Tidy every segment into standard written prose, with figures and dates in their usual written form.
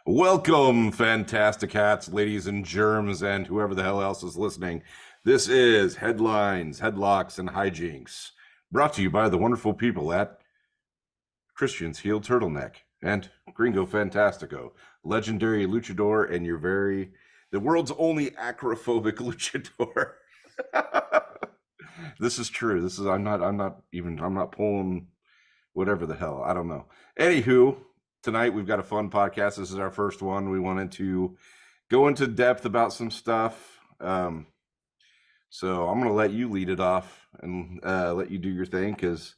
Welcome, Fantastic Hats, ladies and germs, and whoever the hell else is listening. This is Headlines, Headlocks, and Hijinks, brought to you by the wonderful people at Christian's Heel Turtleneck and Gringo Fantastico, legendary luchador, and the world's only acrophobic luchador. This is true. I'm not pulling whatever the hell. I don't know. Anywho, tonight we've got a fun podcast. This is our first one. We wanted to go into depth about some stuff. So I'm going to let you lead it off and let you do your thing, because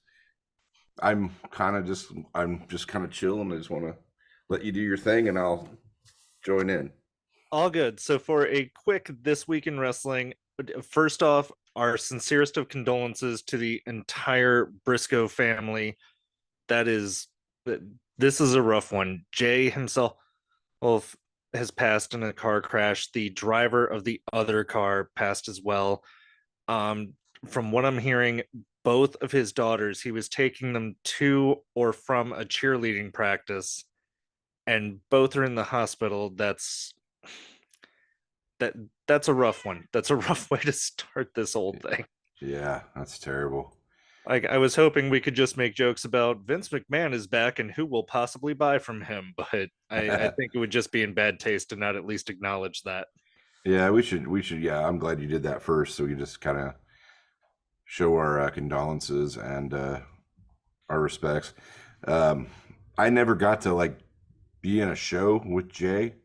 I'm just kind of chill, and I just want to let you do your thing, and I'll join in. All good. So for a quick This Week in Wrestling, first off, our sincerest of condolences to the entire Briscoe family. This is a rough one. Jay himself has passed in a car crash. The driver of the other car passed as well. From what I'm hearing, both of his daughters, he was taking them to or from a cheerleading practice, and both are in the hospital. That's a rough one. That's a rough way to start this whole thing. Yeah, that's terrible. Like, I was hoping we could just make jokes about Vince McMahon is back and who will possibly buy from him, but I think it would just be in bad taste to not at least acknowledge that. Yeah, we should. Yeah, I'm glad you did that first, so we just kind of show our condolences and our respects. I never got to be in a show with Jay,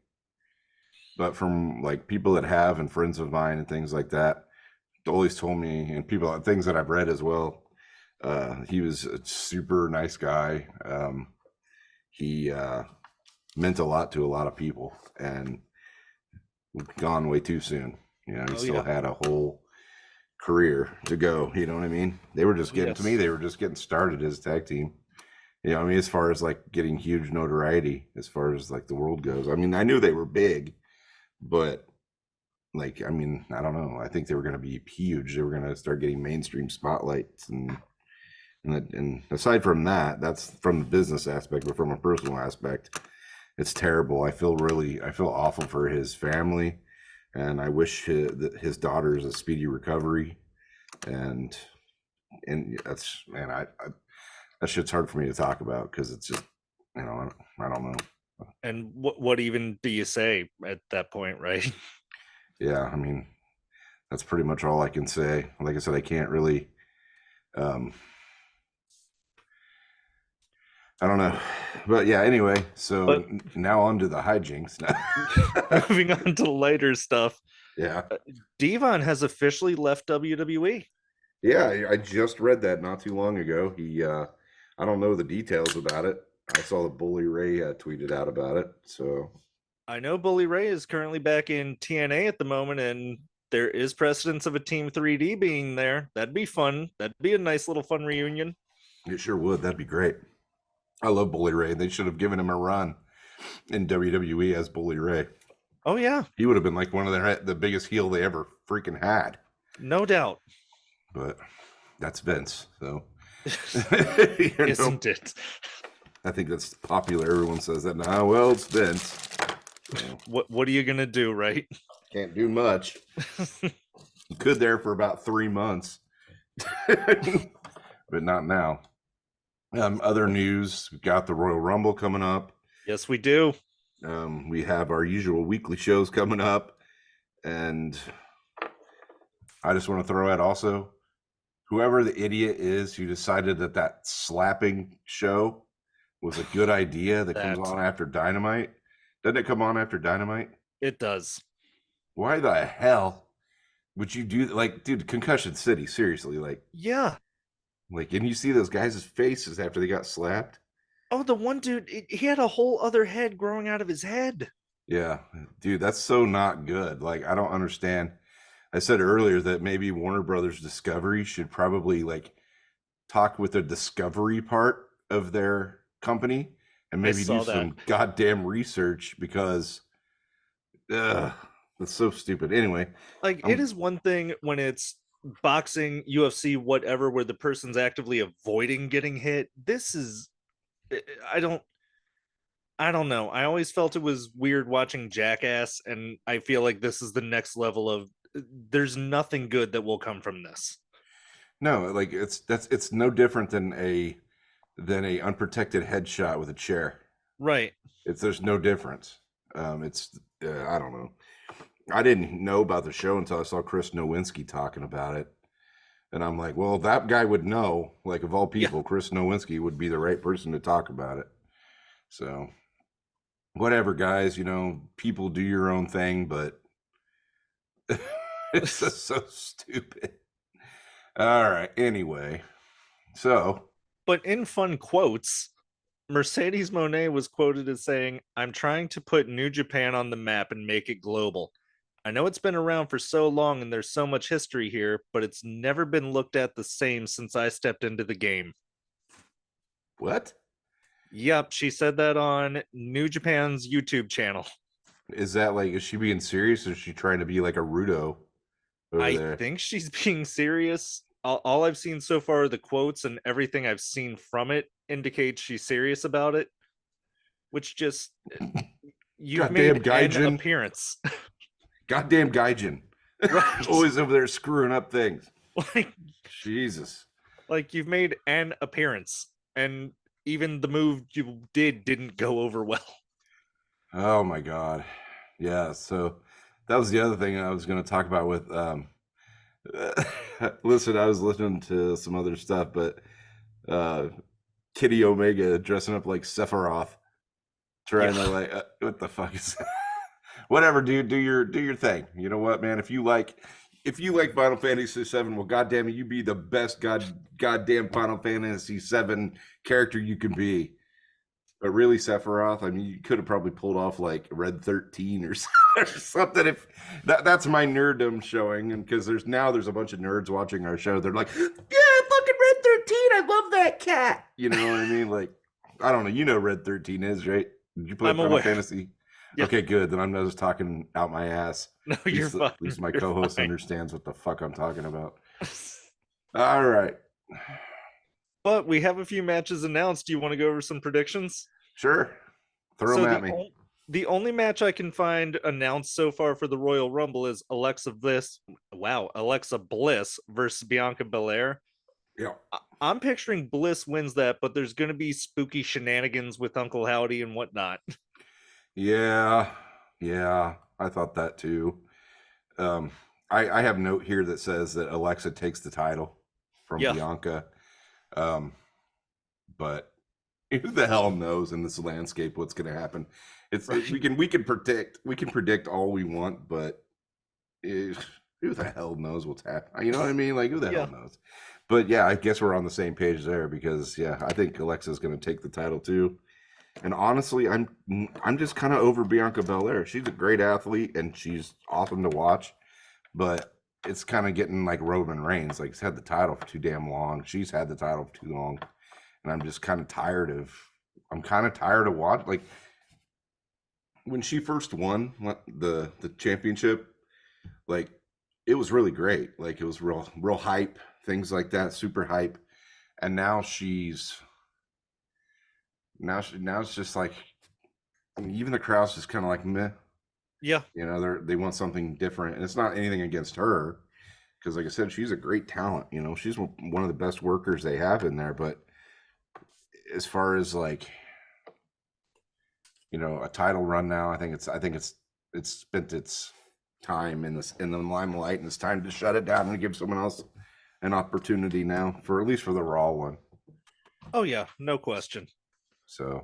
but from people that have, and friends of mine and things like that, always told me, and things that I've read as well, he was a super nice guy. He meant a lot to a lot of people, and gone way too soon. He still had a whole career to go. You know what I mean? They were just getting to me. They were just getting started as a tag team. As far as getting huge notoriety, as far as the world goes. I mean, I knew they were big, but I don't know. I think they were going to be huge. They were going to start getting mainstream spotlights, and aside from that, that's from the business aspect. But from a personal aspect, it's terrible. I feel awful for his family, and I wish his daughters a speedy recovery. And that's, man, I that shit's hard for me to talk about, because it's just, I don't know. And what even do you say at that point, right? Yeah, I mean, that's pretty much all I can say. Like I said, I can't really, I don't know. But yeah, anyway, so now on to the hijinks. Moving on to lighter stuff. Yeah. Devon has officially left WWE. Yeah, I just read that not too long ago. He, I don't know the details about it. I saw that Bully Ray tweeted out about it. So I know Bully Ray is currently back in TNA at the moment, and there is precedence of a Team 3D being there. That'd be fun. That'd be a nice little fun reunion. It sure would. That'd be great. I love Bully Ray. They should have given him a run in WWE as Bully Ray. Oh yeah, he would have been one of the biggest heel they ever freaking had. No doubt. But that's Vince, so isn't it? I think that's popular. Everyone says that now. Well, it's Vince. So. What are you gonna do, right? Can't do much. You could there for about 3 months, but not now. Other news: we've got the Royal Rumble coming up. Yes, we do. We have our usual weekly shows coming up, and I just want to throw out also, whoever the idiot is who decided that slapping show was a good idea that comes on after Dynamite. Doesn't it come on after Dynamite? It does. Why the hell would you do that? Dude, Concussion City, seriously, yeah. And you see those guys' faces after they got slapped? Oh, the one dude, he had a whole other head growing out of his head. Yeah, dude, that's so not good. I don't understand. I said earlier that maybe Warner Brothers Discovery should probably talk with the Discovery part of their company and maybe do some goddamn research, because that's so stupid. Anyway, it is one thing when it's boxing, UFC, whatever, where the person's actively avoiding getting hit. This is, I I don't know. I always felt it was weird watching Jackass, and I feel like this is the next level of there's nothing good that will come from this. No, like it's no different than a unprotected headshot with a chair. Right. There's no difference. It's I don't know. I didn't know about the show until I saw Chris Nowinski talking about it. And I'm like, well, that guy would know. Like, of all Yeah. people, Chris Nowinski would be the right person to talk about it. So, whatever, guys. People do your own thing, but it's just so stupid. All right. Anyway, so But in fun quotes, Mercedes Moné was quoted as saying, "I'm trying to put New Japan on the map and make it global. I know it's been around for so long and there's so much history here, but it's never been looked at the same since I stepped into the game." what Yep, she said that on New Japan's YouTube channel. is that like? Is she being serious, or is she trying to be like a Rudo over I there? think she's being serious. All I've seen so far, the quotes and everything I've seen from it indicates she's serious about it, which just you've Goddamn made an Gaijin. appearance. Goddamn Gaijin. Right. Always over there screwing up things. like Jesus. like you've made an appearance, and even the move you didn't go over well. Oh my God. Yeah. So that was the other thing I was going to talk about with, listen, I was listening to some other stuff, but, Kitty Omega dressing up like Sephiroth, trying to like, what the fuck is that? Whatever, dude, do your thing. You know what, man? If you like Final Fantasy VII, well, goddamn it, you be the best goddamn Final Fantasy VII character you can be. But really, Sephiroth, I mean, you could have probably pulled off like Red 13 or something. If that's my nerddom showing, and because there's a bunch of nerds watching our show, they're like, yeah, fucking Red 13, I love that cat. You know what I mean? Like, I don't know. You know Red 13 is, right? Did you play I'm Final aware. Fantasy? Yeah. Okay, good. Then I'm just talking out my ass. No, you're fine. At least my You're co-host fine. understands what the fuck I'm talking about. All right. But we have a few matches announced. Do you want to go over some predictions? Sure. Throw them at me. The only match I can find announced so far for the Royal Rumble is Alexa Bliss versus Bianca Belair. Yeah. I'm picturing Bliss wins that, but there's going to be spooky shenanigans with Uncle Howdy and whatnot. Yeah. I thought that too. I have a note here that says that Alexa takes the title from Bianca. But who the hell knows in this landscape what's going to happen? We can predict all we want, but who the hell knows what's happening? You know what I mean? Like, who the hell knows? But yeah, I guess we're on the same page there, because I think Alexa's going to take the title too. And honestly, I'm just kind of over Bianca Belair. She's a great athlete and she's awesome to watch, but it's kind of getting like Roman Reigns. Like, he's had the title for too damn long. She's had the title for too long. And I'm just kind of tired of watching. Like, when she first won the championship, like, it was really great. Like, it was real hype, things like that, super hype. And now it's just like, I mean, even the crowd's just kind of like meh. Yeah. You know, they want something different, and it's not anything against her, because like I said, she's a great talent. You know, she's one of the best workers they have in there. But as far as like, you know, a title run now, I think it's spent its time in the limelight, and it's time to shut it down and give someone else an opportunity now, for at least for the Raw one. Oh yeah, no question. So,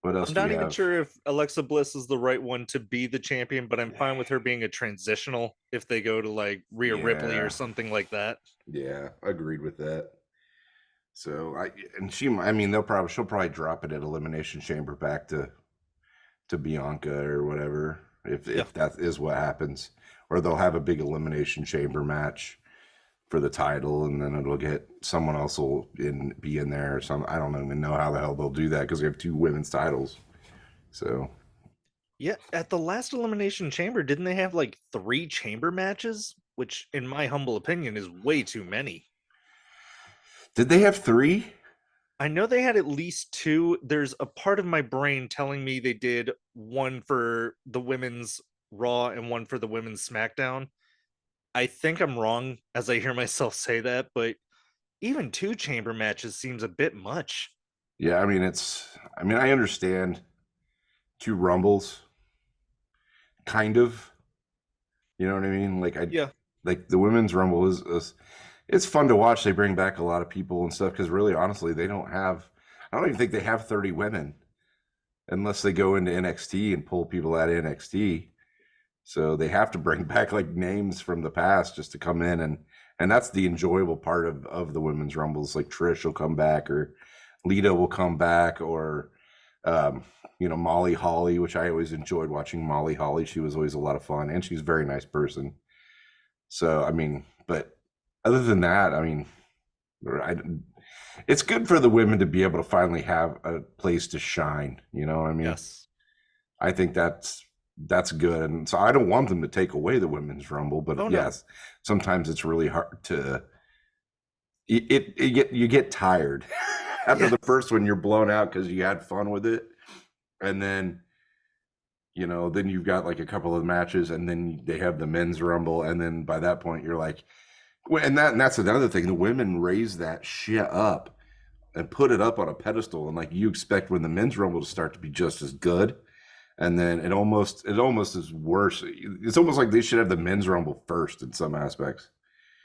what else? I'm not even sure if Alexa Bliss is the right one to be the champion, but I'm fine with her being a transitional if they go to like Rhea Ripley or something like that. Yeah, agreed with that. So she'll probably drop it at Elimination Chamber back to Bianca or whatever, if that is what happens, or they'll have a big Elimination Chamber match for the title, and then it'll get someone else will be in there or something. I don't even know how the hell they'll do that, because we have 2 women's titles. So yeah, at the last Elimination Chamber, didn't they have like 3 chamber matches, which in my humble opinion is way too many? Did they have 3? I know they had at least two. There's a part of my brain telling me they did one for the women's Raw and one for the women's SmackDown. I think I'm wrong as I hear myself say that, but even two chamber matches seems a bit much. Yeah, I mean I understand two rumbles, kind of. You know what I mean? Yeah. Like the women's rumble is it's fun to watch. They bring back a lot of people and stuff because really, honestly, they don't have. I don't even think they have 30 women unless they go into NXT and pull people out of NXT. So they have to bring back like names from the past just to come in and that's the enjoyable part of the women's rumbles. Like Trish will come back or Lita will come back or Molly Holly, which I always enjoyed watching Molly Holly. She was always a lot of fun and she's a very nice person. So I mean, but other than that, I mean, it's good for the women to be able to finally have a place to shine. You know what I mean? Yes. I think that's good, and so I don't want them to take away the women's rumble, but Oh, no. yes, sometimes it's really hard to. You get tired after the first one. You're blown out because you had fun with it, and then then you've got like a couple of matches, and then they have the men's rumble, and then by that point you're like, and that's another thing. The women raise that shit up and put it up on a pedestal, and like you expect when the men's rumble to start to be just as good, and then it almost is worse. It's almost like they should have the men's rumble first in some aspects.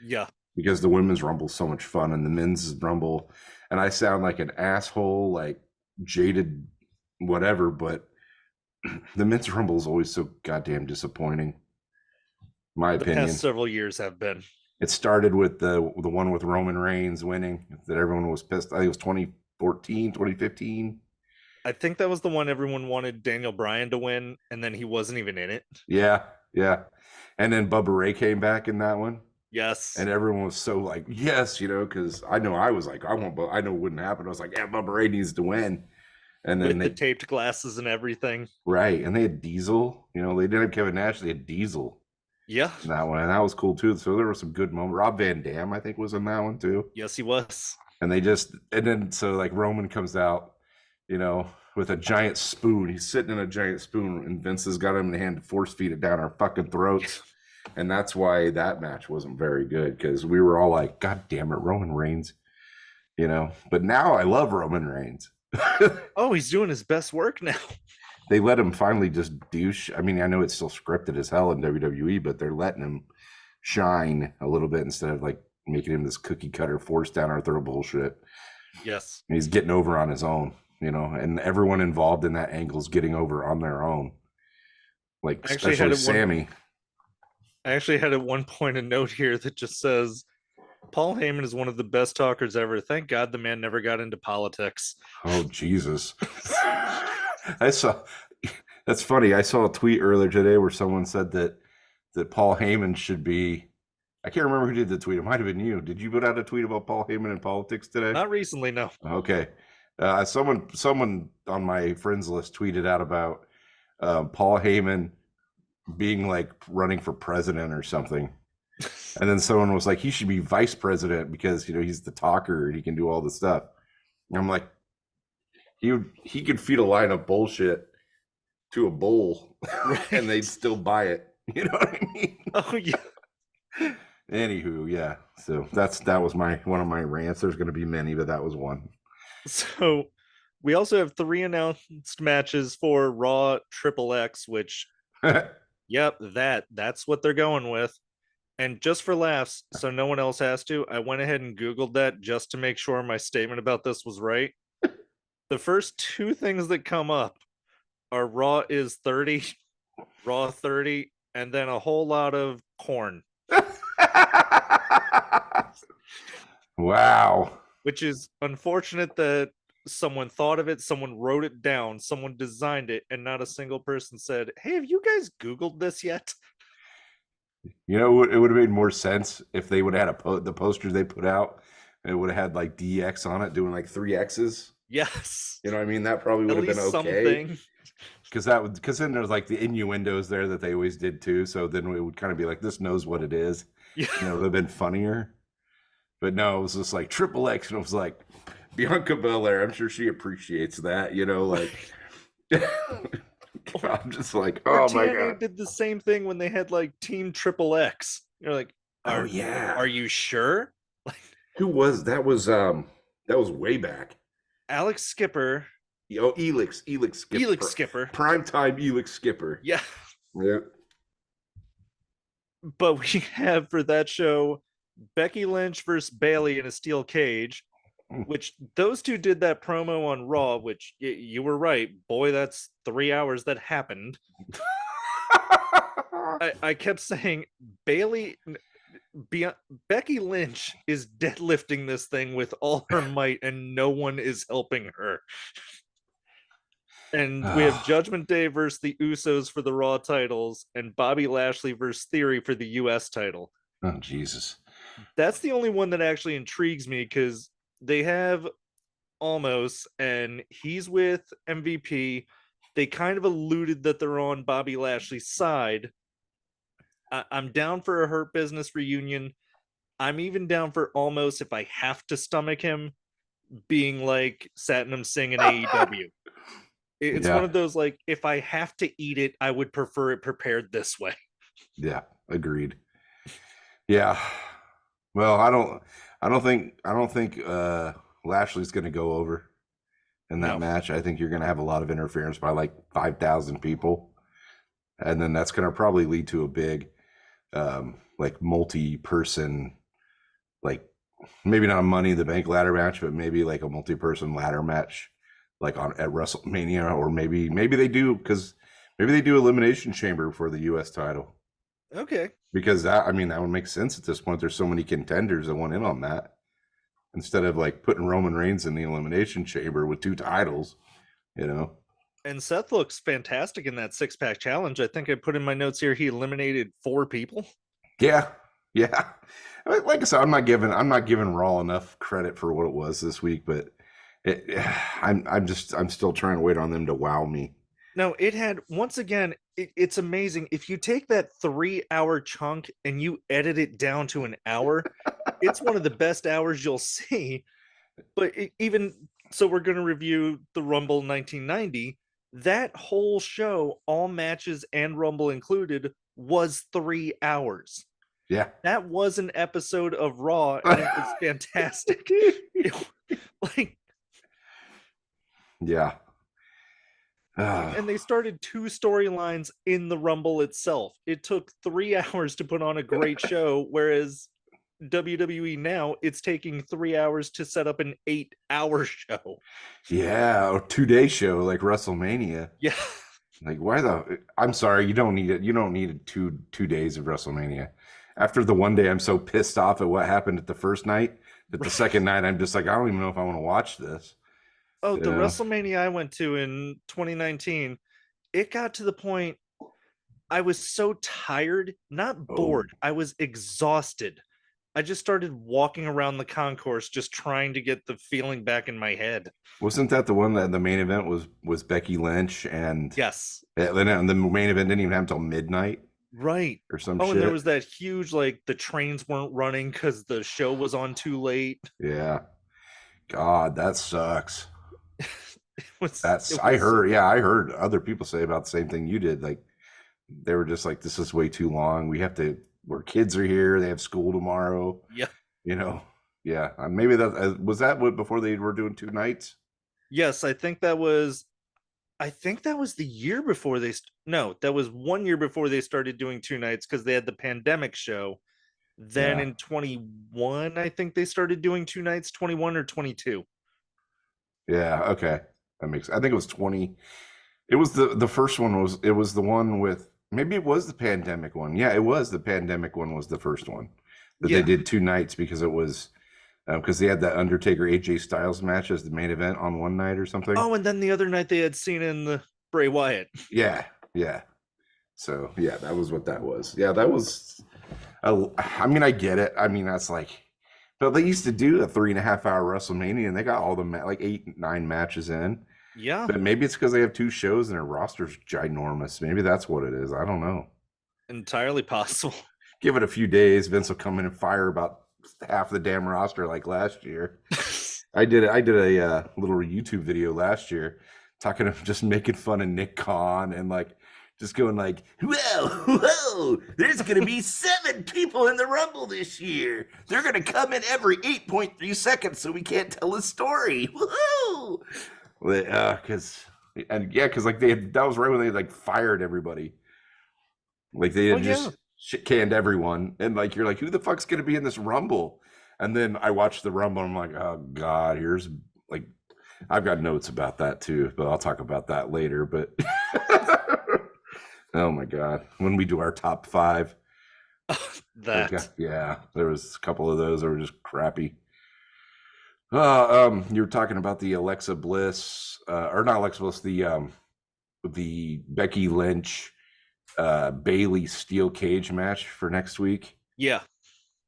Yeah. Because the women's rumble is so much fun, and the men's rumble, and I sound like an asshole, like jaded, whatever, but the men's rumble is always so goddamn disappointing. My The opinion. past several years have been. It started with the one with Roman Reigns winning that everyone was pissed. I think it was 2014, 2015. I think that was the one everyone wanted Daniel Bryan to win, and then he wasn't even in it. Yeah, yeah. And then Bubba Ray came back in that one. Yes. And everyone was so like, yes, because I know I was like, I know it wouldn't happen. I was like, yeah, Bubba Ray needs to win. And then With the taped glasses and everything. Right. And they had Diesel. They didn't have Kevin Nash, they had Diesel. Yeah. In that one. And that was cool too. So there were some good moments. Rob Van Dam, I think, was in that one too. Yes, he was. And then so like Roman comes out, with a giant spoon. He's sitting in a giant spoon, and Vince has got him in the hand to force feed it down our fucking throats. And that's why that match wasn't very good, because we were all like, God damn it, Roman Reigns. But now I love Roman Reigns. Oh, he's doing his best work now. They let him finally just douche. I mean, I know it's still scripted as hell in WWE, but they're letting him shine a little bit instead of like making him this cookie cutter force down our throat bullshit. Yes. And he's getting over on his own, and everyone involved in that angle is getting over on their own. Like especially Sammy. I actually had at one point a note here that just says, Paul Heyman is one of the best talkers ever. Thank God the man never got into politics. Oh, Jesus. That's funny. I saw a tweet earlier today where someone said that Paul Heyman should be, I can't remember who did the tweet. It might have been you. Did you put out a tweet about Paul Heyman and politics today? Not recently, no. Okay. Someone on my friends list tweeted out about Paul Heyman being like running for president or something. And then someone was like, he should be vice president because, he's the talker and he can do all the stuff. And I'm like, he could feed a line of bullshit to a bull and they'd still buy it. You know what I mean? Oh, yeah. Anywho, yeah. So that was one of my rants. There's going to be many, but that was one. So we also have 3 announced matches for Raw XXX, which, yep, that's what they're going with. And just for laughs, so no one else has to, I went ahead and Googled that just to make sure my statement about this was right. The first 2 things that come up are Raw is 30, Raw 30, and then a whole lot of corn. Wow. Which is unfortunate that someone thought of it, someone wrote it down, someone designed it, and not a single person said, hey, have you guys Googled this yet? It would have made more sense if they would have had the posters they put out. It would have had like DX on it, doing like 3 X's. Yes. You know what I mean? That probably would have been okay. Because then there's like the innuendos there that they always did too. So then it would kind of be like, this knows what it is. Yeah. It would have been funnier. But no, it was just like XXX, and it was like Bianca Belair, I'm sure she appreciates that, like I'm just like, Or oh my TNA god. did the same thing when they had like Team Triple X. You're like, Oh are yeah. you sure? Like Who was that? That was way back. Alex Skipper, Elix Skipper, Elix Skipper. prime time Elix Skipper. Yeah. Yeah. But we have for that show Becky Lynch versus Bailey in a steel cage, which those two did that promo on Raw, which you were right. Boy, that's 3 hours that happened. I kept saying Bailey, Becky Lynch is deadlifting this thing with all her might, and no one is helping her. And we have Judgment Day versus the Usos for the Raw titles, and Bobby Lashley versus Theory for the US title. Oh, Jesus. That's the only one that actually intrigues me because they have Almost, and he's with MVP. They kind of alluded that they're on Bobby Lashley's side. I'm down for a Hurt Business reunion. I'm even down for Almost if I have to stomach him being like Satnam Singh in AEW. It's one of those like, if I have to eat it, I would prefer it prepared this way. Yeah, agreed. Yeah. Well, I don't think Lashley's going to go over in that match. I think you're going to have a lot of interference by like 5,000 people. And then that's going to probably lead to a big like multi-person, like maybe not a Money in the Bank ladder match, but maybe like a multi-person ladder match like at WrestleMania, or maybe they do, because maybe they do Elimination Chamber for the US title. Okay. Because that would make sense at this point. There's so many contenders that want in on that. Instead of like putting Roman Reigns in the Elimination Chamber with 2 titles, And Seth looks fantastic in that 6-pack challenge. I think I put in my notes here he eliminated 4 people. Yeah. Like I said, I'm not giving Raw enough credit for what it was this week, but I'm still trying to wait on them to wow me. No, it had, once again, it's amazing. If you take that 3-hour chunk and you edit it down to an hour, it's one of the best hours you'll see. But even so, we're going to review the Rumble 1990. That whole show, all matches and Rumble included, was 3 hours. Yeah. That was an episode of Raw, and it was fantastic. Yeah. And they started 2 storylines in the Rumble itself. It took 3 hours to put on a great show, whereas WWE now, it's taking 3 hours to set up an 8-hour show. Yeah, a 2-day show like WrestleMania. Yeah. Like, I'm sorry, you don't need it. You don't need 2 days of WrestleMania. After the one day, I'm so pissed off at what happened at the first night that the second night, I'm just like, I don't even know if I want to watch this. Oh, the WrestleMania I went to in 2019, it got to the point I was so tired, not bored. I was exhausted. I just started walking around the concourse, just trying to get the feeling back in my head. Wasn't that the one that the main event was Becky Lynch? And yes, and the main event didn't even happen until midnight, right? Or some shit. And there was that huge, like, the trains weren't running because the show was on too late. Yeah, God, that sucks. I heard other people say about the same thing you did. Like, they were just like, this is way too long. Where kids are here, they have school tomorrow. Yeah. Yeah. Maybe that was that what before they were doing 2 nights. Yes, I think that was the year before that was 1 year before they started doing 2 nights, because they had the pandemic show. Then in 21, I think they started doing 2 nights, 21 or 22. Yeah, okay. I think it was 20. It was the first one was the one with, maybe it was the pandemic one. Yeah, it was the pandemic one was the first one that they did 2 nights, because it was because they had that Undertaker AJ Styles match as the main event on one night or something. Oh, and then the other night they had Cena in the Bray Wyatt. Yeah. So yeah, that was what that was. Yeah, that was. I get it. That's like, but they used to do a 3.5-hour WrestleMania, and they got all the like 8-9 matches in. Yeah. But maybe it's because they have 2 shows and their roster's ginormous. Maybe that's what it is. I don't know. Entirely possible. Give it a few days. Vince will come in and fire about half the damn roster like last year. I did a little YouTube video last year talking of just making fun of Nick Khan and like just going like, whoa, there's gonna be 7 people in the Rumble this year. They're gonna come in every 8.3 seconds, so we can't tell a story. Woohoo! Because like that was right when they like fired everybody. Like they had Yeah. just shit canned everyone, and like you're like, who the fuck's gonna be in this Rumble? And then I watched the Rumble, and I'm like, oh god, here's like, I've got notes about that too, but I'll talk about that later. But oh my god, when we do our top 5, yeah, there was a couple of those that were just crappy. You were talking about the Alexa Bliss, or not Alexa Bliss, the Becky Lynch, Bailey steel cage match for next week. Yeah.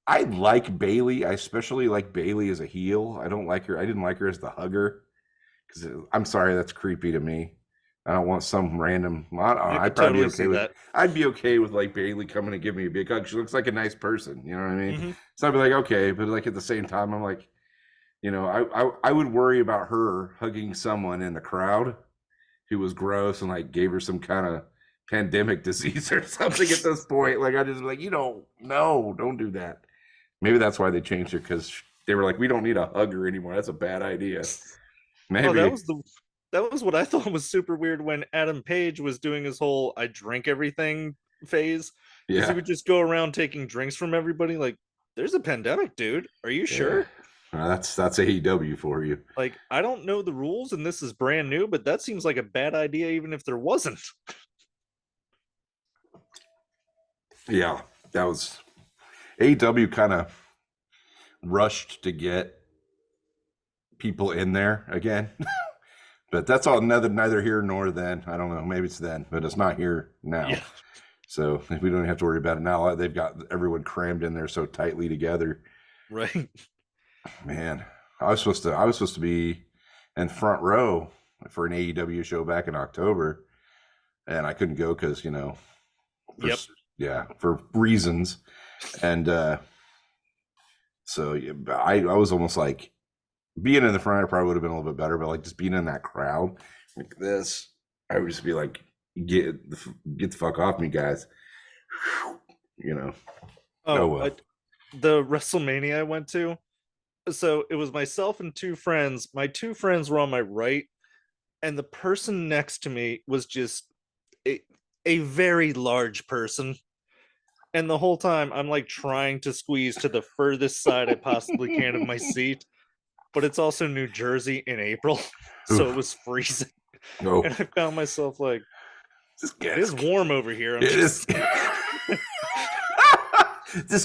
I like Bailey. I especially like Bailey as a heel. I don't like her. I didn't like her as the hugger because I'm sorry, that's creepy to me. I don't want some random. I'd probably be okay with that. I'd be okay with like Bailey coming and give me a big hug. She looks like a nice person. You know what I mean? Mm-hmm. So I'd be like, okay, but like at the same time, I'm like, you know, I would worry about her hugging someone in the crowd who was gross and like gave her some kind of pandemic disease or something at this point. Like I just like, don't do that. Maybe that's why they changed her, because they were like, we don't need a hugger anymore. That's a bad idea. Maybe. That was what I thought was super weird when Adam Page was doing his whole I drink everything phase. Yeah. He would just go around taking drinks from everybody. Like, there's a pandemic, dude. Are you sure? That's AEW for you. Like, I don't know the rules and this is brand new, but that seems like a bad idea even if there wasn't. Yeah, that was AEW kind of rushed to get people in there again. But that's all neither here nor then. I don't know. Maybe it's then, but it's not here now. Yeah. So we don't have to worry about it now. They've got everyone crammed in there so tightly together. Right. Man, I was supposed to be in front row for an AEW show back in October, and I couldn't go because, for reasons. And so I was almost like, being in the front, I probably would have been a little bit better, but like just being in that crowd like this, I would just be like, get the fuck off me, guys. The WrestleMania I went to, so it was myself and 2 friends. My 2 friends were on my right, and the person next to me was just a very large person. And the whole time I'm like trying to squeeze to the furthest side I possibly can of my seat. But it's also New Jersey in April, so it was freezing. Oh. And I found myself like, it is warm over here. This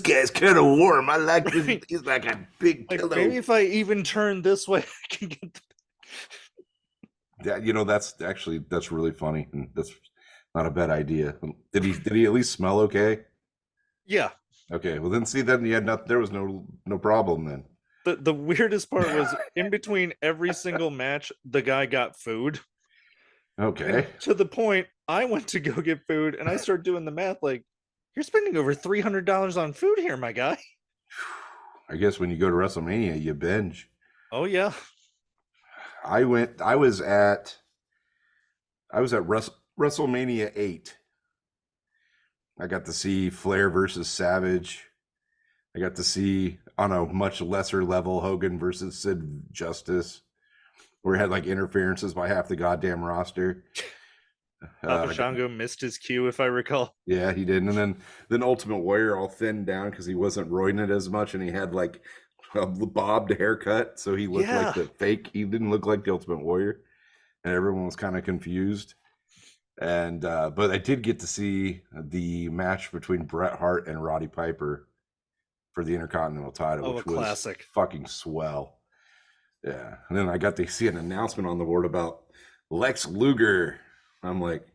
guy's kind of warm. I like this. He's like a big pillow. Maybe if I even turn this way, I can get that's really funny, and that's not a bad idea. Did he at least smell okay? Yeah. Okay. Well, then there was no problem then. The weirdest part was in between every single match, the guy got food. Okay. And to the point, I went to go get food, and I started doing the math. Like, you're spending over $300 on food here, my guy. I guess when you go to WrestleMania, you binge. Oh yeah. I was at WrestleMania 8. I got to see Flair versus Savage. I got to see, on a much lesser level, Hogan versus Sid Justice, where he had like interferences by half the goddamn roster. Papa Shango missed his cue, if I recall. Yeah, he did. And then Ultimate Warrior all thinned down because he wasn't roiding it as much, and he had like a bobbed haircut, so he looked like the fake. He didn't look like the Ultimate Warrior, and everyone was kind of confused. And but I did get to see the match between Bret Hart and Roddy Piper for the Intercontinental title, which was classic. Fucking swell. Yeah. And then I got to see an announcement on the board about Lex Luger. I'm like,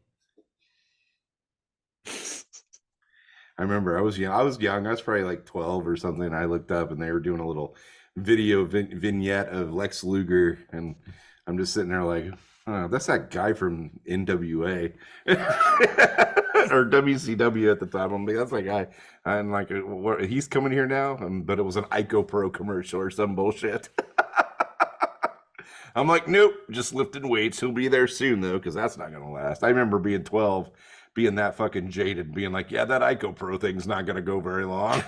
I remember I was young. I was probably like 12 or something. I looked up and they were doing a little video vignette of Lex Luger. And I'm just sitting there like, oh, that's that guy from NWA or WCW at the time. I'm like, that's that guy. And like, he's coming here now. But it was an Ico Pro commercial or some bullshit. I'm like, nope, just lifting weights. He'll be there soon though, because that's not gonna last. I remember being 12, being that fucking jaded, being like, yeah, that Ico Pro thing's not gonna go very long.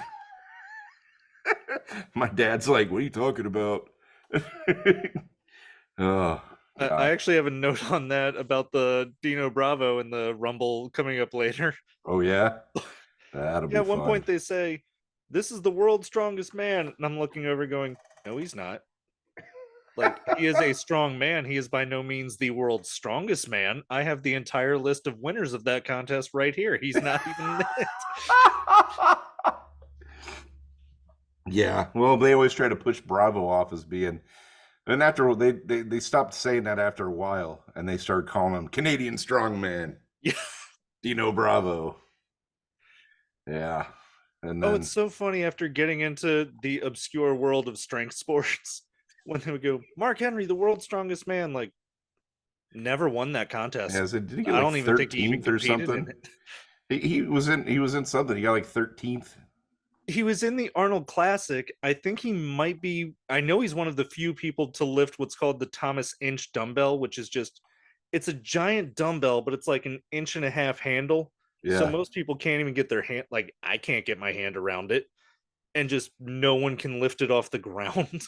My dad's like, what are you talking about? Oh I God. actually have a note on that about the Dino Bravo and the Rumble coming up later. Oh yeah, that'll Yeah, be at one fun. point they say, "This is the world's strongest man," and I'm looking over, going, "No, he's not. Like, he is a strong man. He is by no means the world's strongest man. I have the entire list of winners of that contest right here. He's not even it." Yeah, well, they always try to push Bravo off as being, and after they stopped saying that after a while, and they started calling him Canadian Strongman, Yeah. Dino Bravo. Yeah, and Oh, then it's so funny after getting into the obscure world of strength sports when they would go, Mark Henry, the world's strongest man, like, never won that contest. has it? Did he get I like don't even think he even 13th or competed in something? it. He was in something. He got like 13th. He was in the Arnold Classic. I think he might be. I know he's one of the few people to lift what's called the Thomas Inch dumbbell, which is just, it's a giant dumbbell, but it's like an inch and a half handle. So Yeah, most people can't even get their hand, like, I can't get my hand around it, and just no one can lift it off the ground.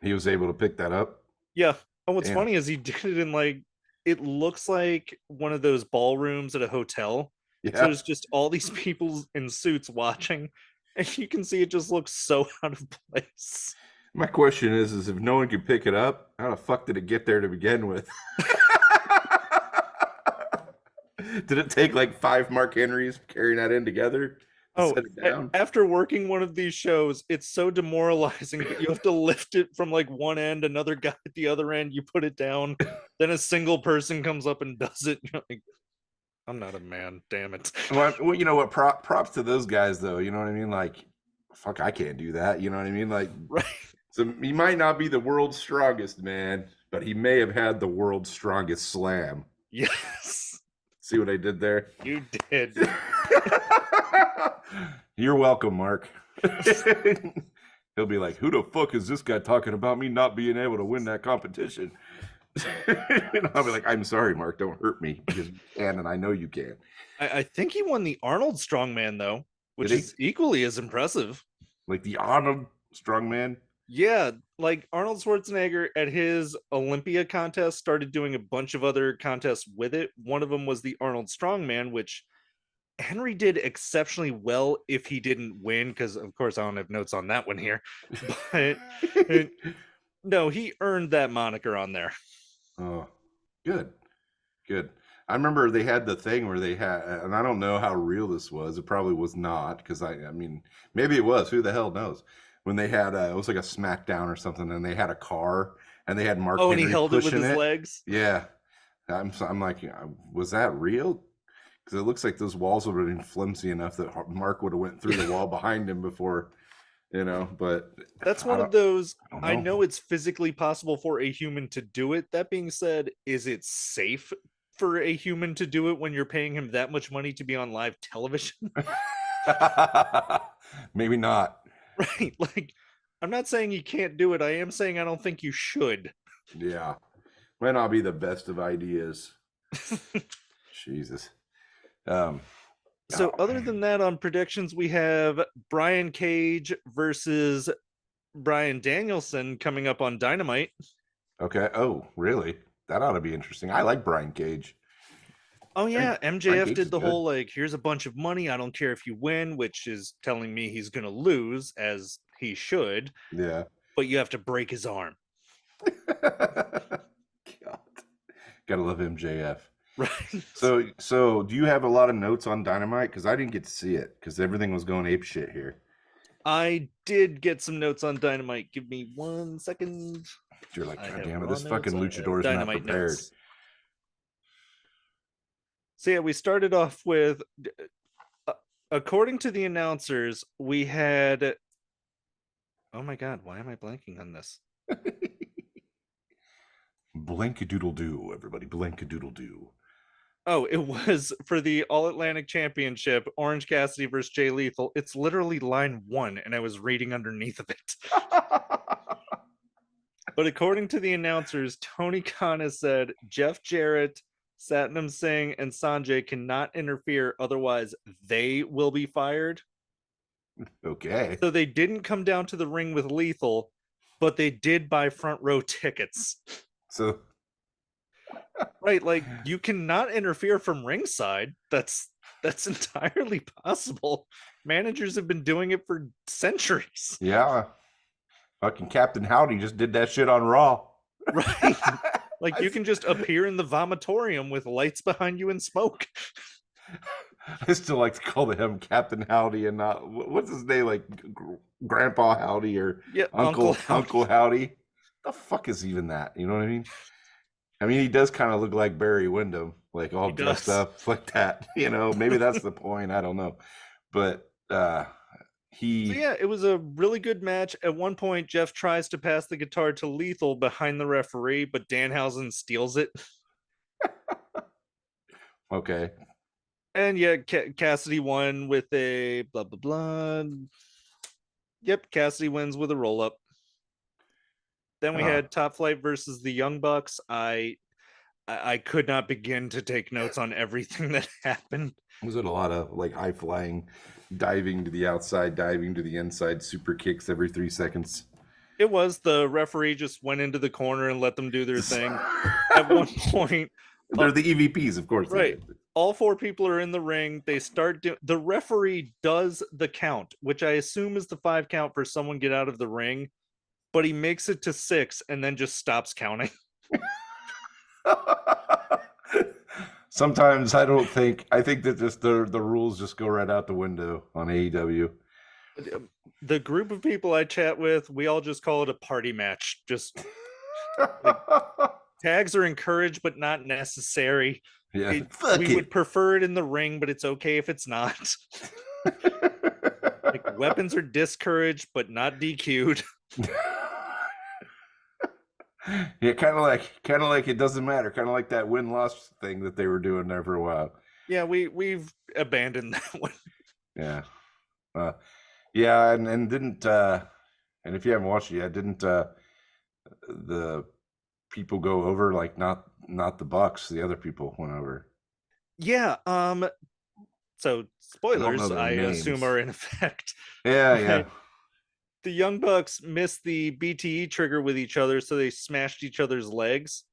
he was able to pick that up. Yeah. And what's Damn. funny is he did it in, like, it looks like one of those ballrooms at a hotel. So Yeah. there's just all these people in suits watching, and you can see it just looks so out of place. My question is if no one can pick it up, how the fuck did it get there to begin with? Did it take like 5 Mark Henrys carrying that in together to Oh, set it down? after working one of these shows, it's so demoralizing, but you have to lift it from like one end, another guy at the other end, you put it down, then a single person comes up and does it. You're like, I'm not a man, damn it. Well, you know what? Props to those guys, though. You know what I mean? Like, fuck, I can't do that. You know what I mean? Like, Right. so he might not be the world's strongest man, but he may have had the world's strongest slam. Yes, See what I did there? you did. You're welcome, Mark. He'll be like, who the fuck is this guy talking about me not being able to win that competition? And I'll be like, I'm sorry, Mark, don't hurt me because you can, and I know you can. I think he won the Arnold Strongman though, which Did he? is equally as impressive. Like the Arnold Strongman? Yeah, like Arnold Schwarzenegger at his Olympia contest started doing a bunch of other contests with it. One of them was the Arnold Strongman, which Henry did exceptionally well if he didn't win, because of course I don't have notes on that one here. But no, he earned that moniker on there. Oh, good, good. I remember they had the thing where they had, and I don't know how real this was. It probably was not because I mean, maybe it was. Who the hell knows? When they had, it was like a SmackDown or something, and they had a car, and they had Mark Oh, and he Henry held it with pushing his it. legs. Yeah, I'm like, was that real? Because it looks like those walls would have been flimsy enough that Mark would have went through the wall behind him before, But That's I one of don't, those. I don't I know. know it's physically possible for a human to do it. That being said, is it safe for a human to do it when you're paying him that much money to be on live television? Maybe not. Right. Like, I'm not saying you can't do it. I am saying I don't think you should. Yeah, might not be the best of ideas. Jesus. Um, So, oh, other than that, on predictions, we have Brian Cage versus Brian Danielson coming up on Dynamite. okay. Oh, really? That ought to be interesting. I like Brian Cage. Oh yeah, Brian MJF Cage is did the good. whole like, here's a bunch of money, I don't care if you win, which is telling me he's gonna lose, as he should, Yeah. but you have to break his arm. God. Gotta love MJF. Right. So do you have a lot of notes on Dynamite? Because I didn't get to see it because everything was going ape shit here. I did get some notes on Dynamite. Give me 1 second. You're like, I God have damn it, raw this fucking notes. I have luchador is not Dynamite prepared. notes. So yeah, we started off with, according to the announcers, we had. Oh my god, why am I blanking on this? Blank-a-doodle-doo, everybody. Blank-a-doodle-doo. Oh, it was for the All Atlantic Championship, Orange Cassidy versus Jay Lethal. It's literally line 1, and I was reading underneath of it. But according to the announcers, Tony Khan has said Jeff Jarrett, Satnam Singh, and Sanjay cannot interfere, otherwise they will be fired. Okay. So they didn't come down to the ring with Lethal, but they did buy front row tickets. So Right, like you cannot interfere from ringside. That's entirely possible. Managers have been doing it for centuries. yeah, fucking Captain Howdy just did that shit on Raw. Right. Like you can just appear in the vomitorium with lights behind you and smoke. I still like to call him Captain Howdy and not what's his name, like Grandpa Howdy or Yeah, Uncle Howdy. Uncle Howdy. The fuck is even that? You know what I mean? I mean, he does kind of look like Barry Windham, like all dressed up like that. You know, maybe that's the point. I don't know, but he. So yeah, it was a really good match. At one point, Jeff tries to pass the guitar to Lethal behind the referee, but Danhausen steals it. Okay. And yeah, Cassidy won with a blah blah blah. Yep, Cassidy wins with a roll up. Then we had Top Flight versus the Young Bucks. I could not begin to take notes on everything that happened. Was it a lot of like high flying, diving to the outside, diving to the inside, super kicks every 3 seconds? It was. The referee just went into the corner and let them do their thing. At one point, they're the EVPs, of course. Right. All 4 people are in the ring. They start doing. The referee does the count, which I assume is the 5 count for someone get out of the ring, but he makes it to 6 and then just stops counting. Sometimes I think that just the rules just go right out the window on AEW. The group of people I chat with, we all just call it a party match. Just like, tags are encouraged but not necessary. Yeah, we would prefer it in the ring, but it's okay if it's not. Like weapons are discouraged but not DQ'd. Yeah, kind of like it doesn't matter. Kind of like that win-loss thing that they were doing there for a while. Yeah, we've abandoned that one. Yeah, yeah, and didn't and if you haven't watched it yet, didn't the people go over, like not the Bucks, the other people went over? Yeah. So spoilers, I assume, are in effect. Yeah, yeah. The Young Bucks missed the BTE trigger with each other, so they smashed each other's legs.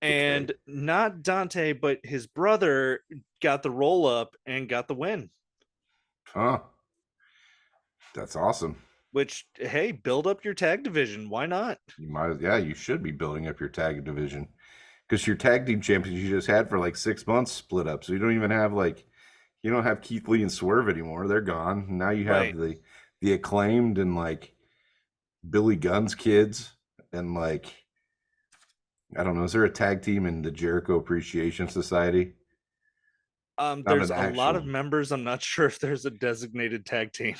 And not Dante, but his brother got the roll up and got the win. Huh. That's awesome. Which, hey, build up your tag division. Why not? You should be building up your tag division, because your tag team champions you just had for like 6 months split up. So you don't even have you don't have Keith Lee and Swerve anymore. They're gone. Now you have the Acclaimed and like Billy Gunn's kids and like, I don't know, is there a tag team in the Jericho Appreciation Society? There's a lot of members. I'm not sure if there's a designated tag team.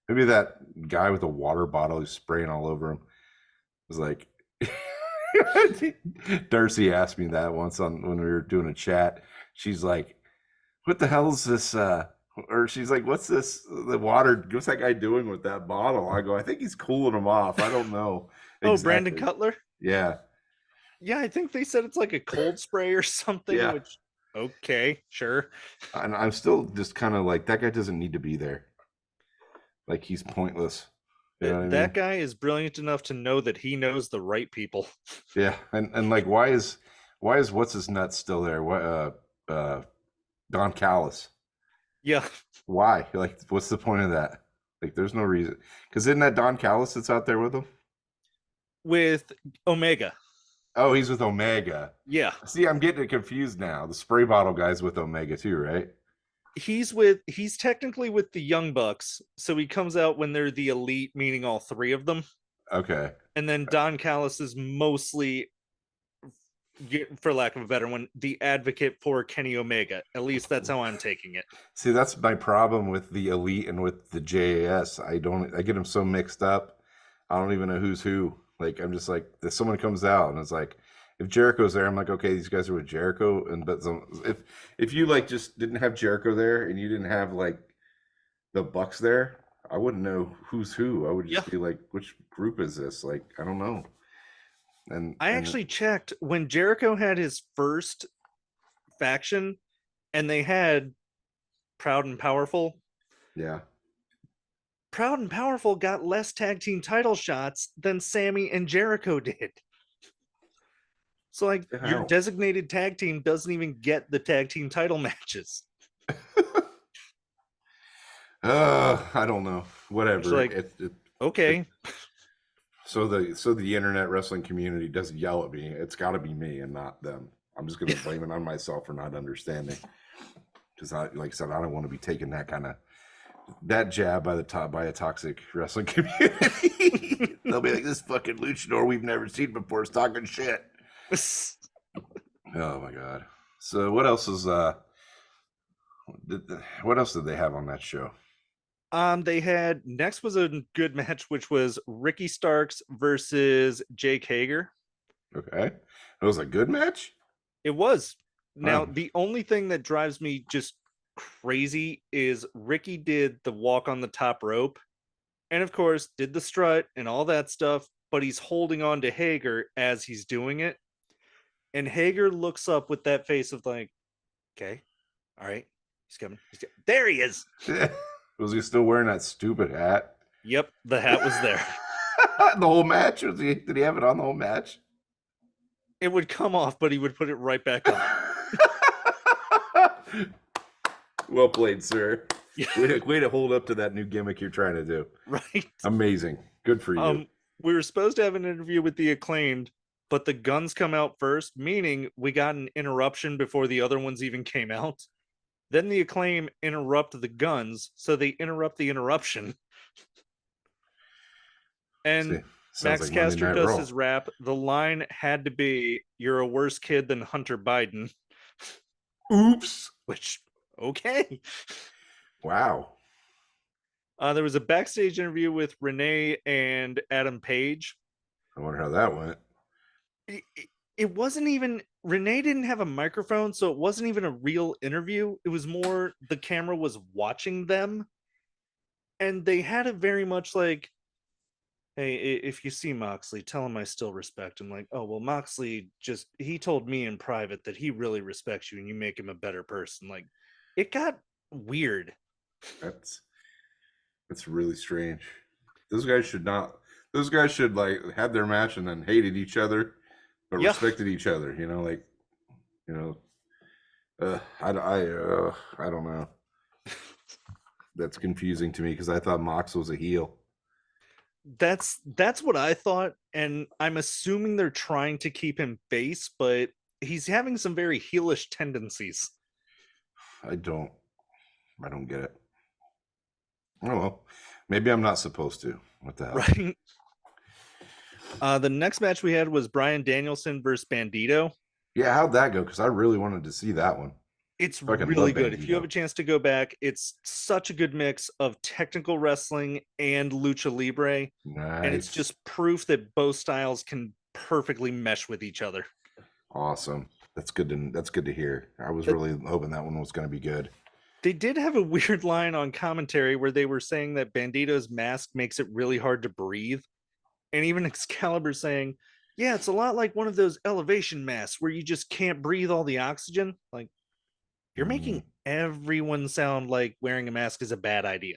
Maybe that guy with a water bottle who's spraying all over him was like, Darcy asked me that once when we were doing a chat. She's like, what the hell is this? Or she's like, what's this? The water, what's that guy doing with that bottle? I go, I think he's cooling him off. I don't know. Oh, exactly. Brandon Cutler? Yeah. Yeah, I think they said it's like a cold spray or something, yeah. Which, okay, sure. And I'm still just kind of like, that guy doesn't need to be there. Like, he's pointless. You know that guy is brilliant enough to know that he knows the right people. Yeah, and like, why is what's his nuts still there? What Don Callis? Yeah. Why? Like, what's the point of that? Like, there's no reason. Because isn't that Don Callis that's out there with him? With Omega. Oh, he's with Omega. Yeah. See, I'm getting it confused now. The spray bottle guy's with Omega too, right? He's technically with the Young Bucks, so he comes out when they're the Elite, meaning all 3 of them. Okay. And then Don Callis is mostly, for lack of a better one, the advocate for Kenny Omega. At least that's how I'm taking it. See, that's my problem with the Elite and with the JAS. I get them so mixed up. I don't even know who's who. Like, I'm just like, if someone comes out and it's like, if Jericho's there, I'm like, okay, these guys are with Jericho. But if you like just didn't have Jericho there and you didn't have like the Bucks there, I wouldn't know who's who. I would just be like, which group is this? Like, I don't know. I actually checked when Jericho had his first faction and they had Proud and Powerful. Yeah. Proud and Powerful got less tag team title shots than Sammy and Jericho did. So, like, your designated tag team doesn't even get the tag team title matches. I don't know. Whatever. Like, okay. So the internet wrestling community doesn't yell at me. It's got to be me and not them. I'm just going to blame it on myself for not understanding. Because, like I said, I don't want to be taking that jab by a toxic wrestling community. They'll be like, this fucking luchador we've never seen before is talking shit. Oh my god. So what else is what else did they have on that show? They had next was a good match, which was Ricky Starks versus Jake Hager. Okay. It was a good match? It was. Now, the only thing that drives me just crazy is Ricky did the walk on the top rope and of course did the strut and all that stuff, but he's holding on to Hager as he's doing it. And Hager looks up with that face of like, okay, all right, he's coming. There he is. Was he still wearing that stupid hat? Yep, the hat was there. The whole match? Did he have it on the whole match? It would come off, but he would put it right back on. Well played, sir. Way to hold up to that new gimmick you're trying to do. Right. Amazing. Good for you. We were supposed to have an interview with the Acclaimed, but the Guns come out first, meaning we got an interruption before the other ones even came out. Then the Acclaim interrupt the Guns, so they interrupt the interruption. And Max like Caster does his rap. The line had to be, "You're a worse kid than Hunter Biden." Oops. Which, okay. Wow. There was a backstage interview with Renee and Adam Page. I wonder how that went. It wasn't even, Renee didn't have a microphone, so it wasn't even a real interview. It was more the camera was watching them. And they had it very much like, hey, if you see Moxley, tell him I still respect him. Like, oh, well, Moxley he told me in private that he really respects you and you make him a better person. Like, it got weird. That's really strange. Those guys should like have their match and then hated each other, but respected each other. I don't know. That's confusing to me because I thought Mox was a heel. That's what I thought, and I'm assuming they're trying to keep him face, but he's having some very heelish tendencies. I don't get it. Oh well, maybe I'm not supposed to. What the hell? Right. The next match we had was Bryan Danielson versus Bandito. Yeah, how'd that go? Because I really wanted to see that one. It's really good. If you have a chance to go back, it's such a good mix of technical wrestling and lucha libre. Nice. And it's just proof that both styles can perfectly mesh with each other. Awesome. That's good to hear. I was really hoping that one was going to be good. They did have a weird line on commentary where they were saying that Bandito's mask makes it really hard to breathe. And even Excalibur saying, yeah, it's a lot like one of those elevation masks where you just can't breathe all the oxygen. Like, you're making everyone sound like wearing a mask is a bad idea.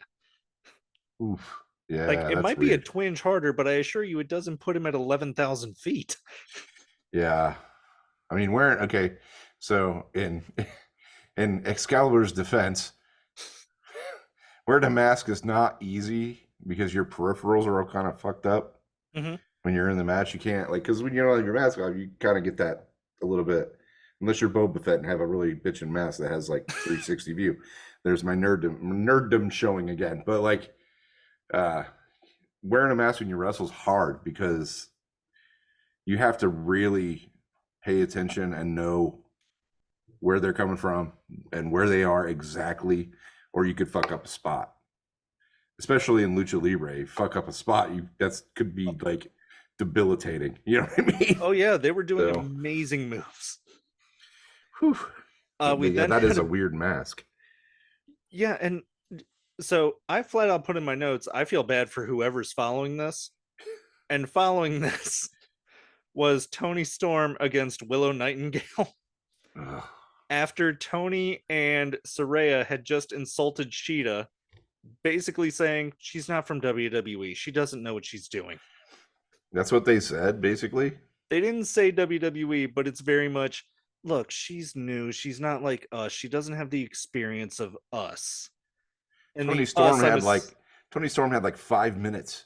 Oof. Yeah. Like, it might be a twinge harder, but I assure you it doesn't put him at 11,000 feet. Yeah. I mean, okay. So in Excalibur's defense, wearing a mask is not easy because your peripherals are all kind of fucked up. Mm-hmm. When you're in the match, you can't, like, because when you don't have your mask on, you kind of get that a little bit. Unless you're Boba Fett and have a really bitchin' mask that has like 360 view. There's my nerddom showing again. But like wearing a mask when you wrestle is hard because you have to really pay attention and know where they're coming from and where they are exactly, or you could fuck up a spot. Especially in Lucha Libre, fuck up a spot, that could be like debilitating. You know what I mean? Oh yeah, they were doing amazing moves. That is a weird mask. Yeah, and so I flat out put in my notes, I feel bad for whoever's following this. And following this, was Tony Storm against Willow Nightingale. Ugh. After Tony and Saraya had just insulted Sheeta, basically saying she's not from WWE. She doesn't know what she's doing. That's what they said, basically. They didn't say WWE, but it's very much, look, she's new. She's not like us. She doesn't have the experience of us. And Tony the Storm us, had like Tony Storm had like 5 minutes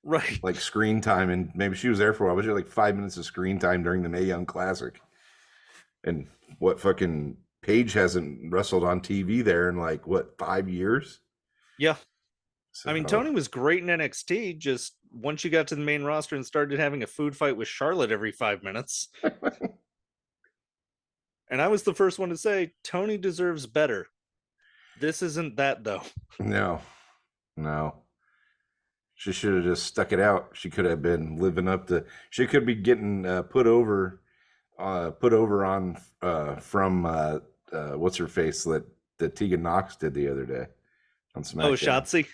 right. like screen time, and maybe she was there for a while, but she had like 5 minutes of screen time during the Mae Young Classic. And what fucking Paige hasn't wrestled on TV there in like what 5 years? Yeah. So, I mean, Tony was great in NXT. Just once you got to the main roster and started having a food fight with Charlotte every 5 minutes. And I was the first one to say Tony deserves better. This isn't that, though. no. She should have just stuck it out. She could have been living up to. She could be getting put over on from what's her face that Tegan Knox did the other day on SmackDown. Oh, Shotzi.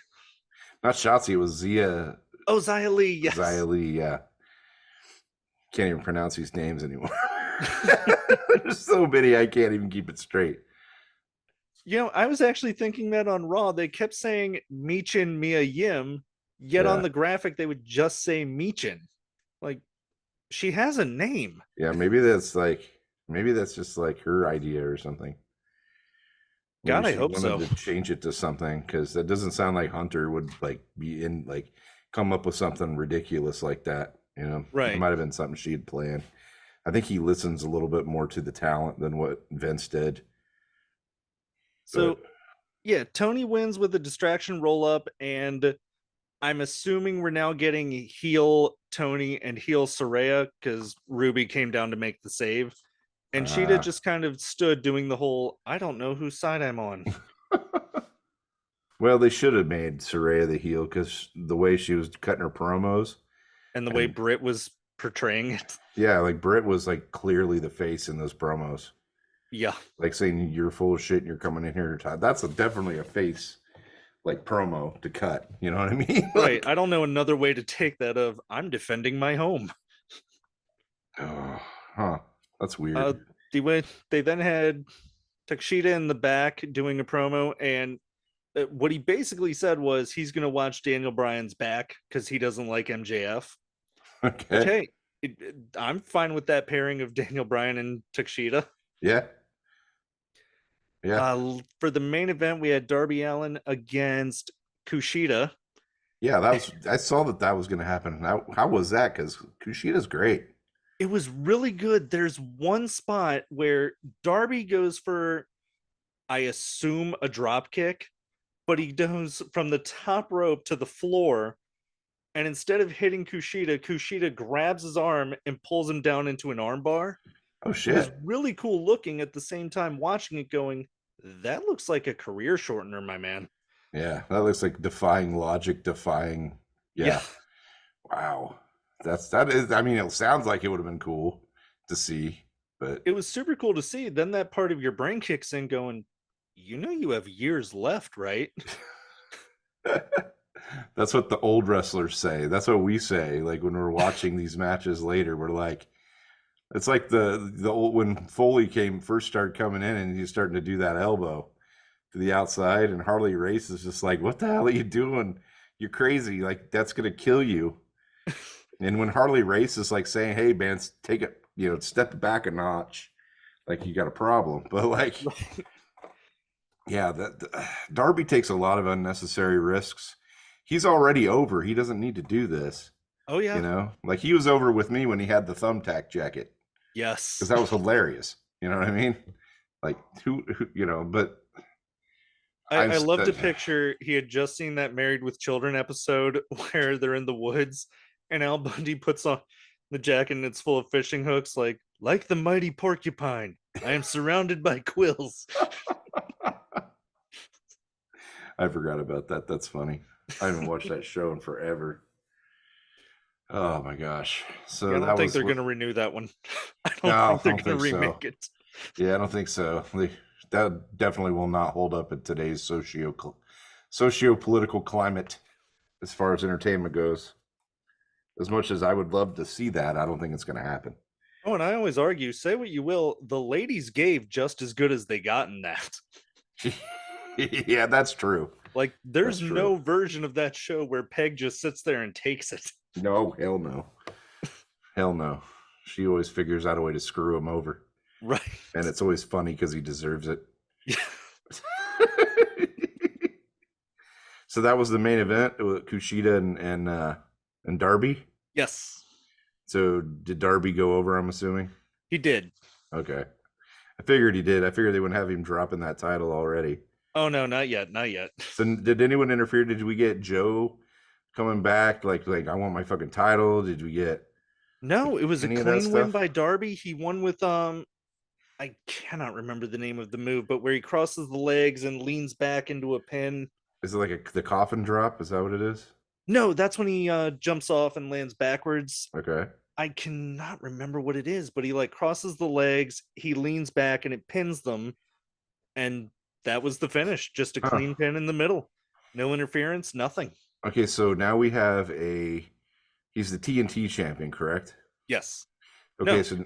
Not Shotzi. It was Zia. Oh, Xia Li. Yes. Xia Li. Yeah. Can't even pronounce these names anymore. There's so many I can't even keep it straight. You know, I was actually thinking that on Raw. They kept saying Michin Mia Yim, yet on the graphic they would just say Michin. Like, she has a name. Yeah, maybe that's just like her idea or something. Maybe God, I hope so. To change it to something, because that doesn't sound like Hunter would like be in like come up with something ridiculous like that. You know, right? It might have been something she had planned. I think he listens a little bit more to the talent than what Vince did. So, yeah, Tony wins with a distraction roll up, and I'm assuming we're now getting heel Tony and heel Saraya because Ruby came down to make the save. And Sheeta just kind of stood doing the whole, I don't know whose side I'm on. Well, they should have made Saraya the heel because the way she was cutting her promos. And the way Britt was portraying it. Yeah, like Britt was like clearly the face in those promos. Yeah. Like saying you're full of shit and you're coming in here to talk. That's definitely a face like promo to cut. You know what I mean? Right. I don't know another way to take that of I'm defending my home. Oh, huh. That's weird. They then had Takeshita in the back doing a promo, and what he basically said was he's going to watch Daniel Bryan's back because he doesn't like MJF. Okay. Which, hey, I'm fine with that pairing of Daniel Bryan and Takeshita. Yeah. For the main event, we had Darby Allin against Kushida. Yeah, I saw that was going to happen. How was that? Because Kushida's great. It was really good. There's one spot where Darby goes for, I assume, a drop kick, but he goes from the top rope to the floor, and instead of hitting Kushida grabs his arm and pulls him down into an armbar. Oh, shit. It was really cool looking at the same time watching it going, that looks like a career shortener, my man. Yeah, that looks like defying logic, Yeah. Wow. That is, I mean, it sounds like it would have been cool to see, but it was super cool to see. Then that part of your brain kicks in going, you know, you have years left, right? That's what the old wrestlers say. That's what we say. Like when we're watching these matches later, we're like, it's like the old, when Foley first started coming in and he's starting to do that elbow to the outside, and Harley Race is just like, what the hell are you doing? You're crazy. Like, that's going to kill you. And when Harley Race is like saying, hey, man, take it, step back a notch, like you got a problem. But like, yeah, Darby takes a lot of unnecessary risks. He's already over. He doesn't need to do this. Oh, yeah. Like he was over with me when he had the thumbtack jacket. Yes. Because that was hilarious. You know what I mean? Like, but. I love to picture he had just seen that Married with Children episode where they're in the woods and Al Bundy puts on the jacket and it's full of fishing hooks, like the mighty porcupine, I am surrounded by quills. I forgot about that. That's funny. I haven't watched that show in forever. Oh my gosh. So I don't think they're going to renew that one. I don't think they're going to remake it. Yeah, I don't think so. That definitely will not hold up in today's socio-political climate as far as entertainment goes. as much as I would love to see that, I don't think it's going to happen. Oh, and I always argue, say what you will, the ladies gave just as good as they got in that. Yeah, that's true. Like, there's That's true. no version of that show where Peg just sits there and takes it. No, hell no. Hell no. She always figures out a way to screw him over. Right. And it's always funny because he deserves it. Yeah. So that was the main event with Kushida and Darby. Yes. So did Darby go over, I'm assuming? He did. Okay. I figured he did. I figured they wouldn't have him dropping that title already. Oh no, not yet. Not yet. So did anyone interfere? Did we get Joe coming back? Like I want my fucking title. Did we get No, it was a any of that clean win stuff? by Darby. He won with I cannot remember the name of the move, but where he crosses the legs and leans back into a pin. Is it like the coffin drop? Is that what it is? No, that's when he jumps off and lands backwards. Okay. I cannot remember what it is, but he like crosses the legs, he leans back and it pins them, and that was the finish. Just a clean pin in the middle. No interference, nothing. Okay, so now we have he's the TNT champion, correct? Yes. Okay, No. so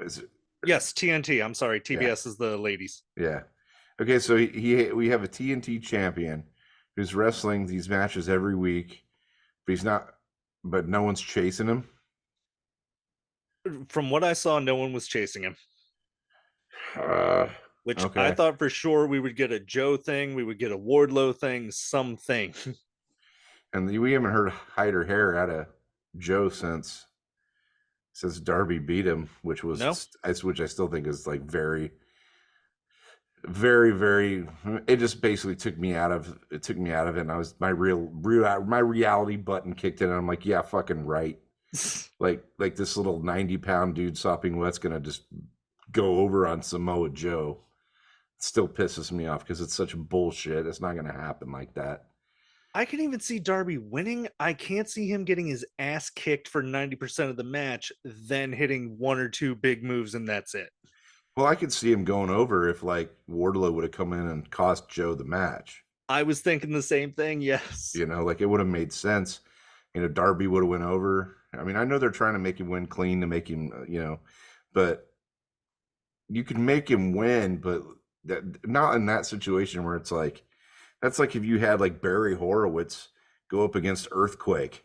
is it, Yes, TNT. I'm sorry, TBS is the ladies. yeah. Okay, so we have a TNT champion who's wrestling these matches every week, but no one's chasing him. From what I saw, no one was chasing him. Which okay. I thought for sure we would get a Joe thing, we would get a Wardlow thing, something. And we haven't heard hide or hair out of Joe since Darby beat him, which I still think is like very, very, very. It just basically took me out of it, and I was my reality button kicked in, and I'm like, yeah, fucking right. like this little 90-pound dude sopping wet's gonna just go over on Samoa Joe. It still pisses me off because it's such bullshit. It's not gonna happen like that. I can even see Darby winning. I can't see him getting his ass kicked for 90% of the match, then hitting one or two big moves, and that's it. Well, I could see him going over if like Wardlow would have come in and cost Joe the match. I was thinking the same thing, yes. Like it would have made sense. Darby would have went over. I mean, I know they're trying to make him win clean to make him, but you can make him win, but not in that situation where it's like, that's like if you had like Barry Horowitz go up against Earthquake.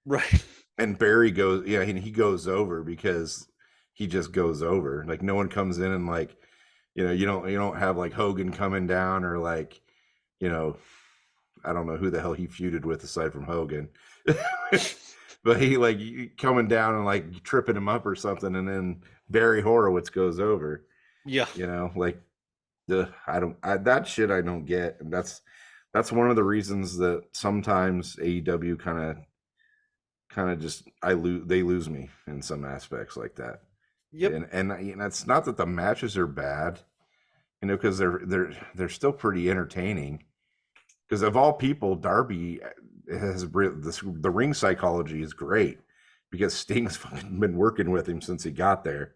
Right. And Barry goes, he goes over because he just goes over. Like no one comes in and like, you don't have like Hogan coming down or like, I don't know who the hell he feuded with aside from Hogan. But he like coming down and like tripping him up or something, and then Barry Horowitz goes over. Yeah. Like that shit I don't get. And that's one of the reasons that sometimes AEW kind of just they lose me in some aspects like that. Yep. And it's not that the matches are bad, because they're still pretty entertaining. Because of all people, Darby has the ring psychology is great because Sting's been working with him since he got there.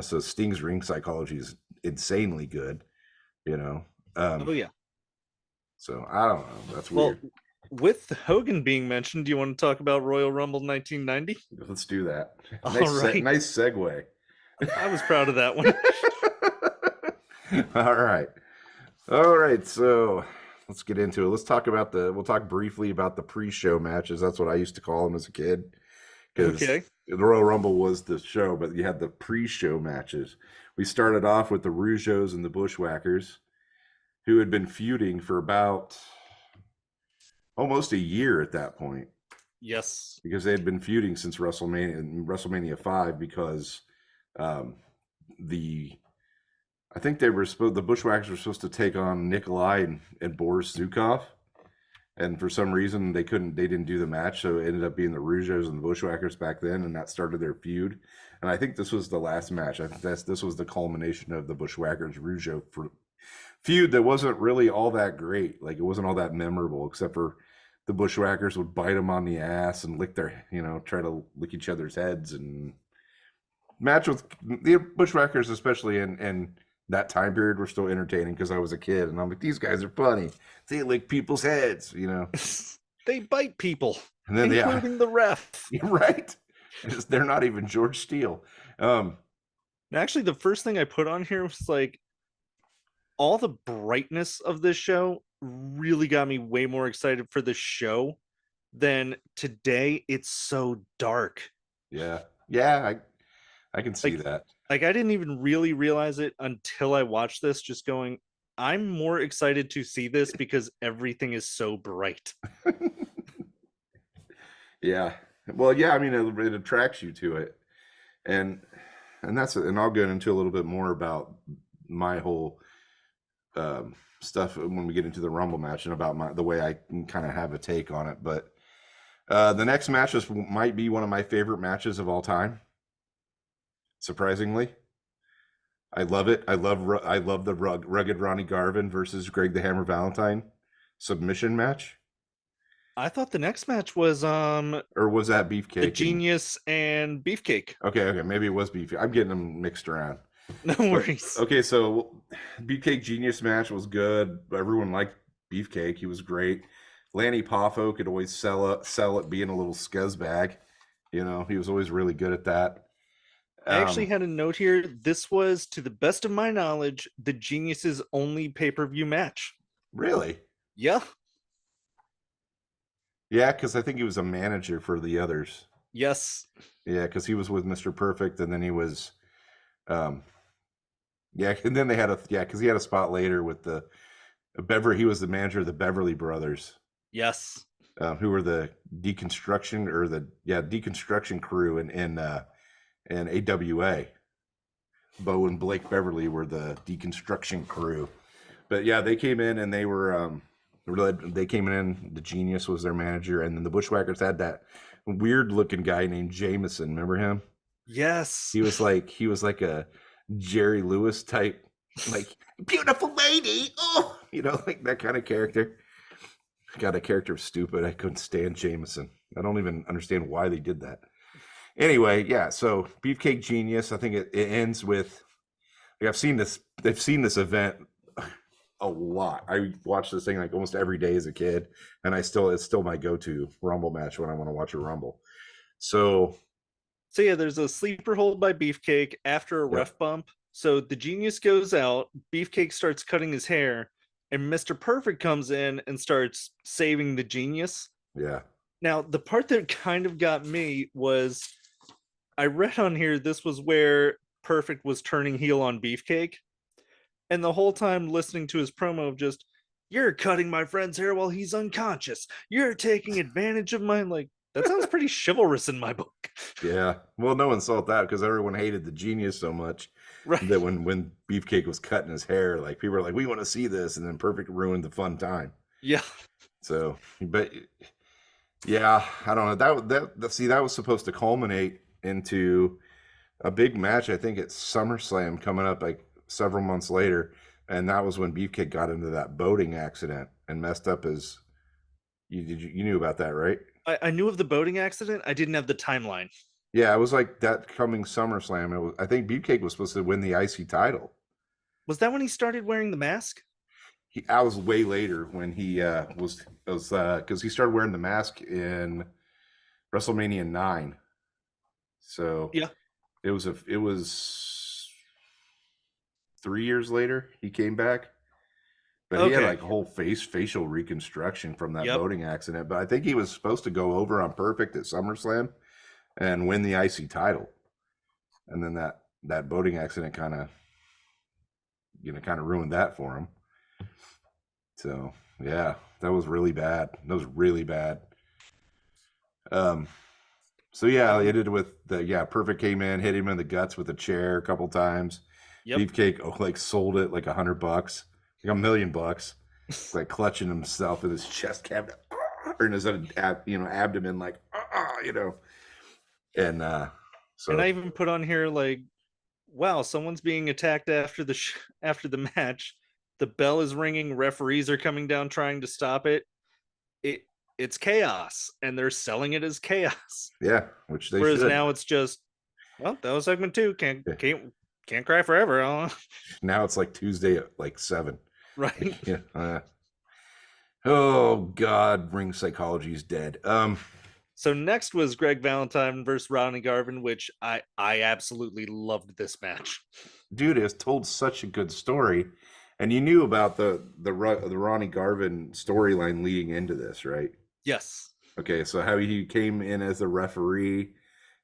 So Sting's ring psychology is insanely good. Oh yeah. So I don't know. That's weird. Well, with Hogan being mentioned, do you want to talk about Royal Rumble 1990? Let's do that. Nice segue. I was proud of that one. All right. So let's get into it. We'll talk briefly about the pre-show matches. That's what I used to call them as a kid. Okay. The Royal Rumble was the show, but you had the pre-show matches. We started off with the Rougeaus and the Bushwhackers, who had been feuding for about almost a year at that point. Yes. Because they had been feuding since WrestleMania 5 because I think the Bushwhackers were supposed to take on Nikolai and Boris Zukov. And for some reason they didn't do the match. So it ended up being the Rougeaus and the Bushwhackers back then. And that started their feud. And I think this was the last match. I think this was the culmination of the Bushwhackers Rougeau feud that wasn't really all that great. Like it wasn't all that memorable, except for the Bushwhackers would bite them on the ass and lick their, try to lick each other's heads. And match with the Bushwhackers, especially in that time period, were still entertaining because I was a kid. And I'm like, these guys are funny. They lick people's heads, They bite people. And then including the ref. you're right. They're not even George Steele. And actually, the first thing I put on here was like all the brightness of this show really got me way more excited for the show than today. It's so dark. Yeah, yeah, I can see Like, that. like I didn't even really realize it until I watched this. Just going, I'm more excited to see this because everything is so bright. Yeah. Well, yeah. I mean, it attracts you to it, and and I'll get into a little bit more about my whole stuff when we get into the Rumble match and about the way I can kind of have a take on it. But the next match might be one of my favorite matches of all time. Surprisingly, I love it. I love the rugged Ronnie Garvin versus Greg the Hammer Valentine submission match. I thought the next match was Or was that Beefcake? the Genius and Beefcake. Okay, maybe it was Beefcake. I'm getting them mixed around. No worries. Okay, so Beefcake Genius match was good. Everyone liked Beefcake. He was great. Lanny Poffo could always sell it being a little scuzzbag. You know, he was always really good at that. I actually had a note here. This was, to the best of my knowledge, the Genius's only pay-per-view match. Really? Yeah. Yeah, because I think he was a manager for the others. Yes. Yeah, because he was with Mr. Perfect, and then he was, yeah, and then they had because he had a spot later with the Beverly. He was the manager of the Beverly Brothers. Yes. Who were the deconstruction crew in AWA. Bo and Blake Beverly were the deconstruction crew. But yeah, they came in and they were they came in. The Genius was their manager, and then the Bushwhackers had that weird looking guy named Jameson. Remember him? Yes. He was like a Jerry Lewis type, like beautiful lady. Oh, like that kind of character. God, that character was stupid. I couldn't stand Jameson. I don't even understand why they did that. Anyway, yeah. So Beefcake Genius. I think it ends with. Like They've seen this event a lot. I watch this thing like almost every day as a kid, and it's still my go-to Rumble match when I want to watch a Rumble. So yeah, there's a sleeper hold by Beefcake after a ref bump. So the Genius goes out, Beefcake starts cutting his hair, and Mr. Perfect comes in and starts saving the Genius. Yeah. Now, the part that kind of got me was I read on here this was where Perfect was turning heel on Beefcake. And the whole time listening to his promo of just, you're cutting my friend's hair while he's unconscious. You're taking advantage of mine. Like, that sounds pretty chivalrous in my book. Yeah. Well, no one saw that because everyone hated the Genius so much that when Beefcake was cutting his hair, like people were like, we want to see this. And then Perfect ruined the fun time. Yeah. So, but yeah, I don't know. That was supposed to culminate into a big match, I think, at SummerSlam coming up like several months later, and that was when Beefcake got into that boating accident and messed up his. You knew about that, right? I knew of the boating accident. I didn't have the timeline. Yeah, it was like that coming SummerSlam. I think Beefcake was supposed to win the IC title. Was that when he started wearing the mask? I was way later when he was because he started wearing the mask in WrestleMania 9. So yeah, it was 3 years later he came back, but he had like a whole facial reconstruction from that boating accident. But I think he was supposed to go over on Perfect at SummerSlam and win the IC title, and then that boating accident kind of ruined that for him. So yeah, that was really bad. So yeah, it ended with Perfect came in, hit him in the guts with a chair a couple times. Yep. Beefcake sold it like $100, like $1 million, like clutching himself in his chest cavity or in his abdomen, like and so. And I even put on here like, wow, someone's being attacked after after the match. The bell is ringing. Referees are coming down trying to stop it. It's chaos, and they're selling it as chaos. Yeah, which they whereas should. Now it's just, well, that was segment 2. Can't cry forever. Huh? Now it's like Tuesday at like 7. Right. Yeah. Oh God, ring psychology is dead. So next was Greg Valentine versus Ronnie Garvin, which I absolutely loved this match. Dude, it's told such a good story, and you knew about the Ronnie Garvin storyline leading into this, right? Yes. Okay, so how he came in as a referee,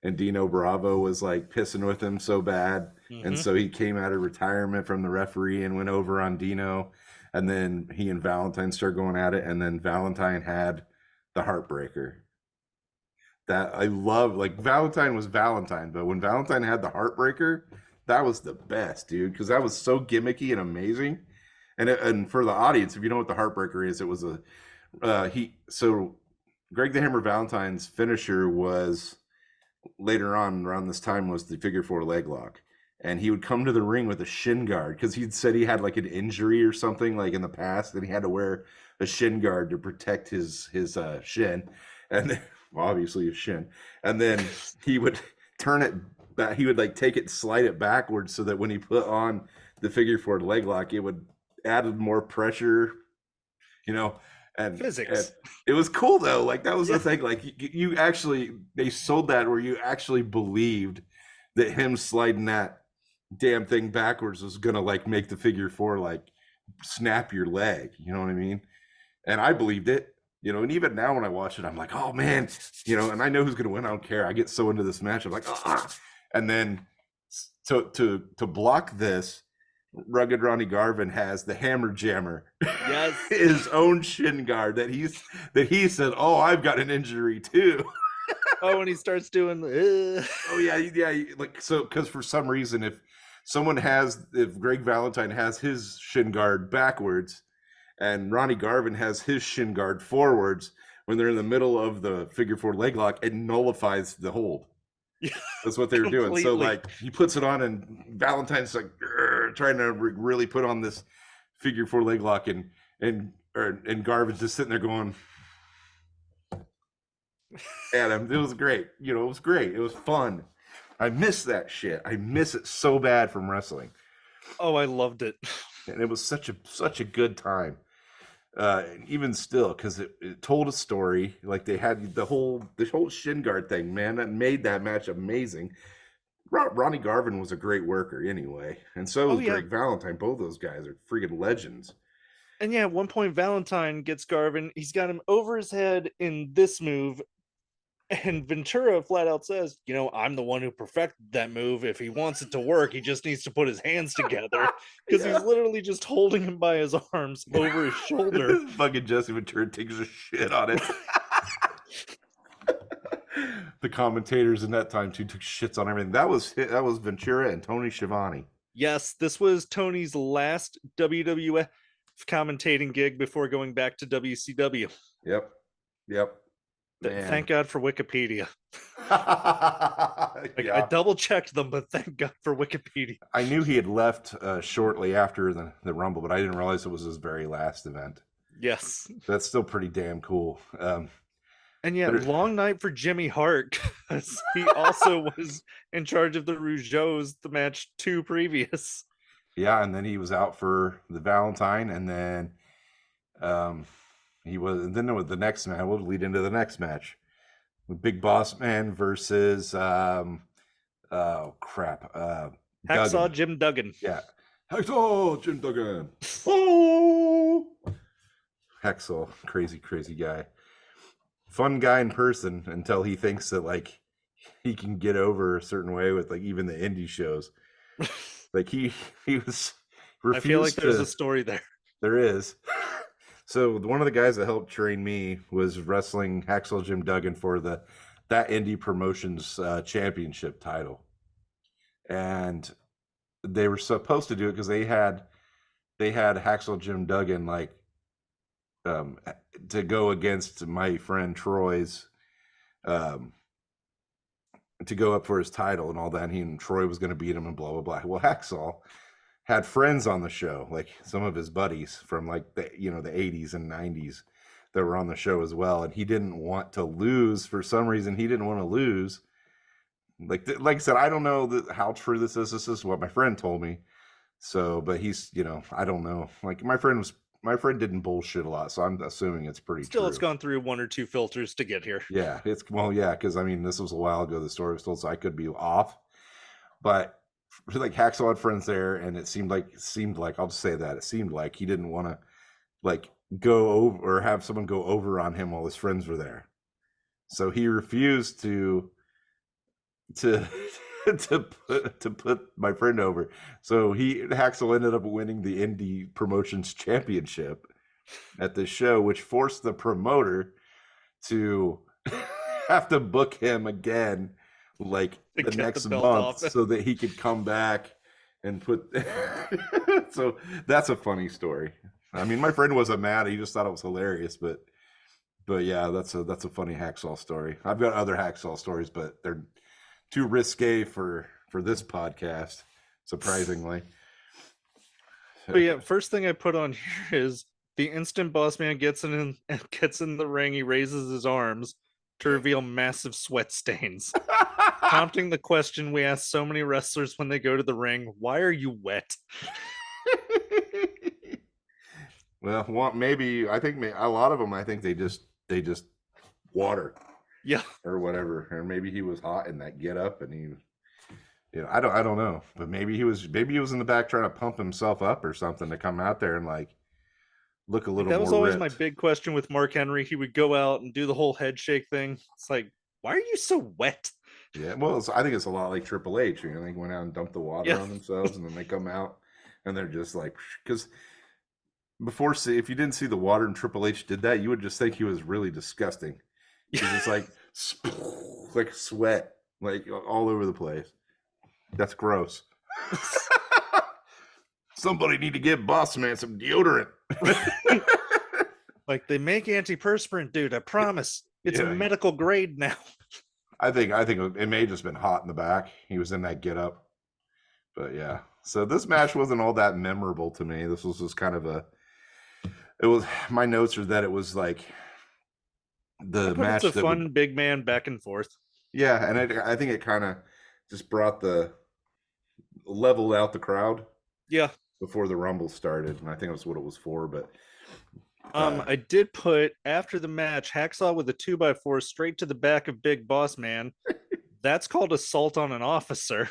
and Dino Bravo was like pissing with him so bad, and Mm-hmm. so he came out of retirement from the referee and went over on Dino, and then he and Valentine started going at it, and then Valentine had the heartbreaker. That I love. Like Valentine was Valentine, but when Valentine had the heartbreaker, that was the best, dude, because that was so gimmicky and amazing. And for the audience, if you know what the heartbreaker is, it was a he. So Greg the Hammer Valentine's finisher was later on around this time was the figure four leg lock, and he would come to the ring with a shin guard because he'd said he had like an injury or something like in the past, and he had to wear a shin guard to protect his shin, and then, well, obviously his shin, and then he would turn it back. He would like take it, slide it backwards, so that when he put on the figure four leg lock, it would add more pressure, you know, and Physics. it was cool though. Like that was Yeah. the thing. Like you actually they sold that where you actually believed that him sliding that damn thing backwards was gonna like make the figure four like snap your leg. You know what I mean? And I believed it. You know, and even now when I watch it, I'm like, oh man, you know, and I know who's gonna win. I don't care. I get so into this match. I'm like, ah, and then to block this, Rugged Ronnie Garvin has the Hammer Jammer, Yes. his own shin guard that he said, "Oh, I've got an injury too." Oh, and he starts doing the. Oh yeah, yeah. Like so, because for some reason, if Greg Valentine has his shin guard backwards, and Ronnie Garvin has his shin guard forwards, when they're in the middle of the figure four leg lock, it nullifies the hold. That's what they were doing. So Completely. like he puts it on, and Valentine's like trying to really put on this figure four leg lock, and Garvin's just sitting there going at him. It was great. You know, it was great. It was fun. I miss that shit. I miss it so bad from wrestling, Oh, I loved it. and it was such a good time. Even still, because it told a story. Like they had the whole shin guard thing, man, that made that match amazing. Ronnie Garvin was a great worker anyway, and so Oh was yeah. Greg Valentine. Both those guys are freaking legends. And yeah, at one point Valentine gets Garvin. He's got him over his head in this move. And Ventura flat out says, I'm the one who perfected that move. If he wants it to work, he just needs to put his hands together because he's Yeah. literally just holding him by his arms over his shoulder. Fucking Jesse Ventura takes a shit on it. The commentators in that time too took shits on everything. That was Ventura and Tony Schiavone. Yes, this was Tony's last WWF commentating gig before going back to WCW. Yep. Yep. Man. Thank God for Wikipedia. I Yeah. double checked them, but thank God for Wikipedia. I knew he had left shortly after the Rumble, but I didn't realize it was his very last event. Yes. That's still pretty damn cool. And yeah, long night for Jimmy Hart because he also was in charge of the Rougeaus the match 2 previous. Yeah, and then he was out for the Valentine, and then he was. And then with the next match, we'll lead into the next match with Big Boss Man versus oh crap, Hacksaw Duggan. Jim Duggan. Yeah, Hacksaw Jim Duggan. Oh, Hacksaw, crazy guy. Fun guy in person until he thinks that like he can get over a certain way with like even the indie shows. Like he was refused. I feel like there's to, a story there. There is. So one of the guys that helped train me was wrestling Hacksaw Jim Duggan for that indie promotions championship title, and they were supposed to do it because they had Hacksaw Jim Duggan like to go against my friend Troy's to go up for his title and all that. And he and Troy was going to beat him and blah blah blah. Well, Hacksaw had friends on the show, like some of his buddies from like the 80s and 90s that were on the show as well, and he didn't want to lose for some reason. He didn't want to lose. Like I said, I don't know how true this is. This is what my friend told me. So, but he's I don't know. Like my friend was my friend didn't bullshit a lot, so I'm assuming it's pretty Still, true. it's gone through 1 or 2 filters to get here. Yeah, because I mean, this was a while ago. The story was told, so I could be off. But like Hacksaw had friends there, and it seemed like I'll just say that it seemed like he didn't want to like go over or have someone go over on him while his friends were there. So he refused to to put my friend over. So Haxel ended up winning the Indie Promotions Championship at the show, which forced the promoter to have to book him again like the next month so that he could come back and put so that's a funny story. I mean, my friend wasn't mad, he just thought it was hilarious, but yeah, that's a funny Hacksaw story. I've got other Hacksaw stories, but they're too risque for this podcast, surprisingly. But yeah, first thing I put on here is the instant Boss Man gets in the ring, he raises his arms to reveal massive sweat stains, prompting the question we ask so many wrestlers when they go to the ring: why are you wet? Well, maybe I think a lot of them. I think they just water, or whatever, or maybe he was hot in that get up, and he, I don't know, but maybe he was in the back trying to pump himself up or something to come out there and like look a little. That was always my big question with Mark Henry. He would go out and do the whole head shake thing. It's like, why are you so wet? Yeah, well, I think it's a lot like Triple H. They went out and dumped the water on themselves, and then they come out and they're just like, because before, if you didn't see the water and Triple H did that, you would just think he was really disgusting. Because it's like sweat, like all over the place. That's gross. Somebody need to give Boss Man some deodorant. Like, they make antiperspirant, dude. I promise. It's a medical grade now. I think it may have just been hot in the back. He was in that get up. But yeah. So this match wasn't all that memorable to me. This was just kind of my notes are that it was like the match. It's a fun big man back and forth. Yeah, and I think it kind of just leveled out the crowd. Yeah. Before the Rumble started, and I think that's what it was for. But I did put, after the match, Hacksaw with a 2x4 straight to the back of Big Boss Man. That's called assault on an officer.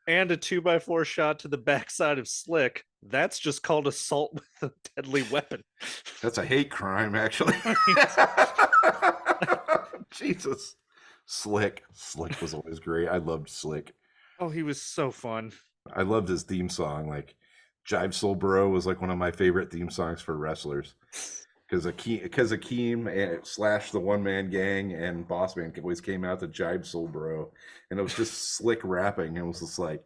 and a 2x4 shot to the backside of Slick. That's just called assault with a deadly weapon. That's a hate crime, actually. Jesus. Slick was always great. I loved Slick. Oh, he was so fun. I loved his theme song. Like, Jive Soul Bro was like one of my favorite theme songs for wrestlers. Because Akeem / the One Man Gang and Boss Man always came out to Jive Soul Bro. And it was just Slick rapping. It was just like,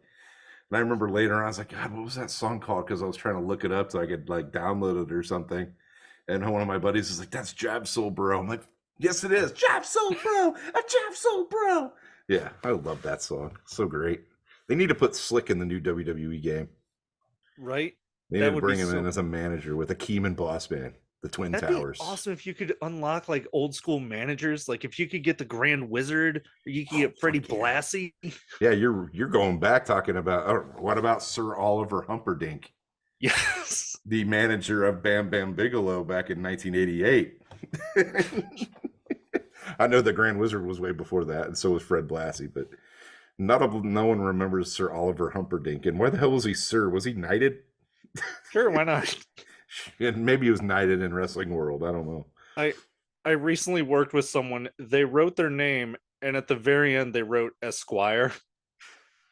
and I remember later on, I was like, God, what was that song called? Because I was trying to look it up so I could like download it or something. And one of my buddies was like, that's Jive Soul Bro. I'm like, yes, it is. Jive Soul Bro. A Jive Soul Bro. Yeah, I love that song. So great. They need to put Slick in the new WWE game. Right? They need to bring him in as a manager with Akeem and Boss Man, the Twin Towers. Be awesome if you could unlock like old school managers. Like if you could get the Grand Wizard, or you could get Freddie Blassie. Yeah, you're going back talking about, what about Sir Oliver Humperdinck? Yes. The manager of Bam Bam Bigelow back in 1988. I know the Grand Wizard was way before that, and so was Fred Blassie, but no one remembers Sir Oliver Humperdinck. And why the hell was he Sir? Was he knighted? Sure, why not? And maybe he was knighted in wrestling world. I don't know. I recently worked with someone. They wrote their name, and at the very end, they wrote Esquire.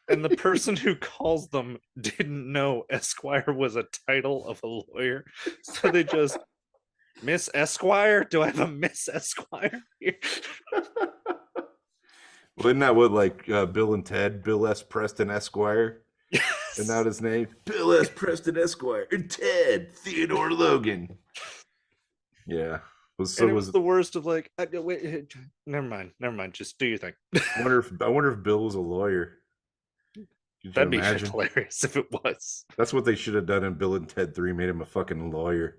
And the person who calls them didn't know Esquire was a title of a lawyer. So they just, Miss Esquire? Do I have a Miss Esquire here? Well, isn't that what, like, Bill and Ted, Bill S. Preston Esquire? Yes. Isn't that his name? Bill S. Preston Esquire and Ted Theodore Logan. Yeah. It was the worst of like, wait, never mind. Just do your thing. I wonder if Bill was a lawyer. That'd be hilarious if it was. That's what they should have done in Bill and Ted 3, made him a fucking lawyer.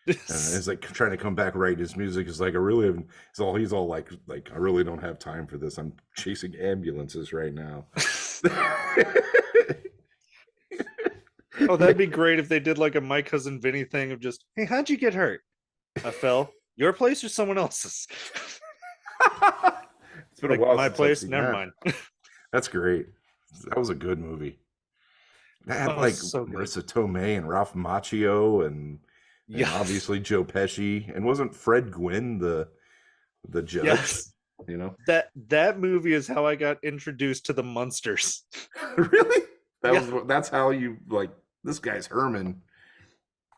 It's like trying to come back writing his music. Is like, he's all like, I really don't have time for this. I'm chasing ambulances right now. Oh, that'd be great if they did like a My Cousin Vinny thing of just, hey, how'd you get hurt? I fell. Your place or someone else's? It's been a Like while my since I've place. seen Never that. mind. That's great. That was a good movie. That had Oh, like so good. Marissa Tomei and Ralph Macchio and Yes. obviously Joe Pesci. And wasn't Fred Gwynn the judge? Yes. You know? That movie is how I got introduced to the Munsters. Really? Yeah. That's how you like this guy's Herman.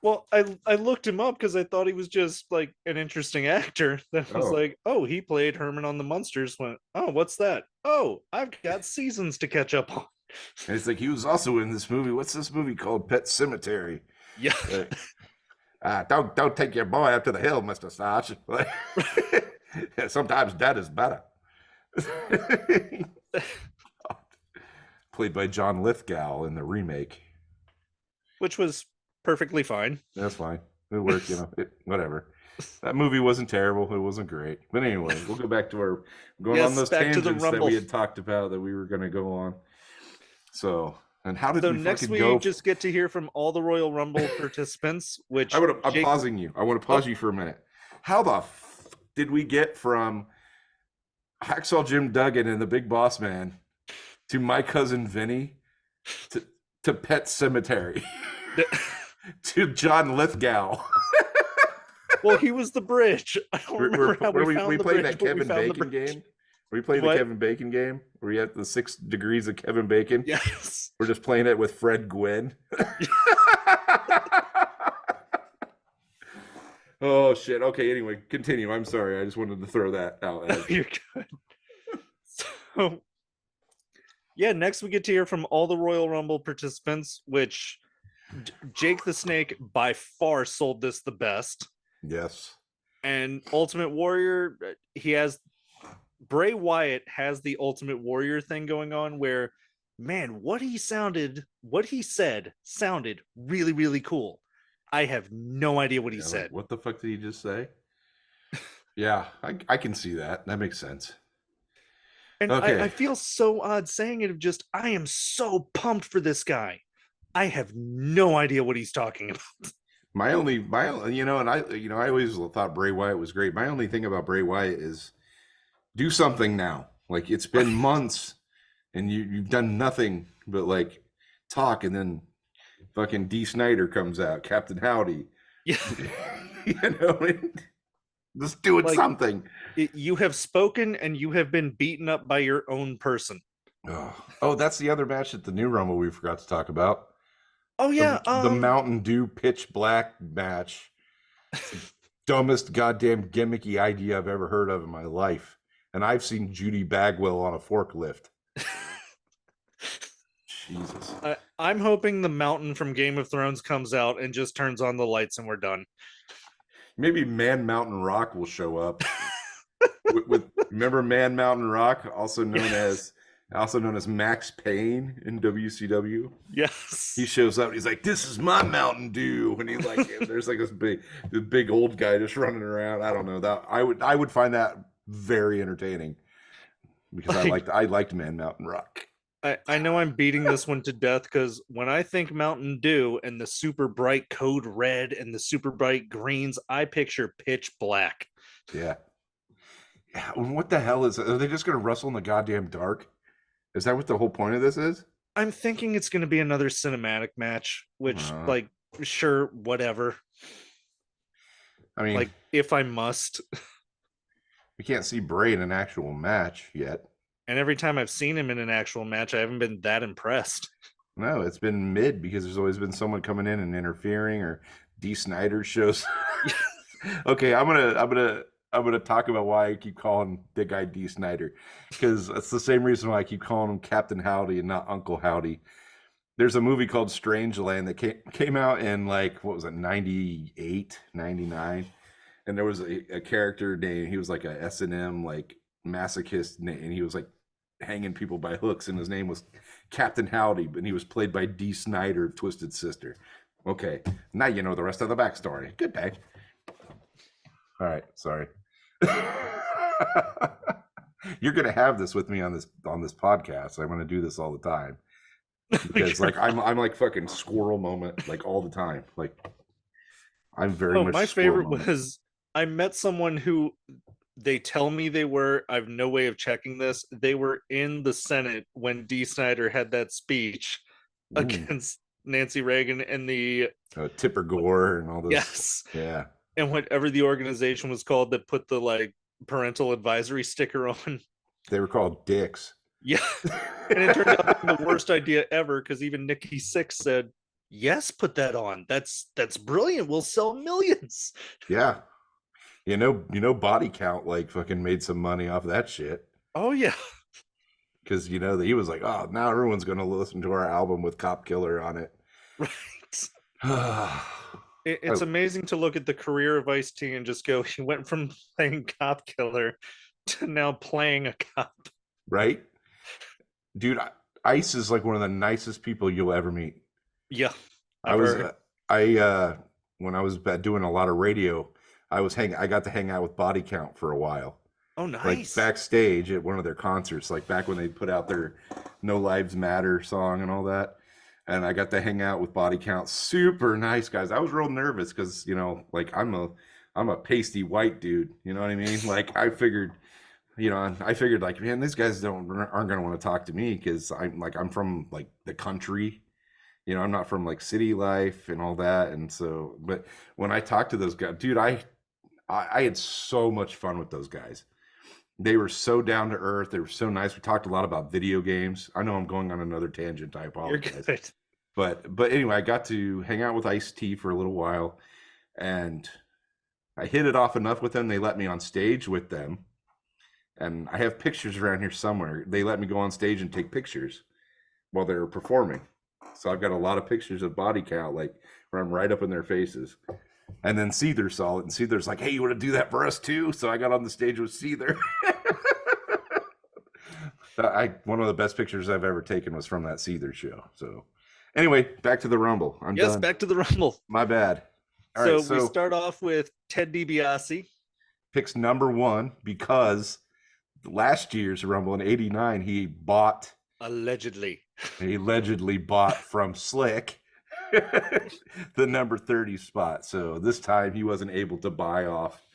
Well, I looked him up because I thought he was just like an interesting actor. That was Oh. like, oh, he played Herman on the Munsters. Went, oh, what's that? Oh, I've got seasons to catch up on. And it's like he was also in this movie. What's this movie called? Pet Cemetery. Yeah. Don't take your boy up to the hill, Mister Sarge. Sometimes that is better. Played by John Lithgow in the remake. Which was perfectly fine. That's fine. It worked, whatever. That movie wasn't terrible. It wasn't great. But anyway, we'll go back to our going on those back to the tangents that Rumble. we had talked about that we were going to go on. So, and how did So we next fucking we go? just get to hear from all the Royal Rumble participants, which I'm Jake- pausing you. I want to pause you for a minute. How the did we get from Hacksaw Jim Duggan and the Big Boss Man to My Cousin Vinny to Pet Cemetery to John Lithgow? Well, he was the bridge. I don't remember how we found the played bridge, that but we Kevin found the Bacon bridge. game. Were we playing the What? Kevin Bacon game? Were we at the 6 degrees of Kevin Bacon? Yes. We're just playing it with Fred Gwynn. Oh shit. Okay, anyway, continue. I'm sorry. I just wanted to throw that out. No, you're good. So, yeah, next we get to hear from all the Royal Rumble participants, which Jake the Snake by far sold this the best. Yes. And Ultimate Warrior, Bray Wyatt has the Ultimate Warrior thing going on where, man, what he said sounded really, really cool. I have no idea what he said. Like, what the fuck did he just say? Yeah, I can see that. That makes sense. And okay. I feel so odd saying it of just, I am so pumped for this guy. I have no idea what he's talking about. My only, and I always thought Bray Wyatt was great. My only thing about Bray Wyatt is do something now. Like, it's been months and you've done nothing but like talk, and then fucking D. Snyder comes out, Captain Howdy. Yeah. Just doing something. You have spoken and you have been beaten up by your own person. Oh, that's the other match at the New Rumble we forgot to talk about. Oh, yeah. The Mountain Dew Pitch Black match. Dumbest goddamn gimmicky idea I've ever heard of in my life. And I've seen Judy Bagwell on a forklift. Jesus. I'm hoping the Mountain from Game of Thrones comes out and just turns on the lights and we're done. Maybe Man Mountain Rock will show up. Remember Man Mountain Rock, also known as Max Payne in WCW? Yes. He shows up. He's like, "This is my Mountain Dew," and he's like, "There's like this big old guy just running around." I don't know that I would find that very entertaining because I liked Man Mountain Rock. I know I'm beating this one to death because when I think Mountain Dew and the super bright code red and the super bright greens, I picture pitch black. Yeah. What the hell is it? Are they just going to wrestle in the goddamn dark? Is that what the whole point of this is? I'm thinking it's going to be another cinematic match, which, sure, whatever. I mean, like, if I must. We can't see Bray in an actual match yet. And every time I've seen him in an actual match, I haven't been that impressed. No, it's been mid because there's always been someone coming in and interfering, or D. Snyder shows. Okay, I'm gonna talk about why I keep calling the guy D. Snyder, because that's the same reason why I keep calling him Captain Howdy and not Uncle Howdy. There's a movie called Strangeland that came out in like, what was it, 98, 99, and there was a character named, he was like a S&M like masochist, and he was like hanging people by hooks, and his name was Captain Howdy, and he was played by D. Snyder of Twisted Sister. Okay, now you know the rest of the backstory. Good day. All right, sorry. You're gonna have this with me on this podcast. I'm gonna do this all the time. because like I'm like fucking squirrel moment like all the time. Like I'm very Oh, much my squirrel favorite moment. was I met someone who they tell me they were, I have no way of checking this. They were in the Senate when D. Snyder had that speech Ooh, against Nancy Reagan and the Tipper Gore and all this. yes, Yeah, and whatever the organization was called that put the like parental advisory sticker on. they were called dicks. Yeah. And it turned out being the worst idea ever because even Nikki Six said, "Yes, put that on. That's brilliant. We'll sell millions." Yeah, body count like fucking made some money off of that shit. Oh yeah. Because that he was like, oh, now everyone's gonna listen to our album with Cop Killer on it. Right. Oh, It's amazing to look at the career of Ice-T and just go, he went from playing cop killer to now playing a cop. right, dude. Ice is like one of the nicest people you'll ever meet. Yeah, I I've was, heard. when I was doing a lot of radio, I got to hang out with Body Count for a while, Oh, like nice. backstage at one of their concerts, like back when they put out their No Lives Matter song and all that. And I got to hang out with Body Count. Super nice guys. I was real nervous because like I'm a pasty white dude. You know what I mean? Like I figured like, man, these guys aren't gonna want to talk to me because I'm from like the country. I'm not from like city life and all that. And so, but when I talked to those guys, dude, I had so much fun with those guys. They were so down to earth. They were so nice. We talked a lot about video games. I know I'm going on another tangent. I You're apologize. good. But anyway, I got to hang out with Ice-T for a little while, and I hit it off enough with them. They let me on stage with them, and I have pictures around here somewhere. They let me go on stage and take pictures while they were performing. So I've got a lot of pictures of Body Count, like where I'm right up in their faces. And then Seether saw it, and Seether's like, "Hey, you want to do that for us too?" So I got on the stage with Seether. One of the best pictures I've ever taken was from that Seether show. So anyway, back to the Rumble. I'm Yes, done. back to the Rumble. My bad. All right, So we so start off with Ted DiBiase. picks number one because last year's Rumble in '89, he allegedly bought from Slick the number 30 spot. So this time he wasn't able to buy off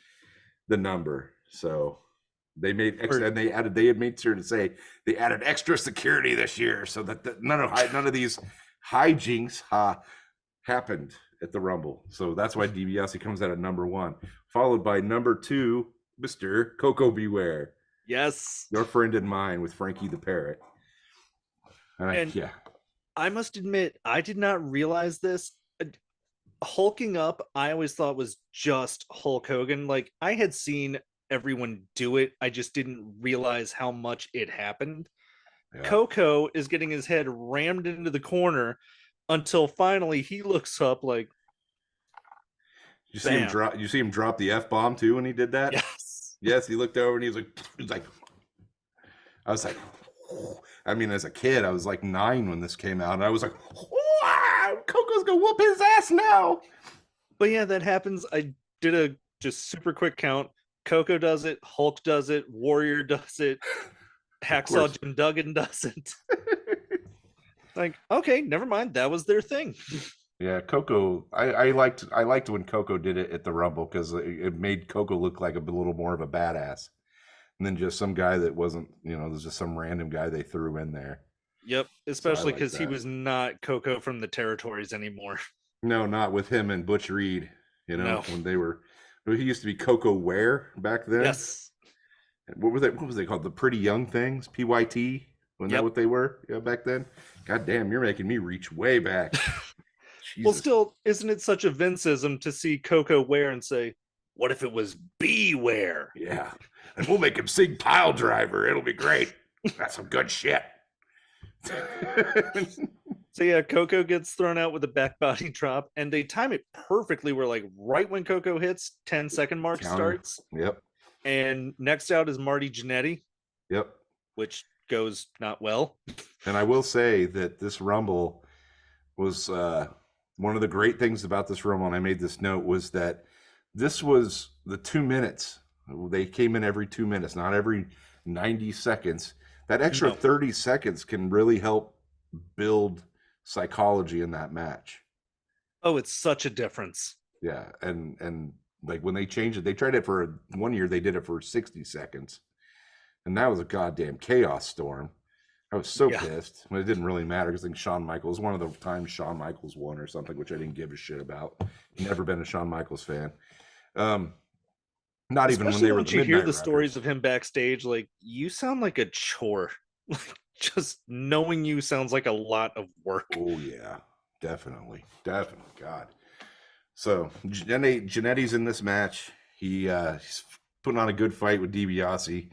the number. So they made extra, and they had made sure to say they added extra security this year so that none of these hijinks happened at the Rumble. So that's why DiBiase comes out at number one, followed by number two, Mr. Coco Beware. Yes. Your friend and mine with Frankie the Parrot. And yeah. I must admit, I did not realize this. Hulking up, I always thought was just Hulk Hogan. Like I had seen everyone do it. I just didn't realize how much it happened. Yeah. Coco is getting his head rammed into the corner until finally he looks up like, you see him drop the F-bomb too when he did that? Yes, he looked over and he was like I was like, I mean, as a kid, I was like 9 when this came out, and I was like, wow, Coco's gonna whoop his ass now. But yeah, that happens. I did a just super quick count. Coco does it, Hulk does it, Warrior does it, Hacksaw Jim Duggan does it. Like, okay, never mind. That was their thing. Yeah, Coco. I liked when Coco did it at the Rumble because it made Coco look like a little more of a badass than just some guy that wasn't, there's just some random guy they threw in there. Yep, especially because he was not Coco from the territories anymore. No, not with him and Butch Reed. No. When they were, he used to be Coco Ware back then. Yes. What was they called? The Pretty Young Things, PYT. Wasn't that what they were? Yeah, back then. God damn, you're making me reach way back. Well, still, isn't it such a Vinceism to see Coco Ware and say, "What if it was Beware?" Yeah, and we'll make him sing Pile Driver. It'll be great. That's some good shit. So yeah, Coco gets thrown out with a back body drop, and they time it perfectly. Where like right when Coco hits, 10-second mark starts. Yep. And next out is Marty Jannetty. Yep. Which goes not well. And I will say that this Rumble was one of the great things about this Rumble, and I made this note, was that this was the 2 minutes. They came in every 2 minutes, not every 90 seconds. That extra 30 seconds can really help build psychology in that match. Oh, it's such a difference. Yeah, and like when they changed it, they tried it for 1 year. They did it for 60 seconds, and that was a goddamn chaos storm. I was so Yeah. pissed. But it didn't really matter because I think Shawn Michaels, one of the times Shawn Michaels won or something, which I didn't give a shit about. Never been a Shawn Michaels fan. Um, Not even when Especially they were once the you hear Midnight the stories Wreckers. of him backstage, like you sound like a chore. Like just knowing you sounds like a lot of work. Oh yeah, definitely, definitely. God. So Genetti's in this match. He's putting on a good fight with DiBiase.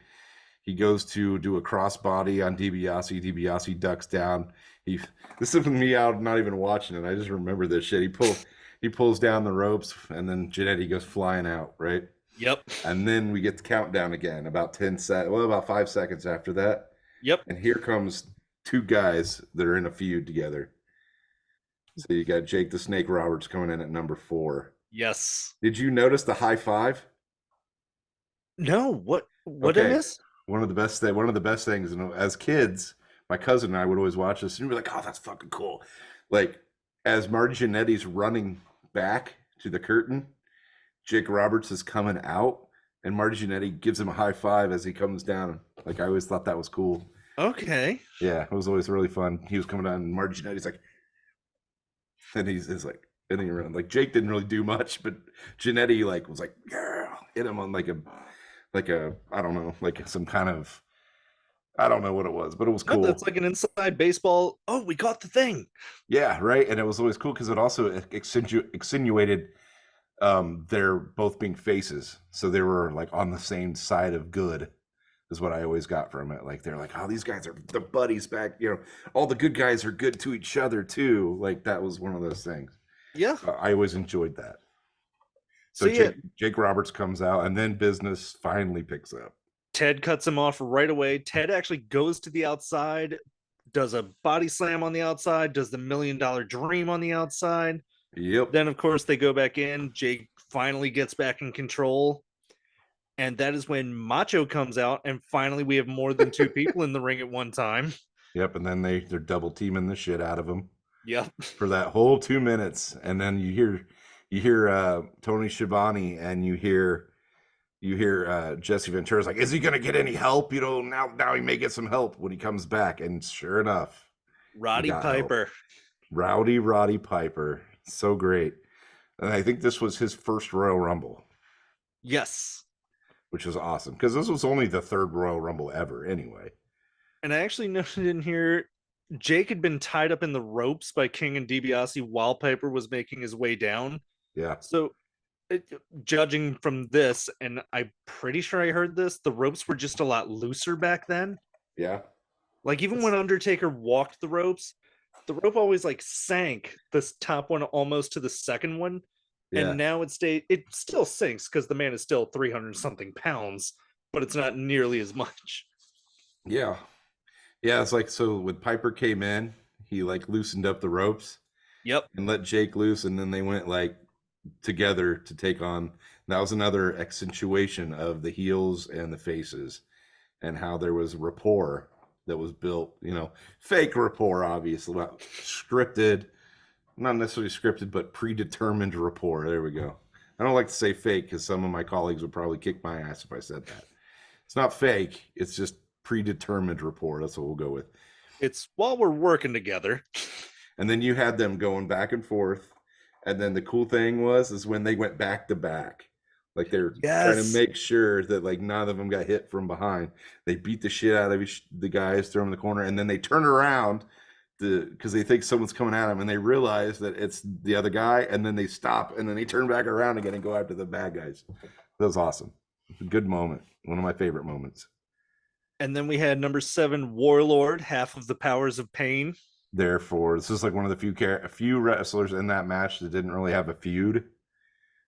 He goes to do a crossbody on DiBiase. DiBiase ducks down. He This is me out not even watching it. I just remember this shit. He pulls down the ropes and then Genetti goes flying out, right? Yep. And then we get the countdown again, about 5 seconds after that. Yep. And here comes two guys that are in a feud together. So you got Jake the Snake Roberts coming in at number 4. Yes. Did you notice the high five? No, what did I Okay, miss? one of the best things, and as kids, my cousin and I would always watch this, and we'd be like, "Oh, that's fucking cool!" Like as Marty Jannetty's running back to the curtain, Jake Roberts is coming out, and Marty Jannetty gives him a high five as he comes down. Like I always thought that was cool. Okay. Yeah, it was always really fun. He was coming down, and Marty Jannetty's like, and he's like, and then he ran. Like Jake didn't really do much, but Jannetty like was like, yeah, hit him on like a I don't know, like some kind of I don't know what it was, but it was No, cool. that's like an inside baseball. Oh, we got the thing. Yeah, right. And it was always cool because it also extenuated they're both being faces, so they were like on the same side of good. Is what I always got from it. Like they're like, oh, these guys are the buddies back. All the good guys are good to each other too. Like that was one of those things. Yeah. I always enjoyed that. So So yeah, Jake Roberts comes out, and then business finally picks up. Ted cuts him off right away. Ted actually goes to the outside, does a body slam on the outside, does the $1 million dream on the outside. Yep. Then, of course, they go back in. Jake finally gets back in control. And that is when Macho comes out. And finally, we have more than two people in the ring at one time. Yep. And then they're double teaming the shit out of him Yep. for that whole 2 minutes, and then you hear Tony Schiavone, and you hear Jesse Ventura's like, is he gonna get any help? Now he may get some help when he comes back, and sure enough, he Roddy got help. Piper. Rowdy Roddy Piper, so great, and I think this was his first Royal Rumble, Yes. which was awesome because this was only the third Royal Rumble ever, anyway. And I actually noted in here Jake had been tied up in the ropes by King and DiBiase while Piper was making his way down. Yeah, So, judging from this, and I'm pretty sure I heard this, the ropes were just a lot looser back then. yeah, Like even when Undertaker walked the ropes, the rope always like sank this top one almost to the second one, yeah, and now it still sinks because the man is still 300 something pounds, but it's not nearly as much. yeah, yeah. It's like so when Piper came in, he like loosened up the ropes Yep. and let Jake loose, and then they went like together to take on. That was another accentuation of the heels and the faces, and how there was rapport that was built. Fake rapport, obviously, well, scripted, not necessarily scripted, but predetermined rapport. There we go. I don't like to say fake because some of my colleagues would probably kick my ass if I said that. It's not fake. It's just predetermined rapport. That's what we'll go with. It's while we're working together. And then you had them going back and forth. And then the cool thing is when they went back to back, like they're trying to Yes. make sure that like none of them got hit from behind. They beat the shit out of the guys, throw them in the corner, and then they turn around because they think someone's coming at them, and they realize that it's the other guy, and then they stop, and then they turn back around again and go after the bad guys. That was awesome. Good moment. One of my favorite moments. And then we had number 7, Warlord, half of the powers of pain. Therefore, this is like one of the few wrestlers in that match that didn't really have a feud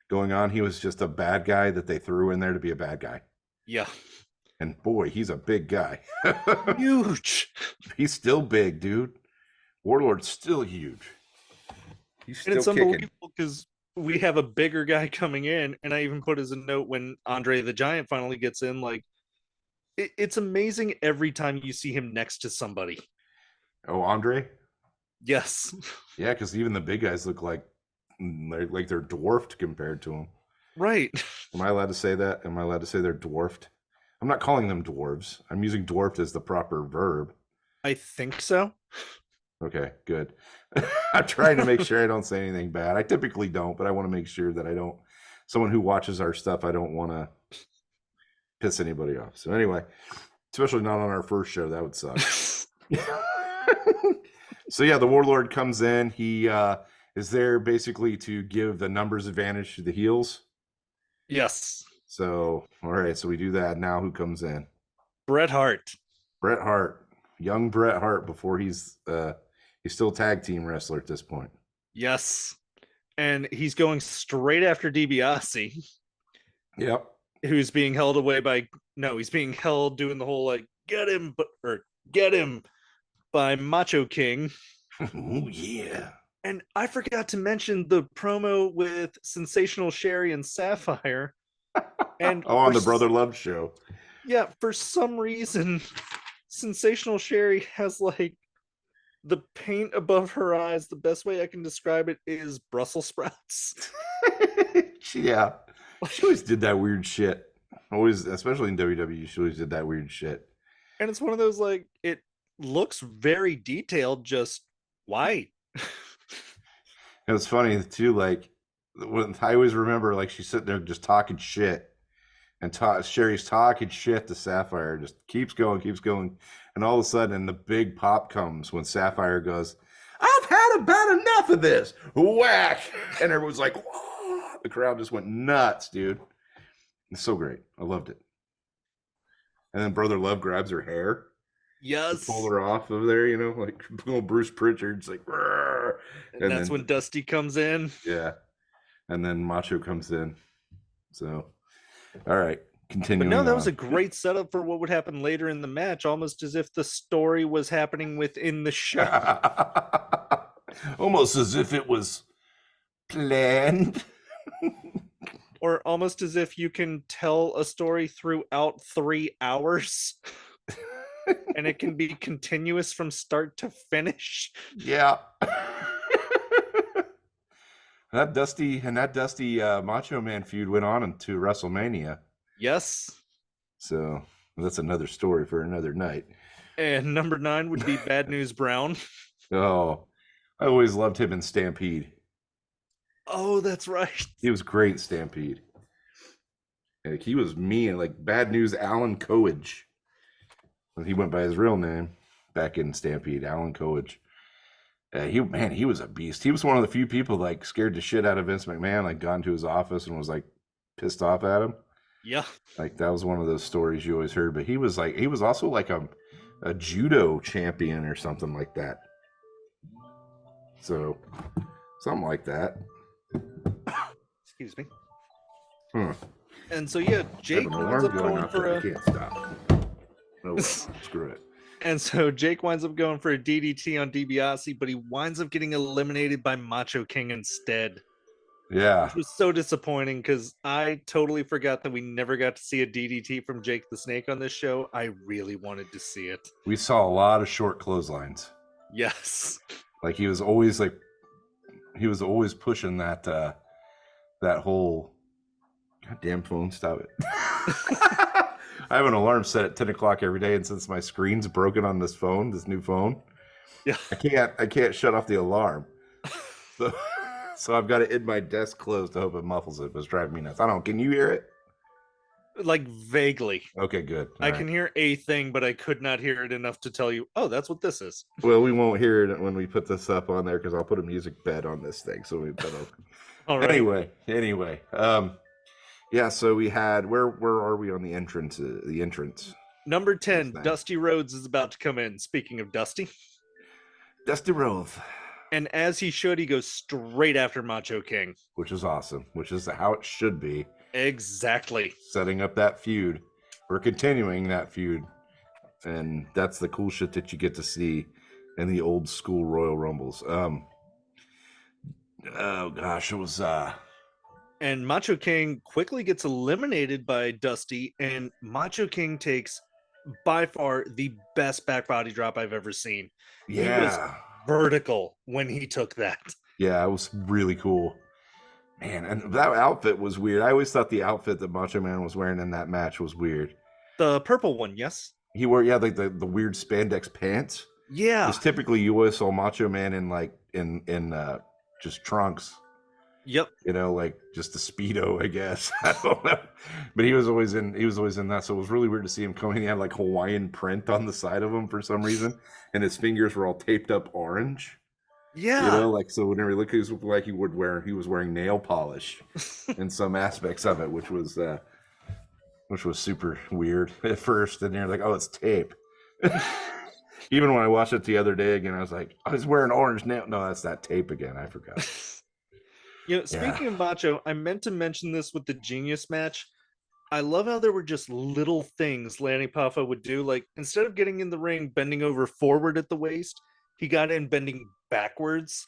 going on. He was just a bad guy that they threw in there to be a bad guy. Yeah. And boy, he's a big guy. Huge. He's still big, dude. Warlord's still huge. He's And still it's kicking. unbelievable because we have a bigger guy coming in, and I even put as a note when Andre the Giant finally gets in, like it's amazing every time you see him next to somebody. Oh, Andre? Yes. Yeah, because even the big guys look like they're dwarfed compared to him. Right. Am I allowed to say that? Am I allowed to say they're dwarfed? I'm not calling them dwarves. I'm using dwarfed as the proper verb. I think so. Okay, good. I'm trying to make sure I don't say anything bad. I typically don't, but I want to make sure that I don't. Someone who watches our stuff, I don't want to piss anybody off. So anyway, especially not on our first show, that would suck. So yeah, the Warlord comes in. He is there basically to give the numbers advantage to the heels. Yes. So all right, so we do that. Now who comes in? Bret Hart. Bret Hart, young Bret Hart. Before he's still a tag team wrestler at this point. Yes. And he's going straight after DiBiase. Yep. Who's being held away by he's being held doing the whole like get him by Macho King. Oh yeah. And I forgot to mention the promo with Sensational Sherry and Sapphire. And on the Brother Love show. Yeah, for some reason, Sensational Sherry has like the paint above her eyes. The best way I can describe it is Brussels sprouts. Yeah. She always did that weird shit. Always, especially in WWE, she always did that weird shit. And it's one of those like it looks very detailed, just white. It was funny too, like when I always remember like she's sitting there just talking shit. And Sherry's talking shit to Sapphire, just keeps going. And all of a sudden, the big pop comes when Sapphire goes, I've had about enough of this. Whack. And everyone's like, whoa. The crowd just went nuts, dude. It's so great. I loved it. And then Brother Love grabs her hair. Yes. Pull her off of there, like little Bruce Pritchard's like, and that's when Dusty comes in. Yeah. And then Macho comes in. So, all right. Continuing. But no, that was a great setup for what would happen later in the match, almost as if the story was happening within the show. Almost as if it was planned. Or almost as if you can tell a story throughout 3 hours and it can be continuous from start to finish. Yeah. that dusty Macho Man feud went on into WrestleMania. Yes. So that's another story for another night. And number 9 would be Bad News Brown. Oh, I always loved him in Stampede. Oh, that's right. He was great in Stampede. Like, he was mean, like Bad News Alan Coage. He went by his real name back in Stampede, Alan Coage. He was a beast. He was one of the few people like scared the shit out of Vince McMahon, like gone to his office and was like pissed off at him. Yeah. Like that was one of those stories you always heard. But he was also like a judo champion or something like that. So something like that. Excuse me. And so yeah, Jake winds up going for I can't stop. No, screw it. And so Jake winds up going for a DDT on DiBiase, but he winds up getting eliminated by Macho King instead. Yeah. Which was so disappointing because I totally forgot that we never got to see a DDT from Jake the Snake on this show. I really wanted to see it. We saw a lot of short clotheslines. Yes. Like he was always pushing that whole goddamn phone, stop it. I have an alarm set at 10 o'clock every day, and since my screen's broken on this new phone, yeah, I can't shut off the alarm. So I've got it in my desk closed to hope it muffles it, but it's driving me nuts. Can you hear it? Like vaguely. Okay, good. I can hear a thing, but I could not hear it enough to tell you, oh, that's what this is. Well, we won't hear it when we put this up on there because I'll put a music bed on this thing. So we better. All right. Anyway. Yeah, so we had where are we on the entrance? The entrance. Number 10, Dusty Rhodes is about to come in. Speaking of Dusty Rhodes. And as he should, he goes straight after Macho King. Which is awesome. Which is how it should be. Exactly. Setting up that feud. We're continuing that feud. And that's the cool shit that you get to see in the old school Royal Rumbles. Oh gosh, it was and Macho King quickly gets eliminated by Dusty, and Macho King takes by far the best back body drop I've ever seen. He was Yeah. vertical when he took that. Yeah, it was really cool. Man, and that outfit was weird. I always thought the outfit that Macho Man was wearing in that match was weird. The purple one, yes? He wore, yeah, like the weird spandex pants. Yeah. Because typically you always saw Macho Man in like in just trunks. Yep. You know, like just a Speedo, I guess. I don't know. But he was always in that. So it was really weird to see him coming. He had like Hawaiian print on the side of him for some reason. And his fingers were all taped up orange. Yeah. You know, like so whenever he looked, he was like he was wearing nail polish in some aspects of it, which was super weird at first. And you're like, oh, it's tape. Even when I watched it the other day again, I was like, I was wearing orange nail. No, that's that tape again. I forgot. Speaking of Macho, I meant to mention this with the Genius match. I love how there were just little things Lanny Poffo would do. Like, instead of getting in the ring, bending over forward at the waist, he got in bending backwards.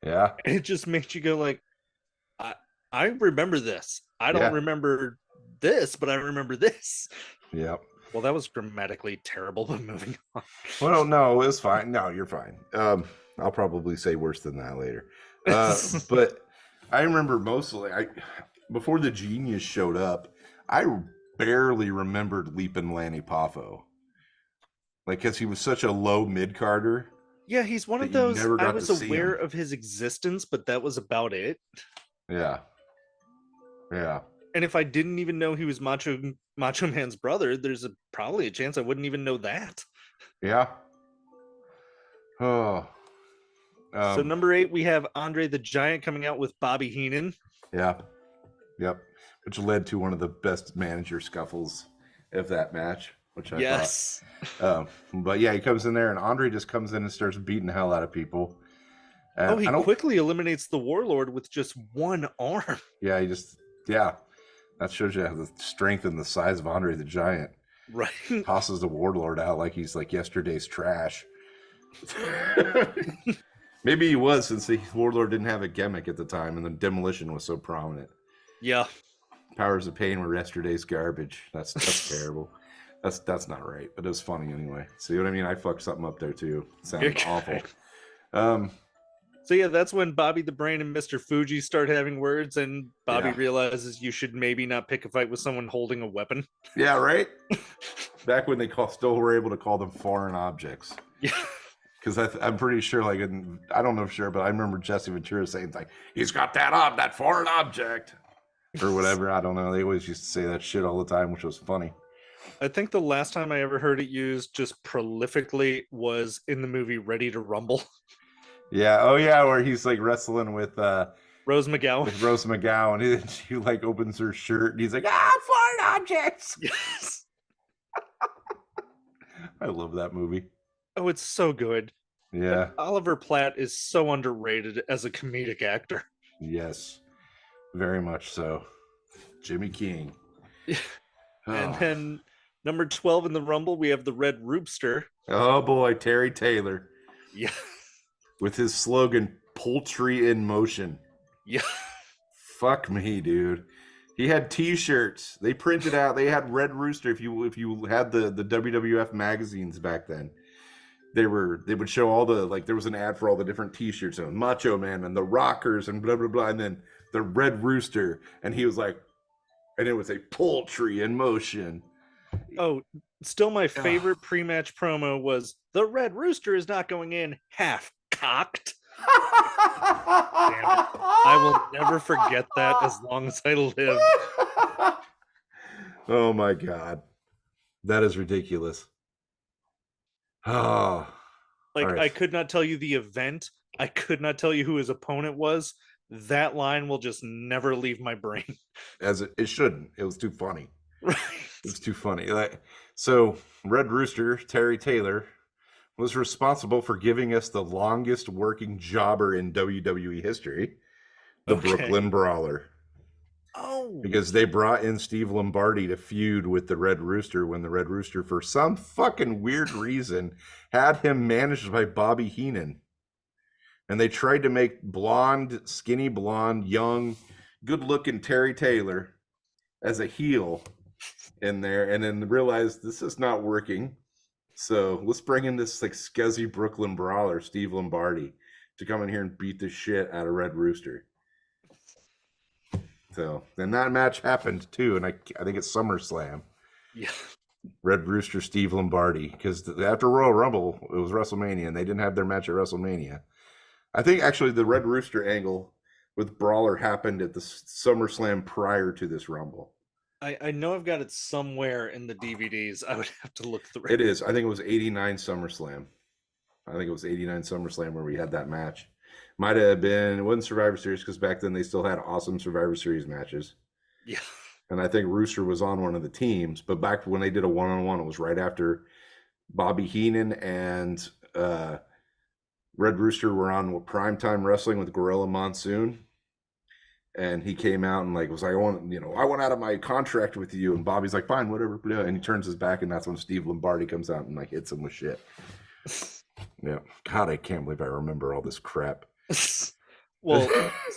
Yeah. And it just makes you go like, I remember this. I don't remember this, but I remember this. Yep. Well, that was grammatically terrible, but moving on. Well, no, it's fine. No, you're fine. I'll probably say worse than that later. But I remember mostly, before the Genius showed up, I barely remembered Leapin' Lanny Poffo. Like, because he was such a low mid-carder. Yeah, he's one of those, I was aware of his existence, but that was about it. Yeah. Yeah. And if I didn't even know he was Macho Man's brother, there's probably a chance I wouldn't even know that. Yeah. Oh. So number 8, we have Andre the Giant coming out with Bobby Heenan. Yeah. Yep. Which led to one of the best manager scuffles of that match, which I thought. But yeah, he comes in there and Andre just comes in and starts beating the hell out of people. He quickly eliminates the Warlord with just one arm. Yeah, that shows you the strength and the size of Andre the Giant. Right. Tosses the Warlord out like he's like yesterday's trash. Maybe he was, since the Warlord didn't have a gimmick at the time and the Demolition was so prominent. Yeah. Powers of Pain were yesterday's garbage. That's terrible. That's not right, but it was funny anyway. See what I mean? I fucked something up there too. It sounded awful. So yeah, that's when Bobby the Brain and Mr. Fuji start having words, and Bobby realizes you should maybe not pick a fight with someone holding a weapon. Yeah, right? Back when they still were able to call them foreign objects. Yeah. Because I'm pretty sure, like, I don't know for sure, but I remember Jesse Ventura saying, like, he's got that foreign object. Or whatever, I don't know. They always used to say that shit all the time, which was funny. I think the last time I ever heard it used just prolifically was in the movie Ready to Rumble. Yeah, oh yeah, where he's like wrestling with Rose McGowan. With Rose McGowan, and she like opens her shirt, and he's like, foreign objects. Yes. I love that movie. Oh, it's so good. Yeah. And Oliver Platt is so underrated as a comedic actor. Yes, very much so. Jimmy King. And then number 12 in the Rumble, we have the Red Rooster. Oh boy, Terry Taylor. Yeah. With his slogan, "Poultry in Motion." Yeah. Fuck me, dude. He had T-shirts. They printed out. They had Red Rooster. If you had the WWF magazines back then, they would show all the, like, there was an ad for all the different T-shirts and Macho Man and the Rockers and blah blah blah, and then the Red Rooster, and he was like, and it was a poultry in motion. Oh, still my favorite pre-match promo was the Red Rooster is not going in half cocked. Damn it. I will never forget that as long as I live. Oh my god, that is ridiculous. Oh, like, right. I could not tell you the event. I could not tell you who his opponent was. That line will just never leave my brain. As it shouldn't. It was too funny. Right. It was too funny. So Red Rooster, Terry Taylor, was responsible for giving us the longest working jobber in WWE history, the Brooklyn Brawler. Oh. Because they brought in Steve Lombardi to feud with the Red Rooster when the Red Rooster, for some fucking weird reason, had him managed by Bobby Heenan. And they tried to make skinny blonde, young, good-looking Terry Taylor as a heel. in there, and then realized this is not working. So let's bring in this like scuzzy Brooklyn brawler, Steve Lombardi, to come in here and beat the shit out of Red Rooster. So then that match happened too, and I think it's SummerSlam. Yeah. Red Rooster, Steve Lombardi, because after Royal Rumble, it was WrestleMania, and they didn't have their match at WrestleMania. I think actually the Red Rooster angle with Brawler happened at the SummerSlam prior to this Rumble. I know I've got it somewhere in the DVDs. I would have to look through. It is. I think it was 89 SummerSlam. I think it was 89 SummerSlam where we had that match. Might have been, it wasn't Survivor Series because back then they still had awesome Survivor Series matches. Yeah. And I think Rooster was on one of the teams, but back when they did a one-on-one, it was right after Bobby Heenan and Red Rooster were on Primetime Wrestling with Gorilla Monsoon. And he came out and like was like, I want out of my contract with you. And Bobby's like, fine, whatever. And he turns his back, and that's when Steve Lombardi comes out and like hits him with shit. Yeah. God, I can't believe I remember all this crap. Well,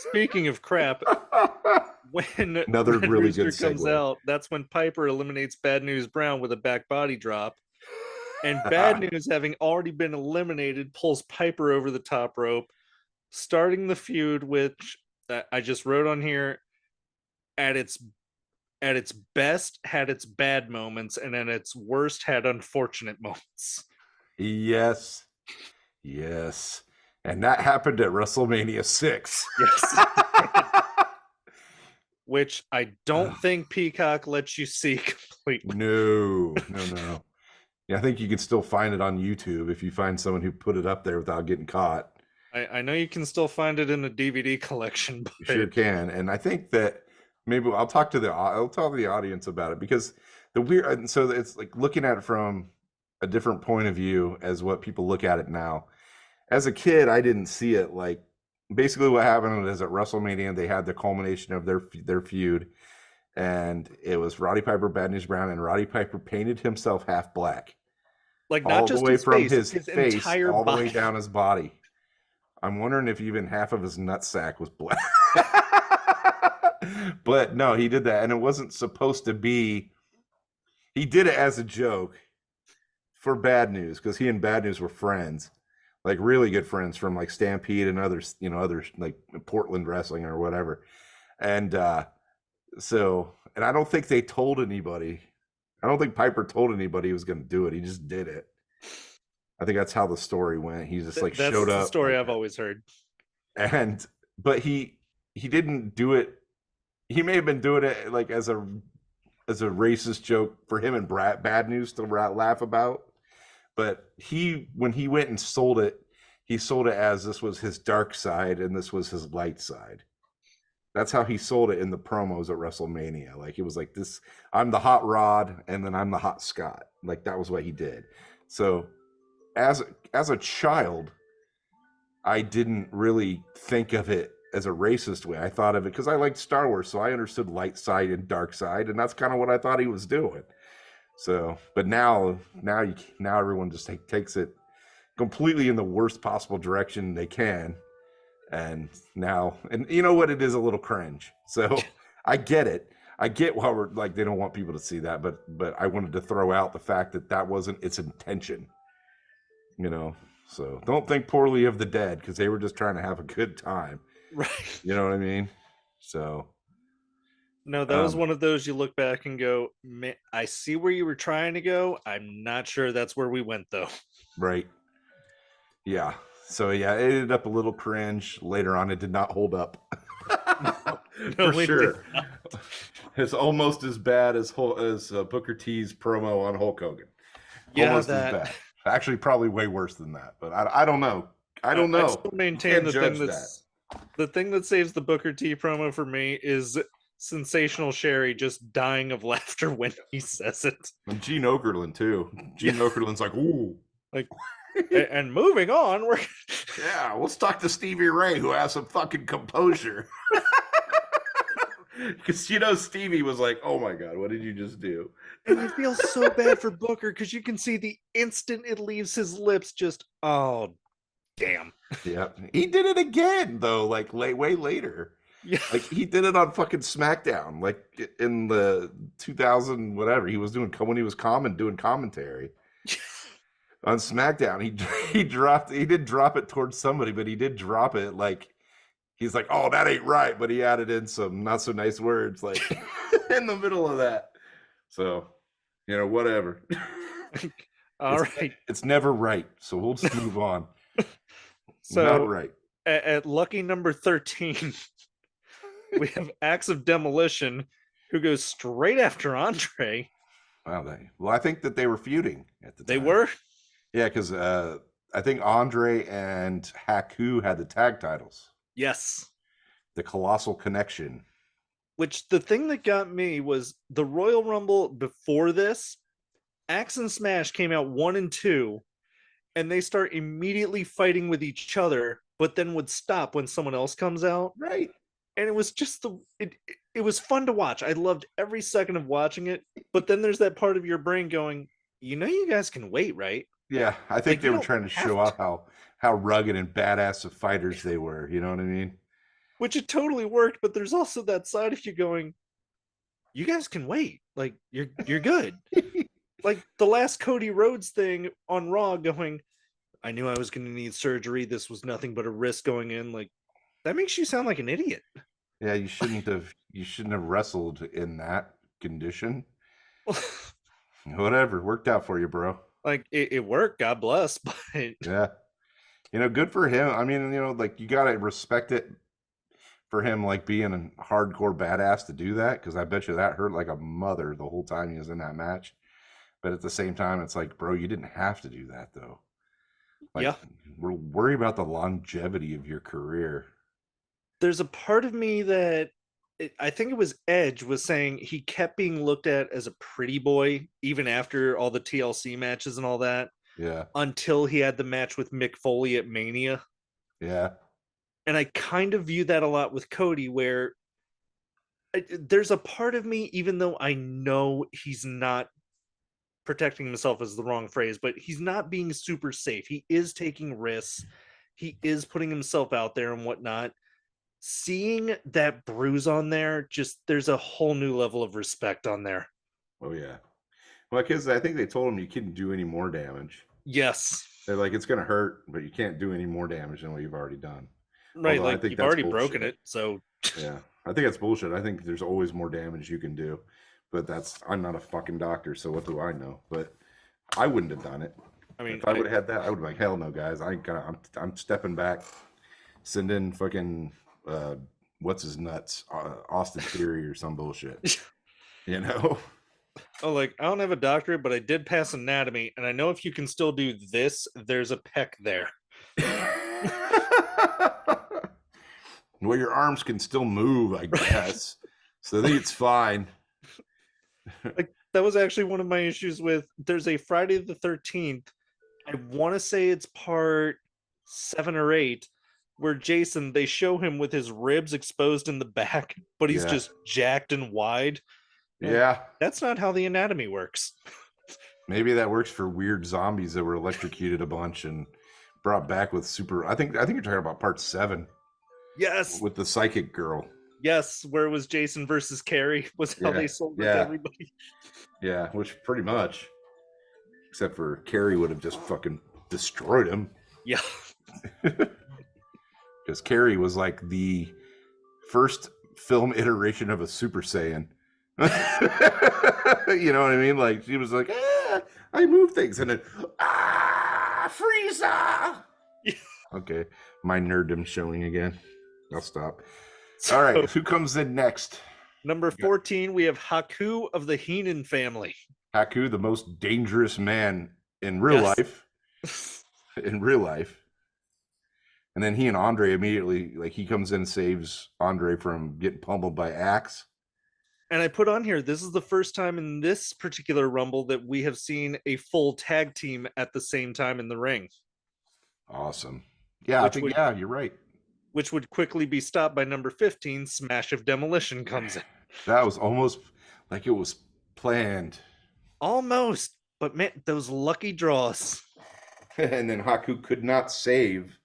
speaking of crap, when another Red really Rooster good comes segue. out, that's when Piper eliminates Bad News Brown with a back body drop. And Bad News, having already been eliminated, pulls Piper over the top rope, starting the feud, which I just wrote on here, at its best had its bad moments, and at its worst had unfortunate moments. Yes. And that happened at WrestleMania 6. Yes. Which I don't think Peacock lets you see completely. No. Yeah, I think you can still find it on YouTube if you find someone who put it up there without getting caught. I know you can still find it in a DVD collection. But... You sure can. And I think that maybe I'll talk to the audience about it, because the weird, and so it's like looking at it from a different point of view as what people look at it now. As a kid, I didn't see it. Like basically what happened is at WrestleMania, they had the culmination of their feud, and it was Roddy Piper, Bad News Brown, and Roddy Piper painted himself half black. Like not all just the way his from face, his his face entire all body. the way down his body. I'm wondering if even half of his nutsack was black. But no, he did that, and it wasn't supposed to be. He did it as a joke for Bad News, because he and Bad News were friends, like really good friends from like Stampede and others, others like Portland wrestling or whatever. And so, and I don't think they told anybody. I don't think Piper told anybody he was going to do it. He just did it. I think that's how the story went. He just like showed up. That's the story like I've always heard. But he didn't do it. He may have been doing it like as a racist joke for him and Bad News to laugh about. But when he went and sold it, he sold it as this was his dark side and this was his light side. That's how he sold it in the promos at WrestleMania. Like it was like this, I'm the hot Rod and then I'm the hot Scott. Like that was what he did. So as a child, I didn't really think of it as a racist way. I thought of it because I liked Star Wars, so I understood light side and dark side, and that's kind of what I thought he was doing. So, but now everyone just takes it completely in the worst possible direction they can, and you know what, it is a little cringe. So I get it. I get why we're like they don't want people to see that, but I wanted to throw out the fact that wasn't its intention. So don't think poorly of the Dead, because they were just trying to have a good time. Right. You know what I mean? So. No, that was one of those you look back and go, I see where you were trying to go. I'm not sure that's where we went, though. Right. Yeah. So, yeah, it ended up a little cringe. Later on, it did not hold up. No, for sure. It's almost as bad as Booker T's promo on Hulk Hogan. Yeah, almost as bad. Actually, probably way worse than that. But I don't know. I don't know. I still maintain the thing that saves the Booker T promo for me is Sensational Sherry just dying of laughter when he says it. And Gene Okerlund, too. Gene Okerlund's like, ooh. Like, and moving on, yeah, let's talk to Stevie Ray, who has some fucking composure. Because Stevie was like, oh my God, what did you just do? And I feel so bad for Booker, because you can see the instant it leaves his lips, just, oh, damn. Yeah, he did it again, though, like way later. Yeah. Like he did it on fucking SmackDown, like in the 2000 whatever. He was doing when he was doing commentary on SmackDown. He did drop it towards somebody, but he did drop it like he's like, "Oh, that ain't right," but he added in some not so nice words like in the middle of that. So, whatever. All right. It's never right. So we'll just move on. Not So right. at lucky number 13, we have Acts of Demolition, who goes straight after Andre. Wow, I think that they were feuding at the time. They were? Yeah, because I think Andre and Haku had the tag titles. Yes. The Colossal Connection. Which the thing that got me was the Royal Rumble before this, Axe and Smash came out 1 and 2, and they start immediately fighting with each other, but then would stop when someone else comes out. Right. And it was just it was fun to watch. I loved every second of watching it. But then there's that part of your brain going, you guys can wait, right? Yeah, I think Like, they were trying to show off how rugged and badass of fighters they were. You know what I mean? Which it totally worked, but there's also that side of you going, you guys can wait. Like you're good. Like the last Cody Rhodes thing on Raw going, I knew I was going to need surgery. This was nothing but a risk going in. Like, that makes you sound like an idiot. Yeah, you shouldn't have wrestled in that condition. Whatever, worked out for you, bro. Like it worked, God bless, but yeah, good for him. I mean, like you gotta respect it for him, like being a hardcore badass to do that, because I bet you that hurt like a mother the whole time he was in that match. But at the same time, it's like, bro, you didn't have to do that though. Like, yeah, worry about the longevity of your career. There's a part of me that I think it was Edge was saying he kept being looked at as a pretty boy even after all the TLC matches and all that. Yeah. Until he had the match with Mick Foley at Mania. Yeah. And I kind of view that a lot with Cody, where there's a part of me, even though I know he's not protecting himself is the wrong phrase, but he's not being super safe. He is taking risks. He is putting himself out there and whatnot. Seeing that bruise on there, just there's a whole new level of respect on there. Oh yeah. Well, because I think they told him you couldn't do any more damage. Yes. They're like, it's going to hurt, but you can't do any more damage than what you've already done. Right. Although like, you've already broken it. So, yeah, I think that's bullshit. I think there's always more damage you can do. But I'm not a fucking doctor, so what do I know? But I wouldn't have done it. I mean, if I would have had that, I would have been like, hell no, guys. I'm stepping back. Send in fucking, what's his nuts? Austin Theory or some bullshit. Oh, like, I don't have a doctorate, but I did pass anatomy, and I know if you can still do this, there's a pec there. Well, your arms can still move, I guess. So I think it's fine. Like, that was actually one of my issues with, there's a Friday the 13th. I want to say it's part 7 or 8, where Jason, they show him with his ribs exposed in the back, but he's just jacked and wide. Yeah. That's not how the anatomy works. Maybe that works for weird zombies that were electrocuted a bunch and brought back with super. I think you're talking about part 7. Yes. With the psychic girl. Yes, where it was Jason versus Carrie was how they sold it to everybody. Yeah, which pretty much. Except for Carrie would have just fucking destroyed him. Yeah. Because Carrie was like the first film iteration of a Super Saiyan. You know what I mean? Like, she was like, I move things. And then, Frieza! Yeah. Okay, my nerddom showing again. I'll stop. All right, who comes in next? Number 14, we have Haku of the Heenan family. Haku, the most dangerous man in real life. In real life. And then he and Andre immediately, like, he comes in and saves Andre from getting pummeled by Axe. And I put on here, this is the first time in this particular Rumble that we have seen a full tag team at the same time in the ring. Awesome. Yeah, you're right. Which would quickly be stopped by number 15, Smash of Demolition comes in. That was almost like it was planned. Almost, but man, those lucky draws. And then Haku could not save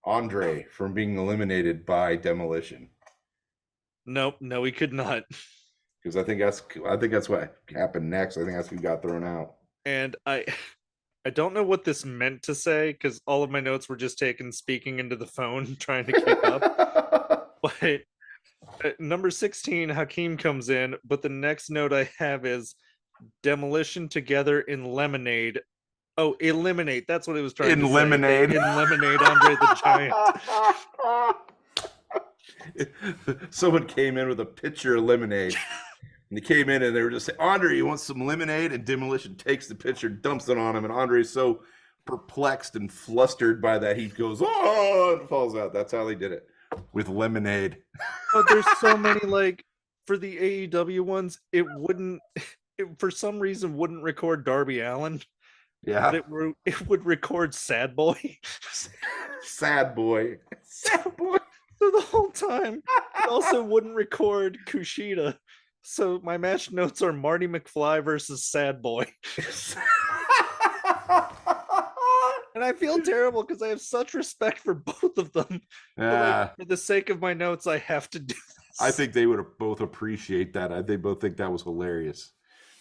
Andre from being eliminated by Demolition. Nope, no, he could not. Because I think that's what happened next. I think that's who got thrown out. And I don't know what this meant to say because all of my notes were just taken speaking into the phone, trying to keep up. But number 16, Hakeem comes in, but the next note I have is demolition together in lemonade. Oh, eliminate. That's what it was trying to say. Lemonade. In lemonade, Andre the Giant. Someone came in with a pitcher of lemonade. And they came in and they were just saying, Andre, you want some lemonade? And Demolition takes the pitcher, dumps it on him. And Andre's so perplexed and flustered by that, he goes, oh, and falls out. That's how they did it, with lemonade. But there's so many, like, for the AEW ones, it for some reason, wouldn't record Darby Allin. Yeah. But it would record Sad Boy. Sad Boy. Sad Boy. So the whole time, it also wouldn't record Kushida. So my match notes are Marty McFly versus Sad Boy. And I feel terrible because I have such respect for both of them. Yeah. Like, for the sake of my notes, I have to do this. I think they would both appreciate that. They both think that was hilarious.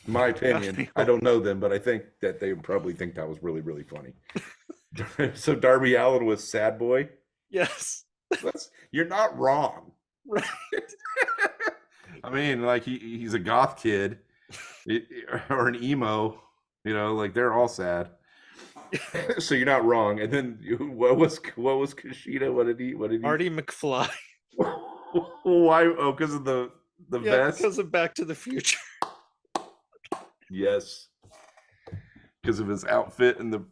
In my opinion, I don't know them, but I think that they would probably think that was really, really funny. So Darby Allin was Sad Boy? Yes. You're not wrong. Right. I mean, like he's a goth kid or an emo, like they're all sad. So you're not wrong. And then what was Kushida? What did he? Marty McFly. Why? Oh, because of the vest. Because of Back to the Future. Yes. Because of his outfit and the.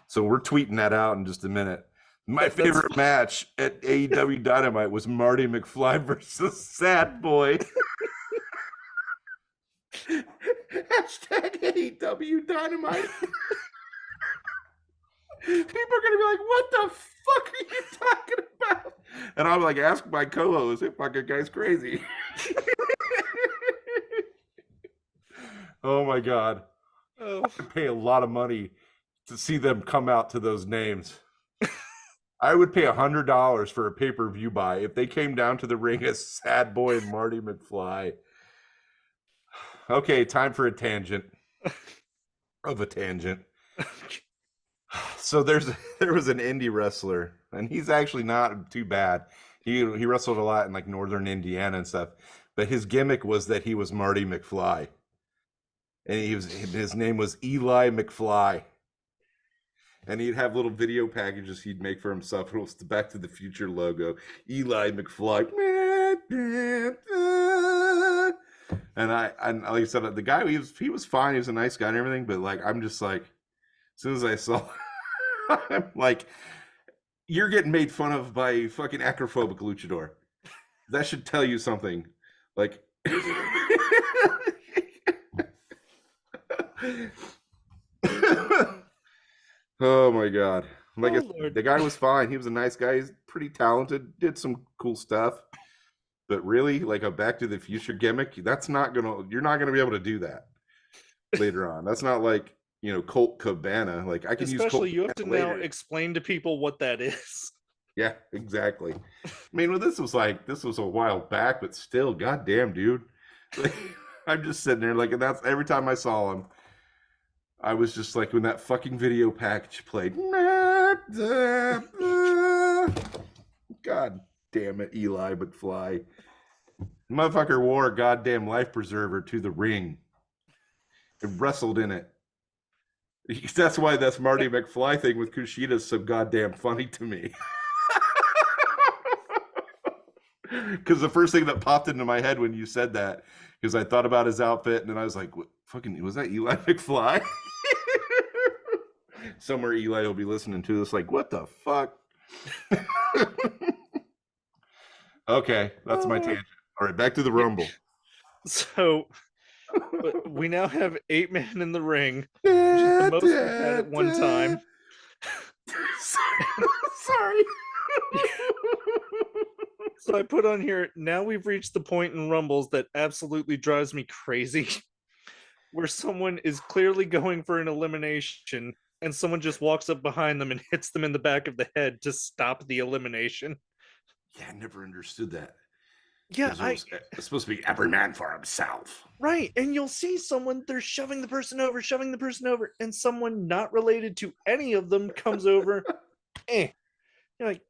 So we're tweeting that out in just a minute. My favorite match at AEW Dynamite was Marty McFly versus Sad Boy. Hashtag AEW Dynamite. People are going to be like, what the fuck are you talking about? And I'm like, ask my co-host, that fucking guy's crazy. Oh my God. I would pay a lot of money to see them come out to those names. I would pay $100 for a pay-per-view buy if they came down to the ring as Sad Boy and Marty McFly. Okay, time for a tangent of a tangent. So there was an indie wrestler, and he's actually not too bad. He wrestled a lot in like northern Indiana and stuff, but his gimmick was that he was Marty McFly, and his name was Eli McFly. And he'd have little video packages he'd make for himself. It was the Back to the Future logo. Eli McFly. And like I said, the guy, he was fine. He was a nice guy and everything. But like, I'm just like, as soon as I saw, I'm like, you're getting made fun of by a fucking acrophobic luchador. That should tell you something. Like, oh my God. Like, the guy was fine. He was a nice guy. He's pretty talented, did some cool stuff. But really, like a Back to the Future gimmick, you're not gonna be able to do that later on. That's not like, Colt Cabana. Like, I can use Colt you have to later. now explain to people what that is. Yeah, exactly. I mean, well, this was a while back, but still, goddamn, dude. Like, I'm just sitting there like, and that's every time I saw him, I was just like, when that fucking video package played, God damn it, Eli McFly. Motherfucker wore a goddamn life preserver to the ring and wrestled in it. That's why that's Marty McFly thing with Kushida is so goddamn funny to me. Because the first thing that popped into my head when you said that, because I thought about his outfit, and then I was like, what, fucking, was that Eli McFly? Somewhere Eli will be listening to this like, what the fuck? Okay, that's my tangent. All right, back to the Rumble. So we now have 8 men in the ring, which is the most we've had at one time. Sorry. So I put on here, now we've reached the point in Rumbles that absolutely drives me crazy, where someone is clearly going for an elimination, and someone just walks up behind them and hits them in the back of the head to stop the elimination. Yeah, I never understood that. Yeah, It's supposed to be every man for himself. right. And you'll see someone, they're shoving the person over, and someone not related to any of them comes over. You're like,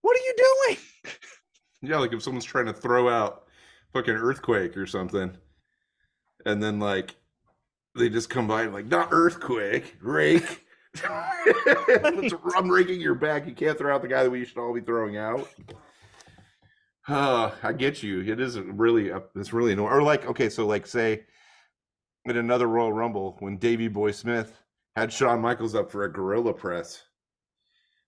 what are you doing? Yeah, like if someone's trying to throw out fucking Earthquake or something, and then like they just come by and like, not Earthquake, rake. I'm raking your back. You can't throw out the guy that we should all be throwing out. I get you. It is really, it's really annoying. Or like, okay, so like say in another Royal Rumble when Davey Boy Smith had Shawn Michaels up for a gorilla press.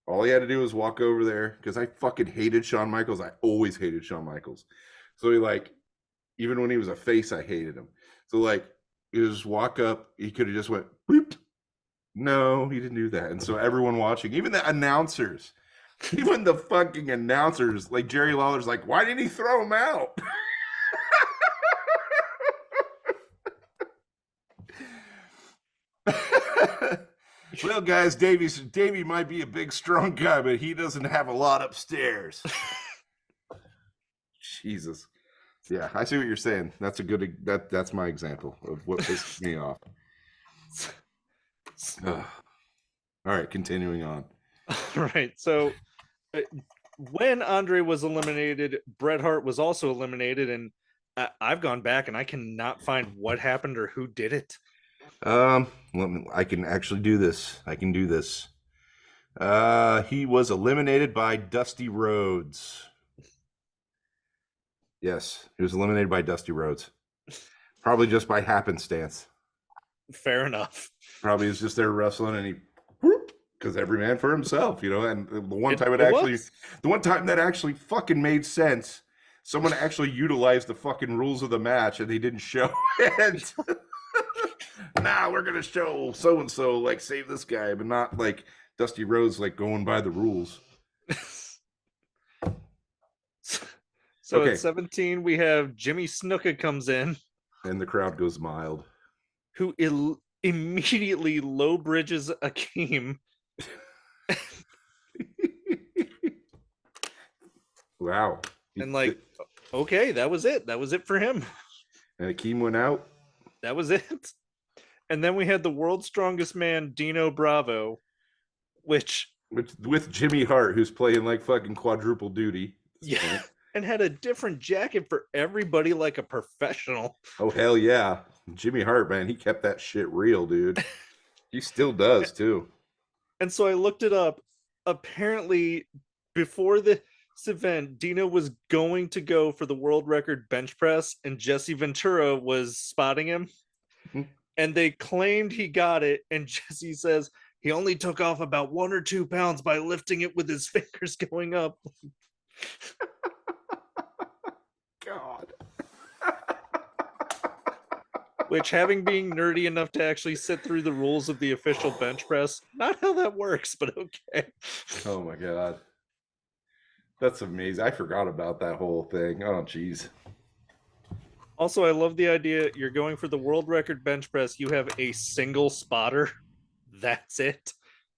All he had to do was walk over there because I fucking hated Shawn Michaels. I always hated Shawn Michaels. So he like, even when he was a face, I hated him. So like, he just walk up. He could have just went, boop. No, he didn't do that. And so everyone watching, even the announcers, even the fucking announcers, like Jerry Lawler's like, why didn't he throw him out? Well, guys, Davey might be a big, strong guy, but he doesn't have a lot upstairs. Jesus. Yeah, I see what you're saying. That's a good. That's my example of what pisses me off. All right, continuing on. Right. So when Andre was eliminated, Bret Hart was also eliminated, and I've gone back and I cannot find what happened or who did it. I can actually do this. I can do this. He was eliminated by Dusty Rhodes. Yes, he was eliminated by Dusty Rhodes. Probably just by happenstance. Fair enough. Probably was just there wrestling and he, because every man for himself, you know. And the one time the one time that actually fucking made sense, someone actually utilized the fucking rules of the match and they didn't show it. Nah, we're gonna show so and so like save this guy, but not like Dusty Rhodes like going by the rules. So okay. At 17, we have Jimmy Snuka comes in, and the crowd goes mild. Who immediately low bridges Akeem. Wow. And like, okay, that was it. That was it for him. And Akeem went out. That was it. And then we had the world's strongest man, Dino Bravo, which with Jimmy Hart, who's playing like fucking quadruple duty. Yeah. And had a different jacket for everybody like a professional. Oh, hell yeah. Jimmy Hart, man, he kept that shit real, dude. He still does, too. And so I looked it up. Apparently, before this event, Dino was going to go for the world record bench press, and Jesse Ventura was spotting him. Mm-hmm. And they claimed he got it, and Jesse says he only took off about 1 or 2 pounds by lifting it with his fingers going up. God. Which, having being nerdy enough to actually sit through the rules of the official bench press, not how that works, but okay. Oh my God. That's amazing. I forgot about that whole thing. Oh, geez. Also, I love the idea you're going for the world record bench press. You have a single spotter. That's it.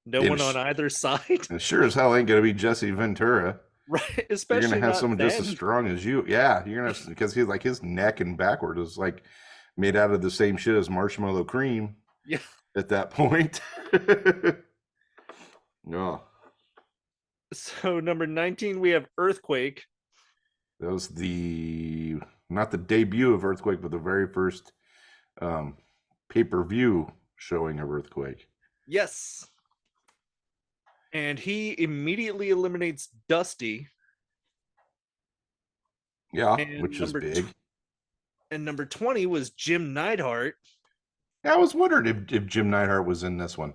No one on either side. It sure as hell ain't going to be Jesse Ventura. Right, especially you're gonna have someone just as strong as you. Yeah, you're gonna have, because he's like his neck and backward is like made out of the same shit as marshmallow cream. Yeah. At that point. No. So number 19, we have Earthquake. That was not the debut of Earthquake, but the very first pay-per-view showing of Earthquake. Yes. And he immediately eliminates Dusty. Yeah, which is big. And number 20 was Jim Neidhart. Yeah, I was wondering if Jim Neidhart was in this one.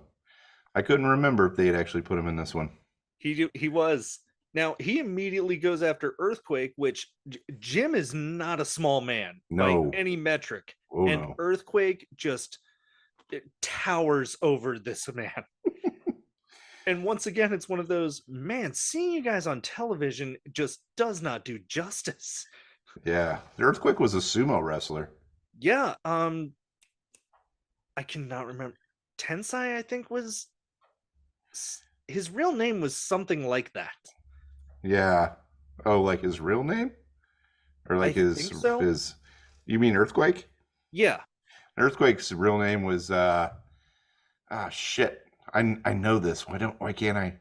I couldn't remember if they had actually put him in this one. He was. Now, he immediately goes after Earthquake, which Jim is not a small man by any metric. Oh, and no. Earthquake just towers over this man. And once again, it's one of those, man, seeing you guys on television just does not do justice. Yeah. The Earthquake was a sumo wrestler. Yeah. I cannot remember. Tensai, I think, was His real name was something like that. Yeah. Oh, like his real name? Or I like think so. his you mean Earthquake? Yeah. Earthquake's real name was shit. I know this. Why can't I?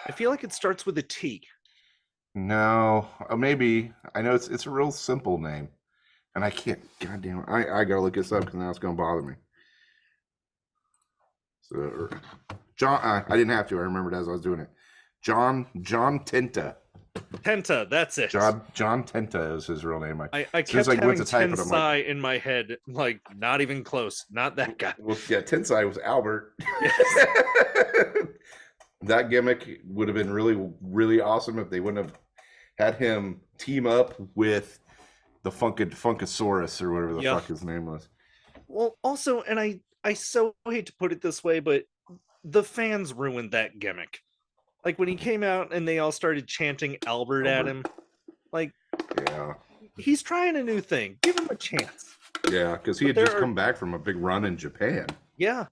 I feel like it starts with a T. No, maybe I know it's a real simple name, and I can't. Goddamn, I gotta look this up because now it's gonna bother me. So John, I didn't have to. I remembered as I was doing it. John Tenta. Tenta, that's it. John Tenta is his real name. I as soon as kept I went having to type it, I'm like, Tensai in my head, like not even close. Not that guy. well, yeah, Tensai was Albert. Yes. That gimmick would have been really, really awesome if they wouldn't have had him team up with the Funkasaurus or whatever the fuck his name was. Well, also, and I so hate to put it this way, but the fans ruined that gimmick. Like when he came out and they all started chanting Albert at him, like, yeah, he's trying a new thing. Give him a chance. Yeah, because he had just come back from a big run in Japan. Yeah.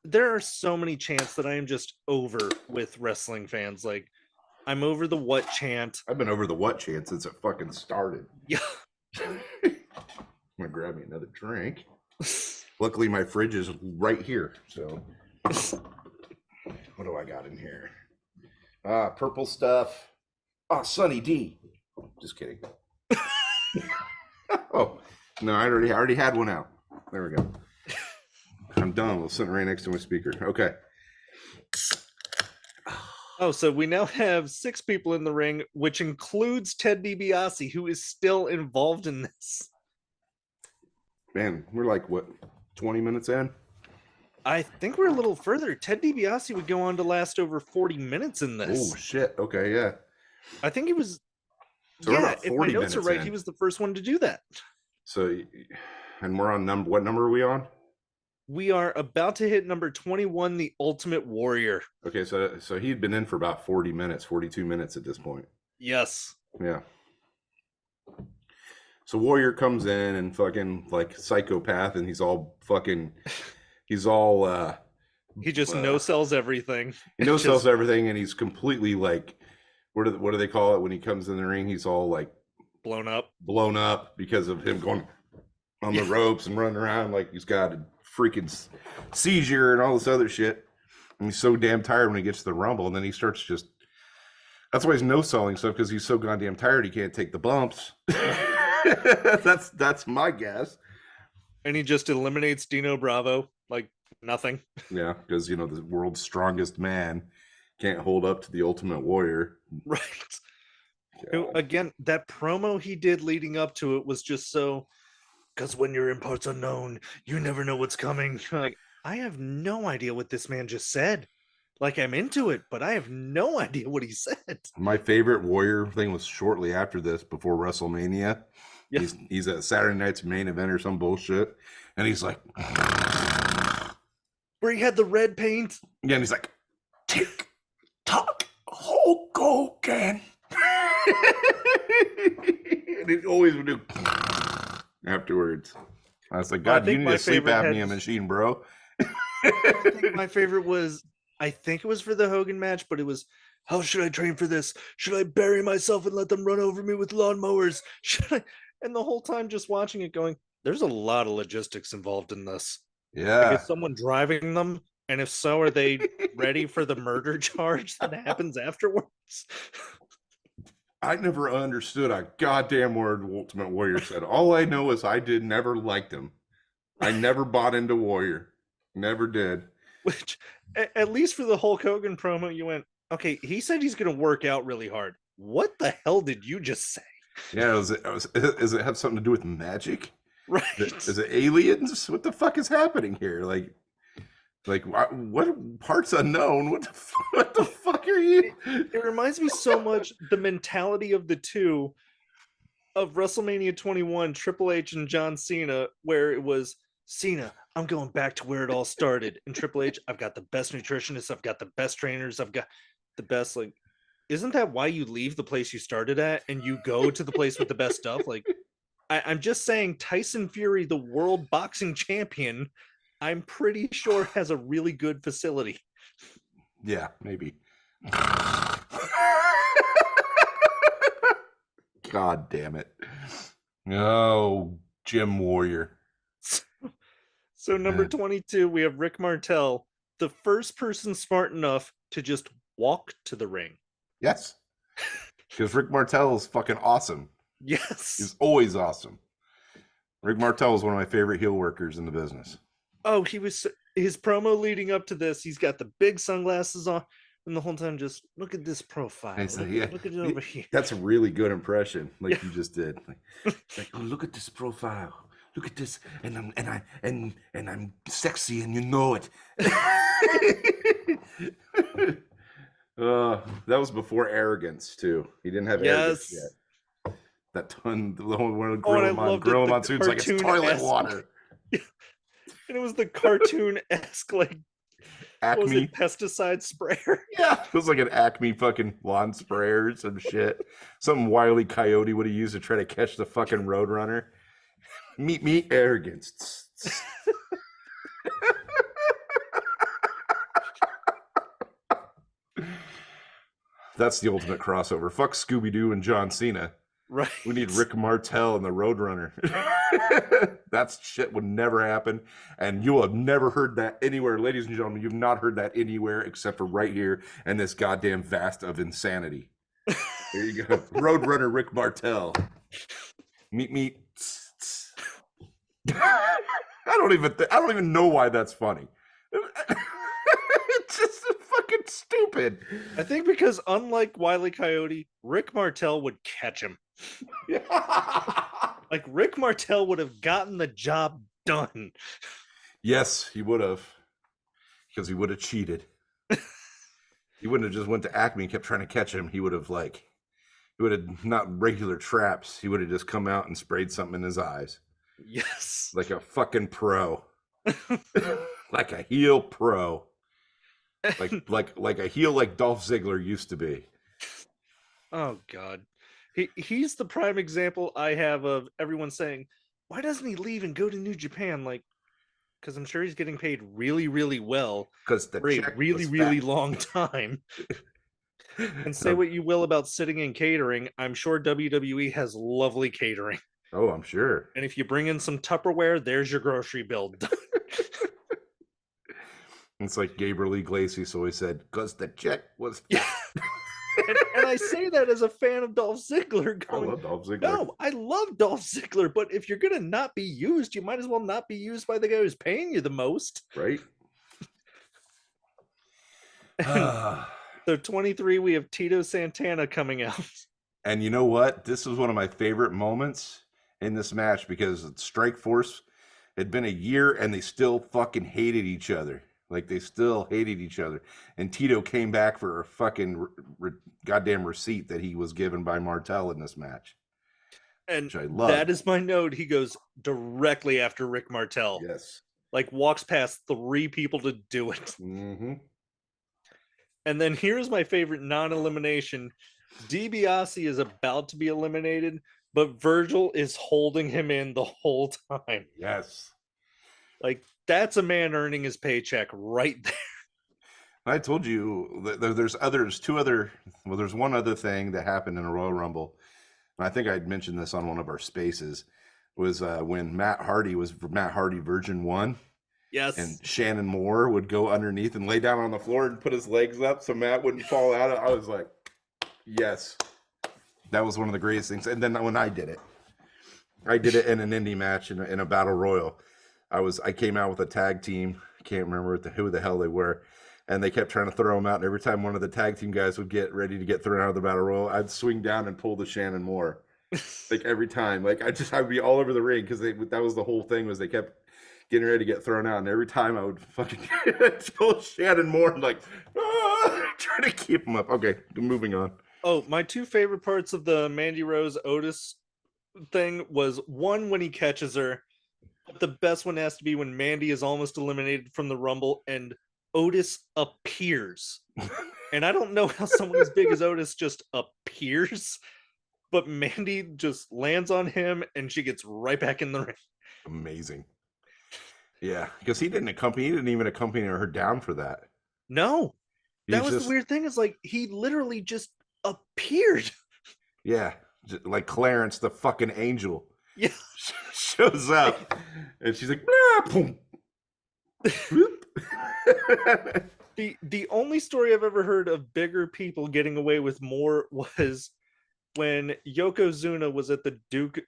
There are so many chants that I am just over with wrestling fans. Like, I'm over the what chant. I've been over the what chant since it fucking started. Yeah. I'm gonna grab me another drink. Luckily, my fridge is right here. So, what do I got in here? Purple stuff. Sunny D. Just kidding. Oh no, I already had one out. There we go. I'm done. I was sitting right next to my speaker. Okay. Oh, so we now have 6 people in the ring, which includes Ted DiBiase, who is still involved in this. Man, we're like, what, 20 minutes in? I think we're a little further. Ted DiBiase would go on to last over 40 minutes in this. Oh, shit. Okay, yeah. I think he was... So yeah, if my notes are right, he was the first one to do that. So, and we're on what number are we on? We are about to hit number 21, the Ultimate Warrior. Okay, so he'd been in for about 40 minutes, 42 minutes at this point. Yes. Yeah. So Warrior comes in and fucking like psychopath, and he's all he just no-sells everything. He no-sells everything, and he's completely like, what do they call it when he comes in the ring? He's all like blown up because of him going on the ropes and running around like he's got a freaking seizure and all this other shit. And he's so damn tired when he gets to the Rumble, and then he starts just. That's why he's no-selling stuff, because he's so goddamn tired he can't take the bumps. That's my guess. And he just eliminates Dino Bravo like nothing. Yeah, because the world's strongest man can't hold up to the Ultimate Warrior. Right. Who, again, that promo he did leading up to it was just so, because when you're in parts unknown, you never know what's coming. Like, I have no idea what this man just said. Like, I'm into it, but I have no idea what he said. My favorite Warrior thing was shortly after this, before WrestleMania. Yeah. He's at Saturday Night's Main Event or some bullshit, and he's like, where he had the red paint. Yeah, and he's like, tick tock, Hulk Hogan. And he always would do afterwards. I was like, God, you need a sleep apnea machine, bro. I think my favorite was, I think it was for the Hogan match, but it was, how should I train for this? Should I bury myself and let them run over me with lawnmowers? Should I? And the whole time just watching it going, there's a lot of logistics involved in this. Yeah. Like, is someone driving them? And if so, are they ready for the murder charge that happens afterwards? I never understood a goddamn word Ultimate Warrior said. All I know is I never liked him. I never bought into Warrior. Never did. Which, at least for the Hulk Hogan promo, you went, okay, he said he's going to work out really hard. What the hell did you just say? Yeah, does it have something to do with magic? Right. Is it aliens? What the fuck is happening here? Like what parts unknown? What the fuck are you? It reminds me so much the mentality of the two of WrestleMania 21, Triple H and John Cena, where it was Cena, I'm going back to where it all started. And Triple H, I've got the best nutritionists, I've got the best trainers, I've got the best, like, isn't that why you leave the place you started at and you go to the place with the best stuff? Like, I'm just saying, Tyson Fury, the world boxing champion, I'm pretty sure has a really good facility. Yeah, maybe. God damn it. Oh, Jim Warrior. So number 22, we have Rick Martel, the first person smart enough to just walk to the ring. Yes. Because Rick Martel is fucking awesome. Yes. He's always awesome. Rick Martel is one of my favorite heel workers in the business. Oh, his promo leading up to this, he's got the big sunglasses on, and the whole time just look at this profile. Look at it over here. That's a really good impression, like you just did. Like, oh, look at this profile. Look at this, and I'm sexy, and you know it. That was before arrogance too. He didn't have arrogance yet. That ton, the one grill him on suits like it's toilet water. And it was the cartoon-esque, like, Acme. what was it, pesticide sprayer? Yeah, it was like an Acme fucking lawn sprayer or some shit. Some Wile E. Coyote would have used to try to catch the fucking Roadrunner. Meet arrogance. That's the ultimate crossover. Fuck Scooby-Doo and John Cena. Right. We need Rick Martel and the Roadrunner. That shit would never happen. And you will have never heard that anywhere. Ladies and gentlemen, you've not heard that anywhere except for right here and this goddamn vast of insanity. There you go. Roadrunner Rick Martel. Meet. I don't even know why that's funny. It's just fucking stupid. I think because unlike Wile E. Coyote, Rick Martel would catch him. Like Rick Martel would have gotten the job done. Yes, he would have. Because he would have cheated. He wouldn't have just went to Acme and kept trying to catch him. He would have not regular traps. He would have just come out and sprayed something in his eyes. Yes. Like a fucking pro. Like a heel pro. Like a heel like Dolph Ziggler used to be. Oh God. He's the prime example I have of everyone saying, why doesn't he leave and go to New Japan? Like, because I'm sure he's getting paid really, really well for a really, really long time. And say what you will about sitting in catering, I'm sure WWE has lovely catering. Oh, I'm sure. And if you bring in some Tupperware, there's your grocery bill done. It's like Gabriel Iglesias always said, because the check was fat. And I say that as a fan of Dolph Ziggler. I love Dolph Ziggler. No, I love Dolph Ziggler, but if you're going to not be used, you might as well not be used by the guy who's paying you the most. Right? So 23, we have Tito Santana coming out. And you know what? This was one of my favorite moments in this match because Strikeforce had been a year and they still fucking hated each other. Like, they still hated each other. And Tito came back for a fucking goddamn receipt that he was given by Martel in this match. And that is my note. He goes directly after Rick Martel. Yes. Like, walks past 3 people to do it. Mm-hmm. And then here's my favorite non-elimination. DiBiase is about to be eliminated, but Virgil is holding him in the whole time. Yes. Like, that's a man earning his paycheck right there. I told you that there's one other thing that happened in a Royal Rumble. And I think I'd mentioned this on one of our spaces, was when Matt Hardy was Matt Hardy Virgin 1. Yes. And Shannon Moore would go underneath and lay down on the floor and put his legs up so Matt wouldn't fall out. I was like, yes. That was one of the greatest things. And then when I did it in an indie match in a battle royal. I came out with a tag team. I can't remember who the hell they were. And they kept trying to throw them out. And every time one of the tag team guys would get ready to get thrown out of the battle royal, I'd swing down and pull the Shannon Moore. Like every time. Like I'd be all over the ring because that was the whole thing, was they kept getting ready to get thrown out. And every time I would fucking pull Shannon Moore and like, trying to keep him up. Okay, moving on. Oh, my 2 favorite parts of the Mandy Rose Otis thing was one, when he catches her. But the best one has to be when Mandy is almost eliminated from the Rumble and Otis appears. And I don't know how someone as big as Otis just appears, but Mandy just lands on him and she gets right back in the ring. Amazing. Yeah, because he didn't even accompany her down for that. No. That He's was the just, weird thing, is like he literally just appeared. yeah, like Clarence, the fucking angel, Yeah. shows up, and she's like, boom, The only story I've ever heard of bigger people getting away with more was when Yokozuna was at the Duke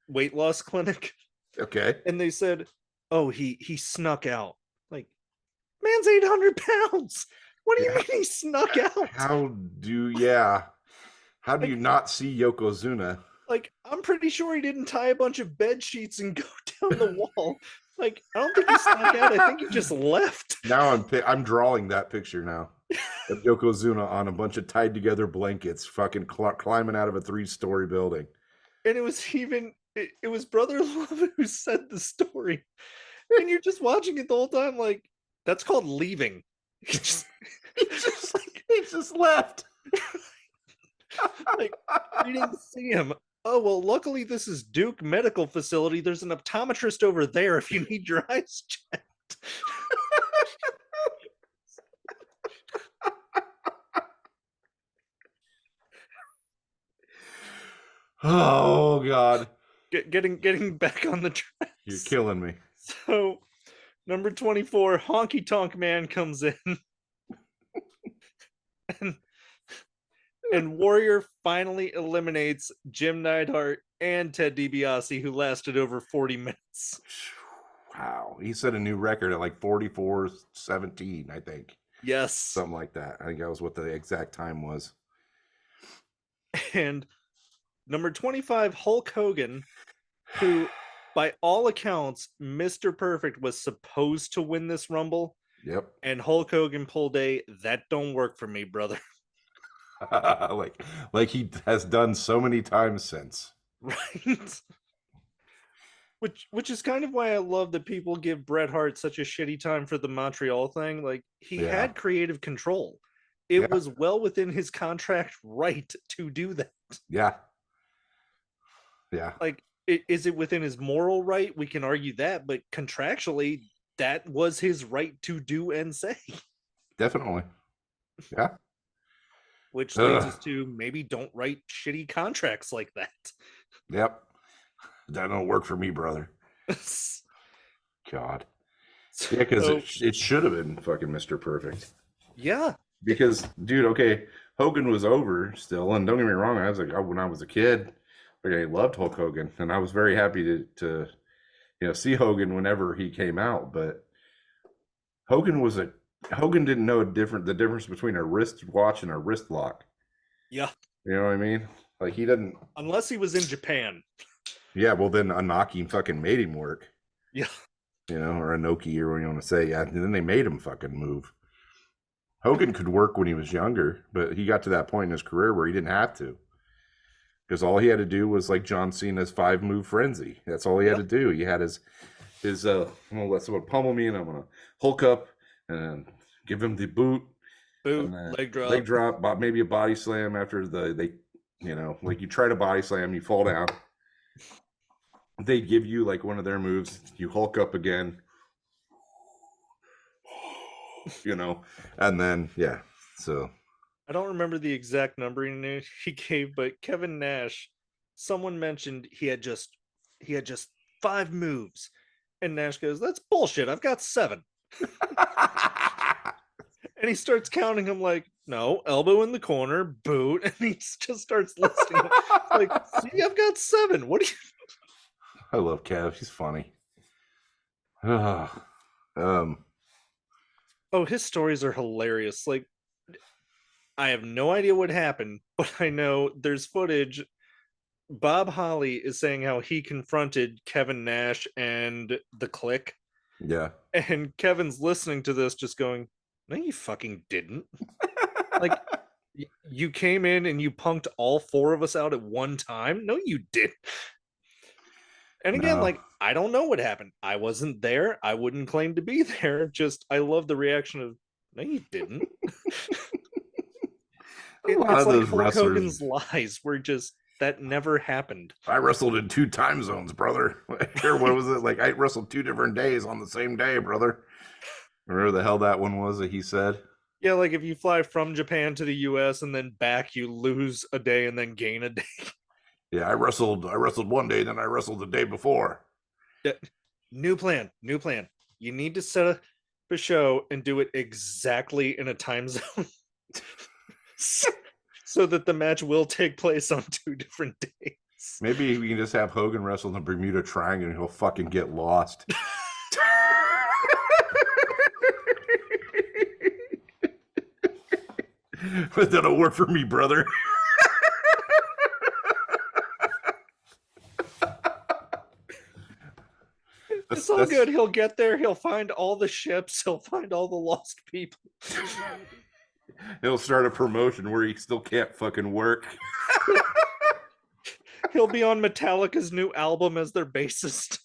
weight loss clinic, okay, and they said, "Oh, he snuck out." Like, man's 800 pounds. What do you yeah. mean he snuck out? How do you Like, not see Yokozuna? I'm pretty sure he didn't tie a bunch of bed sheets and go down the wall. Like, I don't think he snuck out. I think he just left. Now I'm drawing that picture now of Yokozuna on a bunch of tied together blankets, fucking climbing out of a 3-story building. And it was Brother Love who said the story. And you're just watching it the whole time, like, that's called leaving. He just left. Like, we didn't see him. Oh, well, luckily this is Duke Medical Facility. There's an optometrist over there if you need your eyes checked. Oh God, Getting back on the tracks. you're killing me. So, number 24, Honky Tonk Man comes in. and Warrior finally eliminates Jim Neidhart and Ted DiBiase, who lasted over 40 minutes. Wow, he set a new record at like 44:17, I think. Yes, something like that. I think that was what the exact time was. And number 25, Hulk Hogan, who, by all accounts, Mr. Perfect was supposed to win this Rumble. Yep. And Hulk Hogan pulled that don't work for me, brother. like he has done so many times since. Right. Which is kind of why I love that people give Bret Hart such a shitty time for the Montreal thing. Like, he had creative control. It was well within his contract right to do that. Yeah. Yeah. Like, is it within his moral right? We can argue that, but contractually, that was his right to do and say. Definitely. Yeah. Which leads us to maybe don't write shitty contracts like that. Yep. That don't work for me, brother. God. Yeah, because it should have been fucking Mr. Perfect. Yeah. Because, dude, okay, Hogan was over still, and don't get me wrong, I was like, when I was a kid, like, I loved Hulk Hogan, and I was very happy to see Hogan whenever he came out. But Hogan didn't know the difference between a wristwatch and a wrist lock. Yeah. You know what I mean? Like, he didn't, unless he was in Japan. Yeah, well, then Anaki fucking made him work. Yeah. Or Inoki, or what you want to say. Yeah, and then they made him fucking move. Hogan could work when he was younger, but he got to that point in his career where he didn't have to. Because all he had to do was like John Cena's 5-move frenzy. That's all he had to do. He had his let's pummel me, and I'm going to Hulk up and give him the boot, leg drop, maybe a body slam after like you try to body slam, you fall down. They give you like one of their moves, you Hulk up again, and then so I don't remember the exact numbering he gave, but Kevin Nash, someone mentioned he had just 5 moves, and Nash goes, "That's bullshit, I've got 7." And he starts counting them, like, no, elbow in the corner, boot, and he just starts listing them. Like, see, I've got 7. What do you? I love Kev. He's funny. His stories are hilarious. Like, I have no idea what happened, but I know there's footage. Bob Holly is saying how he confronted Kevin Nash and the Clique. Yeah. And Kevin's listening to this just going, no, you fucking didn't. Like, you came in and you punked all 4 of us out at one time? No, you didn't. And again, like, I don't know what happened. I wasn't there. I wouldn't claim to be there. Just, I love the reaction of, no, you didn't. It's like Hulk Hogan's lies were just, that never happened. I wrestled in 2 time zones, brother. What was it? Like, I wrestled 2 different days on the same day, brother. Whatever the hell that one was that he said. Yeah, like if you fly from Japan to the US and then back, you lose a day and then gain a day. Yeah, I wrestled one day, then I wrestled the day before. New plan, new plan. You need to set up a show and do it exactly in a time zone so that the match will take place on 2 different days. Maybe we can just have Hogan wrestle in the Bermuda Triangle and he'll fucking get lost. But that'll work for me, brother. It's all good. He'll get there. He'll find all the ships. He'll find all the lost people. He'll start a promotion where he still can't fucking work. He'll be on Metallica's new album as their bassist.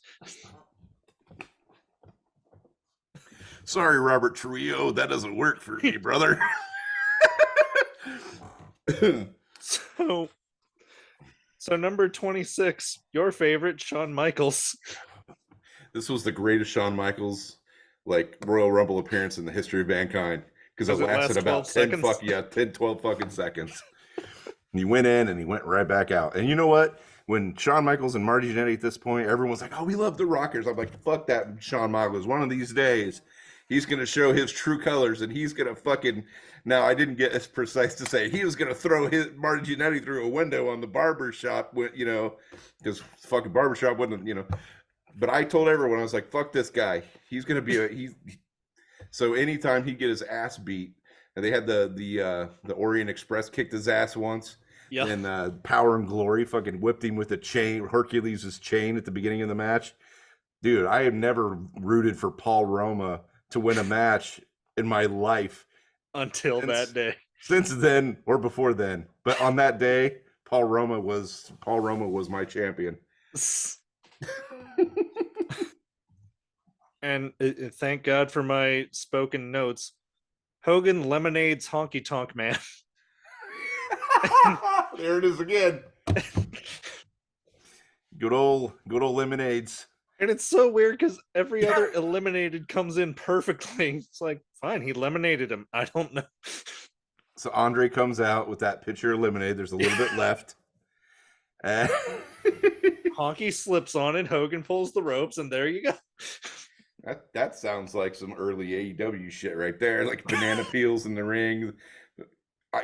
Sorry, Robert Trujillo, that doesn't work for me, brother. So number 26, your favorite, Shawn Michaels. This was the greatest Shawn Michaels Royal Rumble appearance in the history of mankind because it lasted about 10 12 fucking seconds. And he went in and he went right back out. And you know what? When Shawn Michaels and Marty Jannetty at this point, everyone's like, "Oh, we love the Rockers." I'm like, "Fuck that, Shawn Michaels. One of these days, he's going to show his true colors and he's going to fucking..." Now, I didn't get as precise to say he was going to throw his Marty Jannetty through a window on the barber shop, because fucking barbershop wasn't, But I told everyone, I was like, "Fuck this guy. He's going to be So anytime he'd get his ass beat, and they had the Orient Express kicked his ass once. Yeah. And Power and Glory fucking whipped him with a chain, Hercules' chain at the beginning of the match. Dude, I have never rooted for Paul Roma to win a match in my life. Until that day. Since then, or before then. But on that day, Paul Roma was my champion. And thank God for my spoken notes. Hogan lemonades honky tonk man. There it is again. Good old lemonades. And it's so weird because every other eliminated comes in perfectly. It's like, fine, he eliminated him. I don't know. So Andre comes out with that pitcher of lemonade. There's a little bit left. And Honky slips on it. Hogan pulls the ropes, and there you go. That sounds like some early AEW shit right there, like banana peels in the ring.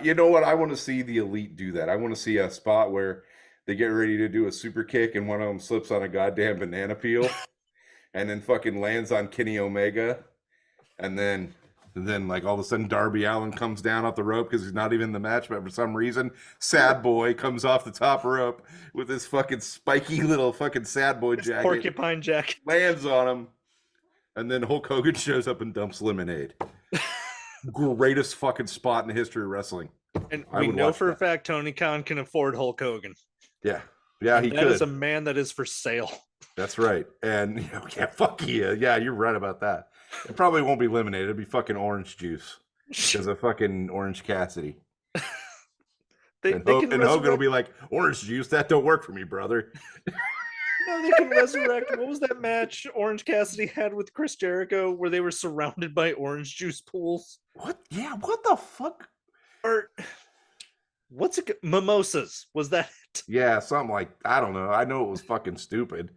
You know what? I want to see the Elite do that. I want to see a spot where they get ready to do a super kick and one of them slips on a goddamn banana peel and then fucking lands on Kenny Omega. And then like all of a sudden Darby Allin comes down off the rope because he's not even in the match, but for some reason Sad Boy comes off the top rope with his fucking spiky little fucking Sad Boy jacket. Porcupine jacket. Lands on him. And then Hulk Hogan shows up and dumps lemonade. Greatest fucking spot in the history of wrestling. And we know for a fact Tony Khan can afford Hulk Hogan. Yeah. Yeah, he could. That is a man that is for sale. That's right. And yeah, fuck yeah. Yeah, you're right about that. It probably won't be lemonade. It'll be fucking orange juice. Because of fucking Orange Cassidy. And Hogan will be like, "Orange juice, that don't work for me, brother." No, they can resurrect. What was that match Orange Cassidy had with Chris Jericho where they were surrounded by orange juice pools? What? Yeah, what the fuck? Or what's it? Mimosas. Was that it? Yeah, something like, I don't know. I know it was fucking stupid.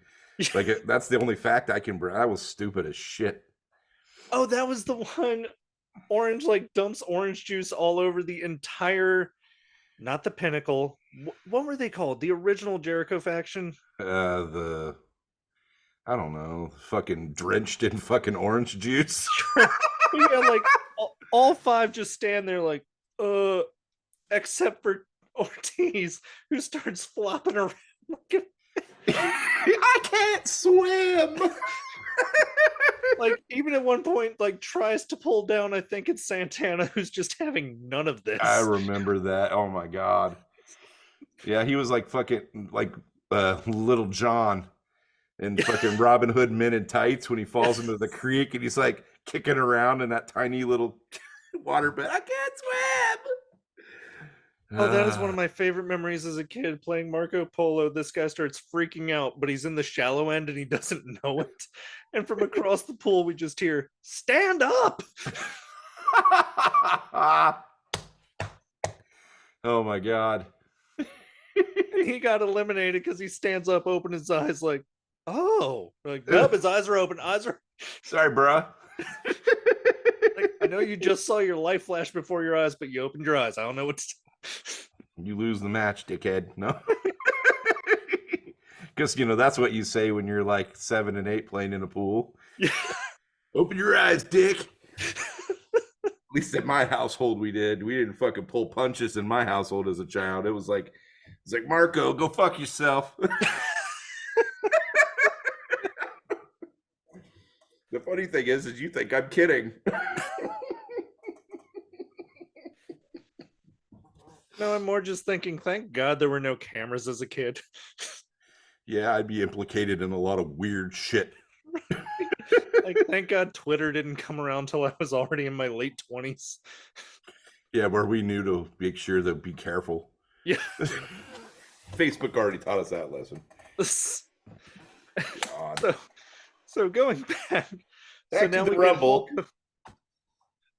That's the only fact I can bring. That was stupid as shit. Oh, that was the one. Orange dumps orange juice all over the entire, not the Pinnacle. What were they called? The original Jericho faction? I don't know, fucking drenched in fucking orange juice. Yeah, all five just stand there except for Ortiz, who starts flopping around. I can't swim. Even at one point, tries to pull down, I think it's Santana, who's just having none of this. I remember that. Oh my God. Yeah, he was Little John in fucking Robin Hood Men in Tights when he falls into the creek and he's like kicking around in that tiny little water bed. I can't swim. Oh, that is one of my favorite memories as a kid playing Marco Polo. This guy starts freaking out, but he's in the shallow end and he doesn't know it. And from across the pool, we just hear, "Stand up." Oh my God. And he got eliminated because he stands up, open his eyes, like, oh, like, nope, his eyes are open. Eyes are. Sorry, bruh. Like, I know you just saw your life flash before your eyes, but you opened your eyes. I don't know what to do. You lose the match, dickhead. No. Because, that's what you say when you're like 7 and 8 playing in a pool. Yeah. Open your eyes, dick. At least in my household we did. We didn't fucking pull punches in my household as a child. It was like, Marco, go fuck yourself. The funny thing is you think I'm kidding. No, I'm more just thinking, thank God there were no cameras as a kid. Yeah, I'd be implicated in a lot of weird shit. Like, thank God Twitter didn't come around till I was already in my late 20s. Yeah, where we knew to make sure to be careful. Yeah. Facebook already taught us that lesson. God. So going back So now we Rumble.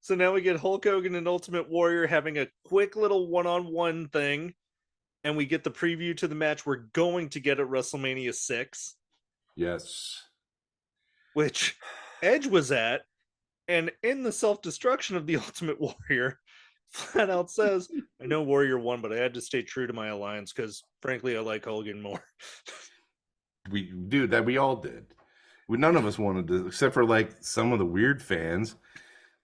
So now we get Hulk Hogan and Ultimate Warrior having a quick little one-on-one thing, and we get the preview to the match we're going to get at WrestleMania 6. Yes. Which Edge was at, and in the self-destruction of the Ultimate Warrior, flat out says, I know Warrior won, but I had to stay true to my alliance because, frankly, I like Hogan more. We all did. None of us wanted to, except for like some of the weird fans,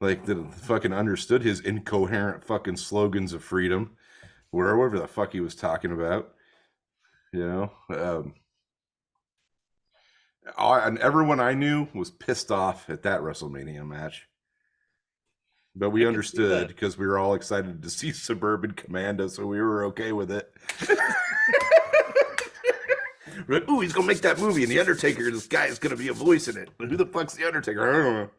like that fucking understood his incoherent fucking slogans of freedom, whatever the fuck he was talking about. And everyone I knew was pissed off at that WrestleMania match. But we understood because we were all excited to see Suburban Commando, so we were okay with it. We're like, ooh, he's gonna make that movie, and the Undertaker, this guy is gonna be a voice in it. But who the fuck's the Undertaker? I don't know.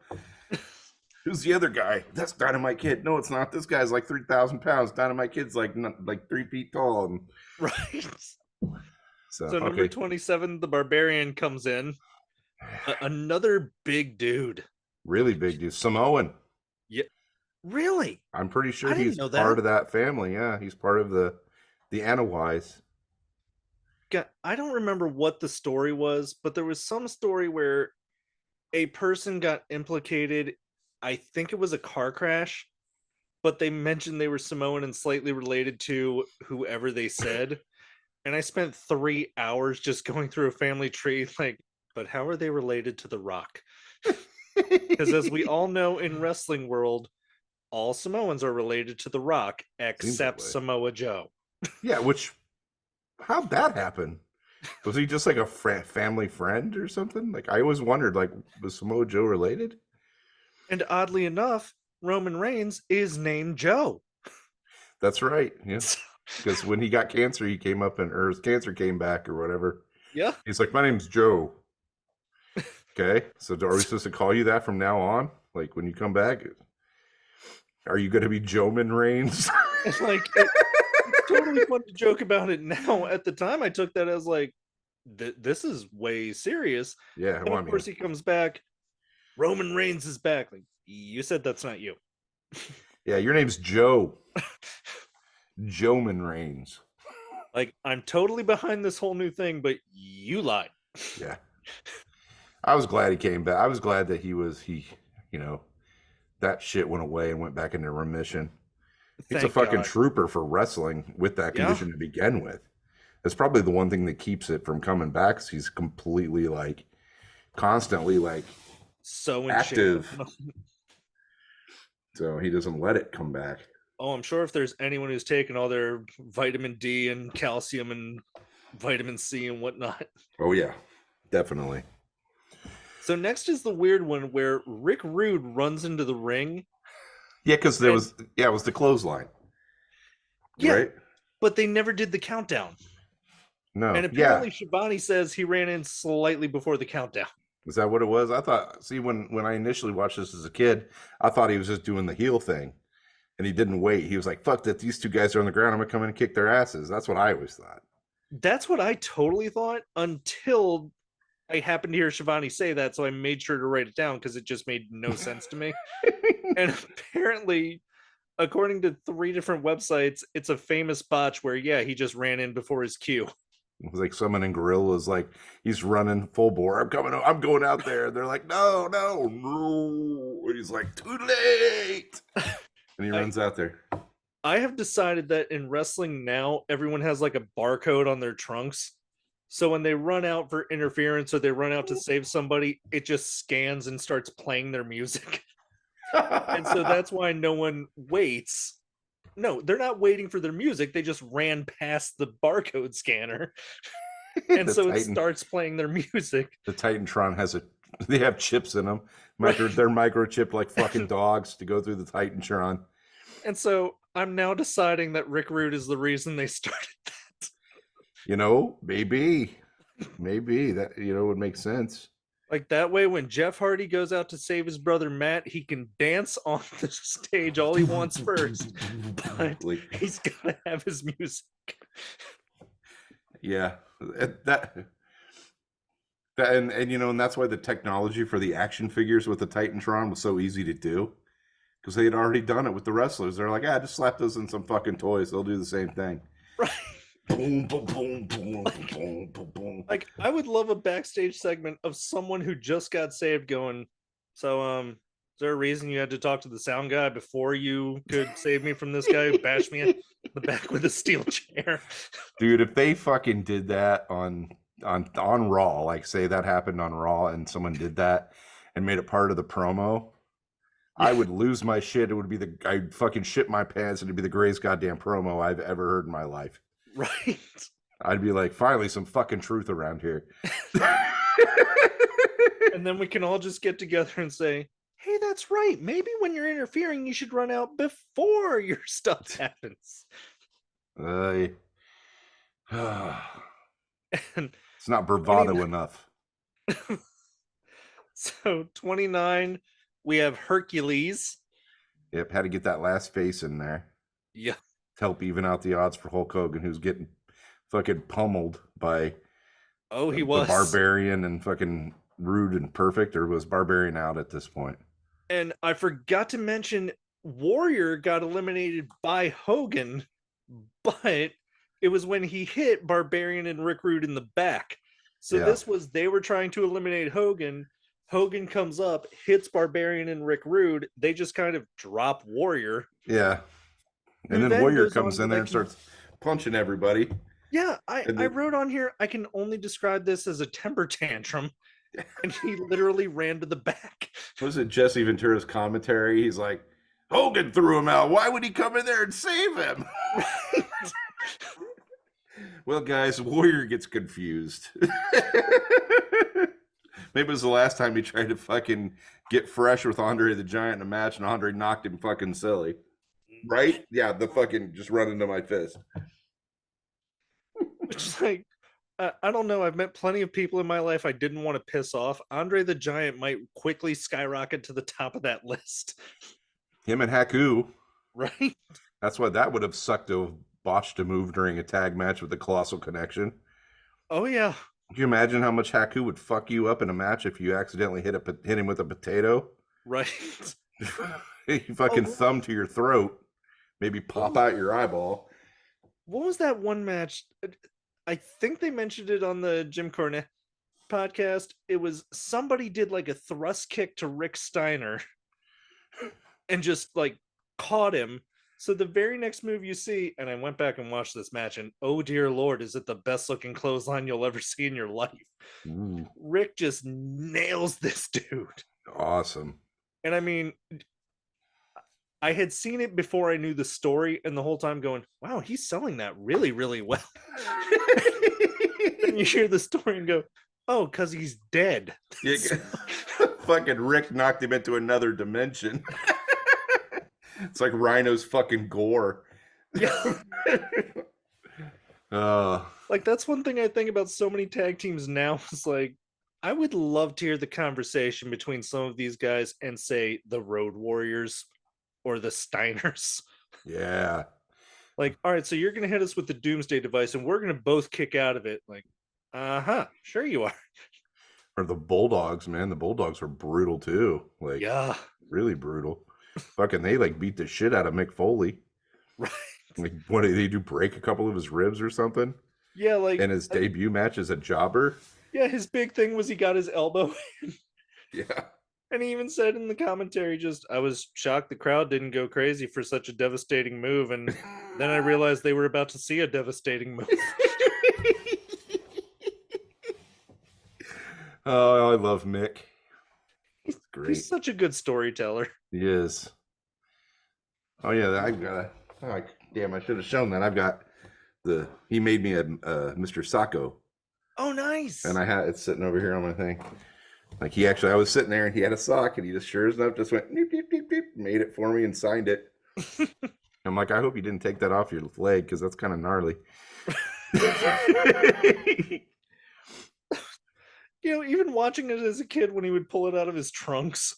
Who's the other guy? That's Dynamite Kid. No, it's not. This guy's like 3,000 pounds. Dynamite Kid's like 3 feet tall. And... Right. So okay. number 27, the Barbarian comes in. Another big dude. Really big dude. Samoan. Yeah. Really? I'm pretty sure he's part of that family. Yeah, he's part of the Anawais. I don't remember what the story was, but there was some story where a person got implicated. I think it was a car crash, but they mentioned they were Samoan and slightly related to whoever they said. And I spent 3 hours just going through a family tree, like, but how are they related to The Rock? Because as we all know in wrestling world, all Samoans are related to The Rock, except Samoa Joe. Yeah, how'd that happen? Was he just like a family friend or something? Like, I always wondered, like, was Samoa Joe related? And oddly enough, Roman Reigns is named Joe. That's right. Yeah. Because when he got cancer, he came up or his cancer came back or whatever. Yeah. He's like, my name's Joe. Okay. So are we supposed to call you that from now on? Like, when you come back? Are you going to be Joeman Reigns? It's like, it's totally fun to joke about it now. At the time, I took that as like, this is way serious. Yeah. And of course, he comes back. Roman Reigns is back. Like, you said that's not you. Yeah, your name's Joe. Joeman Reigns. Like, I'm totally behind this whole new thing, but you lied. Yeah. I was glad he came back. I was glad that that shit went away and went back into remission. He's a fucking trooper for wrestling with that condition to begin with. That's probably the one thing that keeps it from coming back. Is he's completely constantly so active. So he doesn't let it come back. Oh, I'm sure if there's anyone who's taken all their vitamin D and calcium and vitamin C and whatnot. Oh yeah, definitely. So next is the weird one where Rick Rude runs into the ring. Yeah, because it was the clothesline. Yeah, right? But they never did the countdown. No. And apparently Shivani says he ran in slightly before the countdown. Is that what it was? I thought, when I initially watched this as a kid, I thought he was just doing the heel thing. And he didn't wait. He was like, fuck that, these two guys are on the ground. I'm going to come in and kick their asses. That's what I always thought. That's what I totally thought until I happened to hear Shivani say that, so I made sure to write it down because it just made no sense to me. And apparently, according to 3 different websites, it's a famous botch where, yeah, he just ran in before his cue. It was like summoning gorillas, like he's running full bore. I'm going out there. They're like, no, no, no. And he's like, too late. And he runs out there. I have decided that in wrestling now, everyone has like a barcode on their trunks. So when they run out for interference or they run out to save somebody, it just scans and starts playing their music. And so that's why no one waits. No, they're not waiting for their music. They just ran past the barcode scanner. And so it starts playing their music. The Titantron they have chips in them. They're microchipped like fucking dogs to go through the Titantron. And so I'm now deciding that Rick Rude is the reason they started that. Maybe that, would make sense. Like that way, when Jeff Hardy goes out to save his brother Matt, he can dance on the stage all he wants first, but he's got to have his music. Yeah, and that's why the technology for the action figures with the Titantron was so easy to do, because they had already done it with the wrestlers. They're like, just slap those in some fucking toys; they'll do the same thing. Right. Boom, boom, boom, boom, boom, boom, boom. Like, I would love a backstage segment of someone who just got saved going, so, is there a reason you had to talk to the sound guy before you could save me from this guy who bashed me in the back with a steel chair? Dude, if they fucking did that on Raw, like say that happened on Raw and someone did that and made it part of the promo, I would lose my shit. It would be I'd fucking shit my pants and it'd be the greatest goddamn promo I've ever heard in my life. Right. I'd be like, finally, some fucking truth around here. And then we can all just get together and say, hey, that's right. Maybe when you're interfering, you should run out before your stuff happens. It's not bravado enough. So 29, we have Hercules. Yep, had to get that last face in there. Yeah. To help even out the odds for Hulk Hogan, who's getting fucking pummeled by the Barbarian and fucking Rude and Perfect, or was Barbarian out at this point? And I forgot to mention Warrior got eliminated by Hogan, but it was when he hit Barbarian and Rick Rude in the back. So they were trying to eliminate Hogan. Hogan comes up, hits Barbarian and Rick Rude. They just kind of drop Warrior. Yeah. And then Warrior comes in there and starts punching everybody. Yeah, I wrote on here, I can only describe this as a temper tantrum. And he literally ran to the back. Was it Jesse Ventura's commentary? He's like, Hogan threw him out. Why would he come in there and save him? Right. Well, guys, Warrior gets confused. Maybe it was the last time he tried to fucking get fresh with Andre the Giant in a match and Andre knocked him fucking silly. Right? Yeah, the fucking just run into my fist. Which is like, I don't know. I've met plenty of people in my life I didn't want to piss off. Andre the Giant might quickly skyrocket to the top of that list. Him and Haku. Right? That's why that would have sucked to have botched a move during a tag match with the Colossal Connection. Oh, yeah. Can you imagine how much Haku would fuck you up in a match if you accidentally hit him with a potato? Right. You fucking thumb to your throat. Maybe pop out your eyeball. What was that one match? I think they mentioned it on the Jim Cornette podcast. It was somebody did like a thrust kick to Rick Steiner and just like caught him. So the very next move you see, and I went back and watched this match, and oh dear Lord, is it the best looking clothesline you'll ever see in your life? Ooh. Rick just nails this dude. Awesome. And I mean, I had seen it before I knew the story, and the whole time going, wow, he's selling that really, really well. And you hear the story and go, oh, because he's dead. Yeah, fucking Rick knocked him into another dimension. It's like Rhino's fucking gore. Yeah. Like, that's one thing I think about so many tag teams now. Is like, I would love to hear the conversation between some of these guys and say the Road Warriors or the Steiners. Yeah. Like, all right, so you're going to hit us with the Doomsday device and we're going to both kick out of it. Like, sure you are. Or the Bulldogs, man. The Bulldogs were brutal too. Like, Yeah. really brutal. Fucking, they like beat the shit out of Mick Foley. Right. Like, what did they do? Break a couple of his ribs or something? Yeah, like In his debut match as a jobber? yeah, his big thing was he got his elbow in. Yeah. And he even said in the commentary, I was shocked the crowd didn't go crazy for such a devastating move. And then I realized they were about to see a devastating move. Oh, I love Mick. It's great. He's such a good storyteller. He is. Oh yeah, I've got damn, I should have shown that. I've got he made me a Mr. Sacco. Oh, nice. And it's sitting over here on my thing. Like, I was sitting there and he had a sock and he just sure enough just went beep, beep, beep, beep, made it for me and signed it. I'm like, I hope you didn't take that off your leg because that's kind of gnarly. Even watching it as a kid when he would pull it out of his trunks.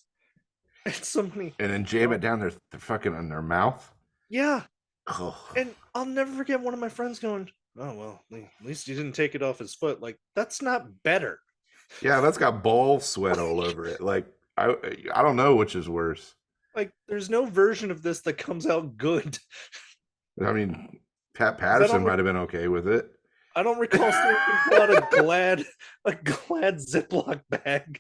It's so many. And then jam it down their fucking in their mouth. Yeah. Oh. And I'll never forget one of my friends going, oh, well, at least he didn't take it off his foot. Like, that's not better. Yeah, that's got ball sweat all over it. Like, I don't know which is worse. Like, there's no version of this that comes out good. I mean, Pat Patterson might have been okay with it. I don't recall seeing him pull out a glad Ziploc bag.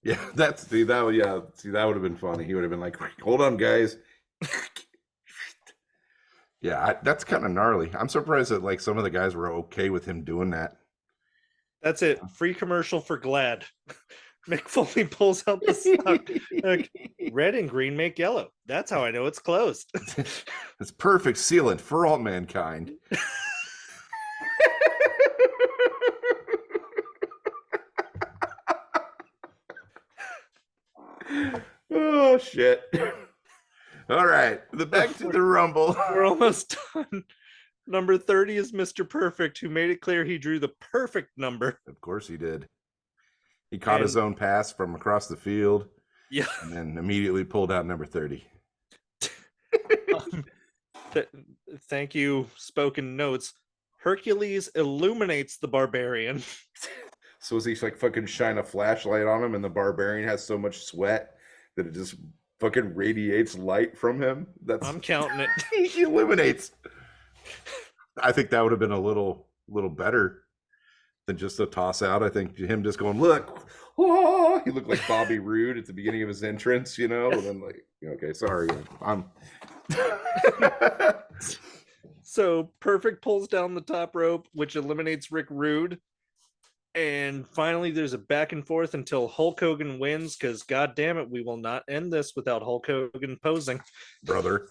Yeah, that would have been funny. He would have been like, hold on, guys. Yeah, that's kind of gnarly. I'm surprised that like some of the guys were okay with him doing that. That's it. Free commercial for Glad. Mick Foley pulls out the sock. Like, red and green make yellow. That's how I know it's closed. It's perfect sealant for all mankind. Oh shit. All right, back to the Rumble. We're almost done. Number 30 is Mr. Perfect, who made it clear he drew the perfect number. Of course he did. He caught his own pass from across the field. Yeah. And then immediately pulled out number 30. Thank you, spoken notes. Hercules illuminates the barbarian. So is he like fucking shine a flashlight on him and the barbarian has so much sweat that it just fucking radiates light from him? I'm counting it. He illuminates. I think that would have been a little better than just a toss out. I think him just going, look, oh, he looked like Bobby Roode at the beginning of his entrance, and then like, okay, sorry, I'm. So Perfect pulls down the top rope, which eliminates Rick Rude. And finally, there's a back and forth until Hulk Hogan wins, because God damn it, we will not end this without Hulk Hogan posing. Brother.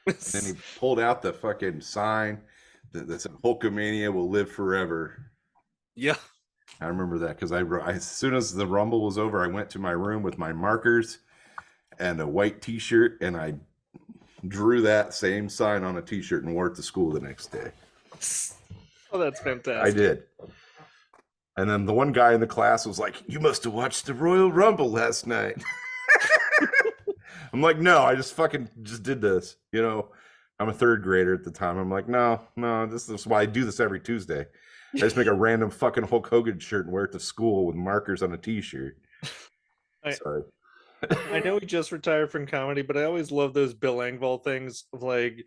And then he pulled out the fucking sign that said Hulkamania will live forever. Yeah. I remember that because as soon as the Rumble was over, I went to my room with my markers and a white t-shirt, and I drew that same sign on a t-shirt and wore it to school the next day. Oh, that's fantastic. I did. And then the one guy in the class was like, you must have watched the Royal Rumble last night. I'm like, no, I just did this. I'm a third grader at the time. I'm like, no, this is why I do this every Tuesday. I just make a random fucking Hulk Hogan shirt and wear it to school with markers on a t-shirt. Sorry. I know he just retired from comedy, but I always love those Bill Engvall things of like,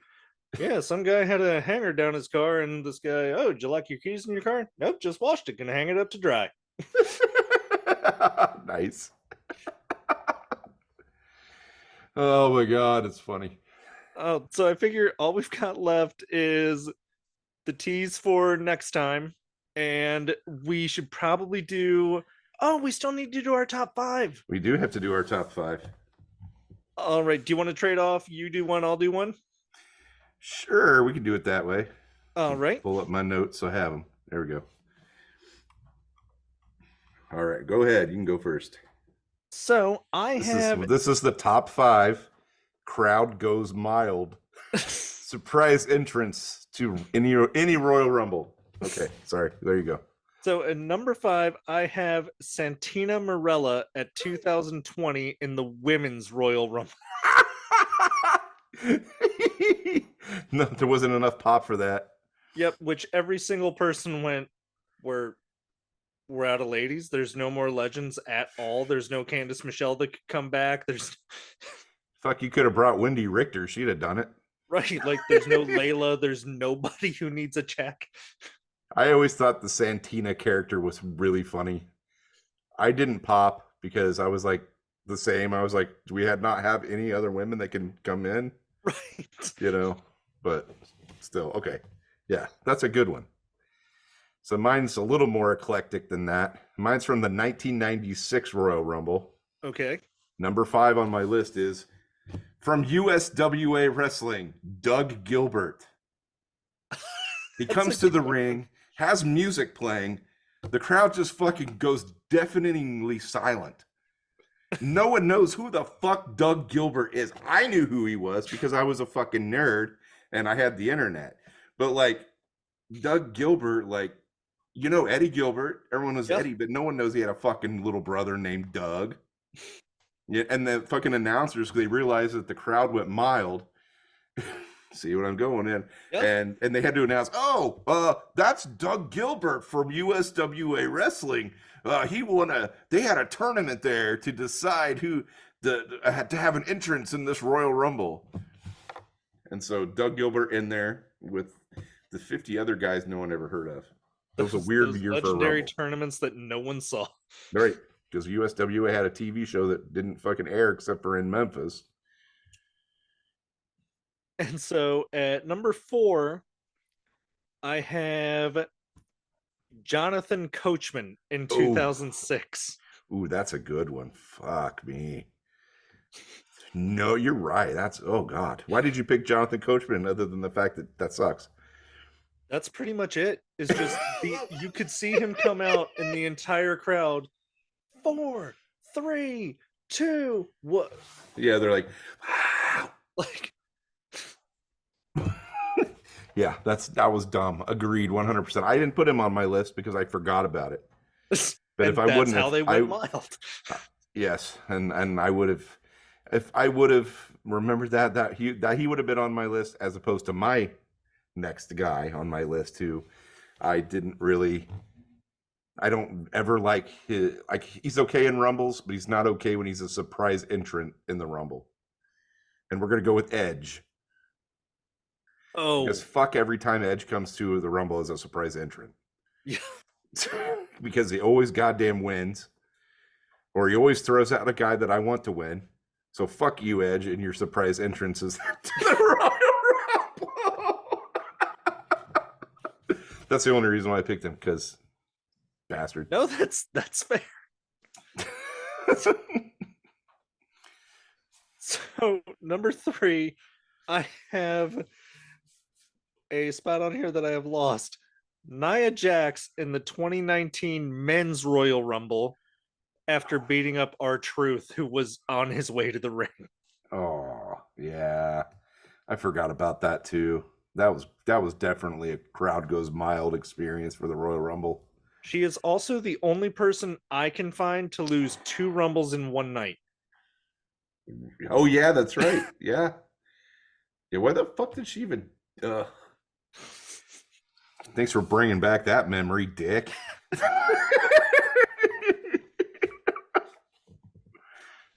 yeah, some guy had a hanger down his car, and this guy, oh, did you like your keys in your car? Nope, just washed it. Gonna hang it up to dry. Nice. Oh my God, it's funny. So I figure all we've got left is the tease for next time, and we should probably do. Oh, we still need to do our top 5. We do have to do our top 5. All right. Do you want to trade off? You do one, I'll do one. Sure, we can do it that way. All right. Pull up my notes so I have them. There we go. All right, go ahead. You can go first. So This is the top 5. Crowd goes mild. Surprise entrance to any Royal Rumble. Okay, sorry. There you go. So at number 5, I have Santina Marella at 2020 in the Women's Royal Rumble. No, there wasn't enough pop for that. Yep, which every single person went, we're we're out of ladies. There's no more legends at all. There's no Candice Michelle that could come back. There's Fuck, you could have brought Wendy Richter. She'd have done it. right, like there's no Layla. There's nobody who needs a check. I always thought the Santina character was really funny. I didn't pop because I was like the same. I was like, do we not have any other women that can come in? Right. You know, but still, okay. Yeah, that's a good one. So mine's a little more eclectic than that. Mine's from the 1996 Royal Rumble. Okay. Number 5 on my list is from USWA Wrestling, Doug Gilbert. He comes to the ring, has music playing. The crowd just fucking goes deafeningly silent. No one knows who the fuck Doug Gilbert is. I knew who he was because I was a fucking nerd and I had the internet. But like Doug Gilbert, like, you know Eddie Gilbert. Everyone knows Eddie, but no one knows he had a fucking little brother named Doug. Yeah, and the fucking announcers, they realized that the crowd went mild. See what I'm going in? Yep. And they had to announce, that's Doug Gilbert from USWA Wrestling. They had a tournament there to decide who had to have an entrance in this Royal Rumble. And so Doug Gilbert in there with the 50 other guys no one ever heard of. That was a weird year for a legendary tournaments that no one saw. Right, because USWA had a TV show that didn't fucking air except for in Memphis. And so at number 4, I have Jonathan Coachman in 2006. Ooh, that's a good one. Fuck me. No, you're right. Oh God. Why did you pick Jonathan Coachman other than the fact that sucks? That's pretty much it. It's just you could see him come out in the entire crowd. 4, 3, 2, what? Yeah, they're like, wow. Like, yeah, that was dumb. Agreed, 100%. I didn't put him on my list because I forgot about it. But if I wouldn't, that's how they went mild. Yes, and I would have, if I would have remembered that he would have been on my list as opposed to my next guy on my list who I don't ever like he's okay in Rumbles, but he's not okay when he's a surprise entrant in the Rumble. And we're gonna go with Edge. Oh, because fuck every time Edge comes to the Rumble as a surprise entrant. Yeah. Because he always goddamn wins, or he always throws out a guy that I want to win. So fuck you, Edge, and your surprise entrances to the Royal Rumble. That's the only reason why I picked him, because bastard. No, that's fair. So number 3, I have a spot on here that I have lost. Nia Jax in the 2019 Men's Royal Rumble after beating up R-Truth, who was on his way to the ring. Oh, yeah. I forgot about that too. That was definitely a crowd goes mild experience for the Royal Rumble. She is also the only person I can find to lose 2 Rumbles in one night. Oh yeah, that's right. Yeah. Yeah, why the fuck did she even Thanks for bringing back that memory, dick.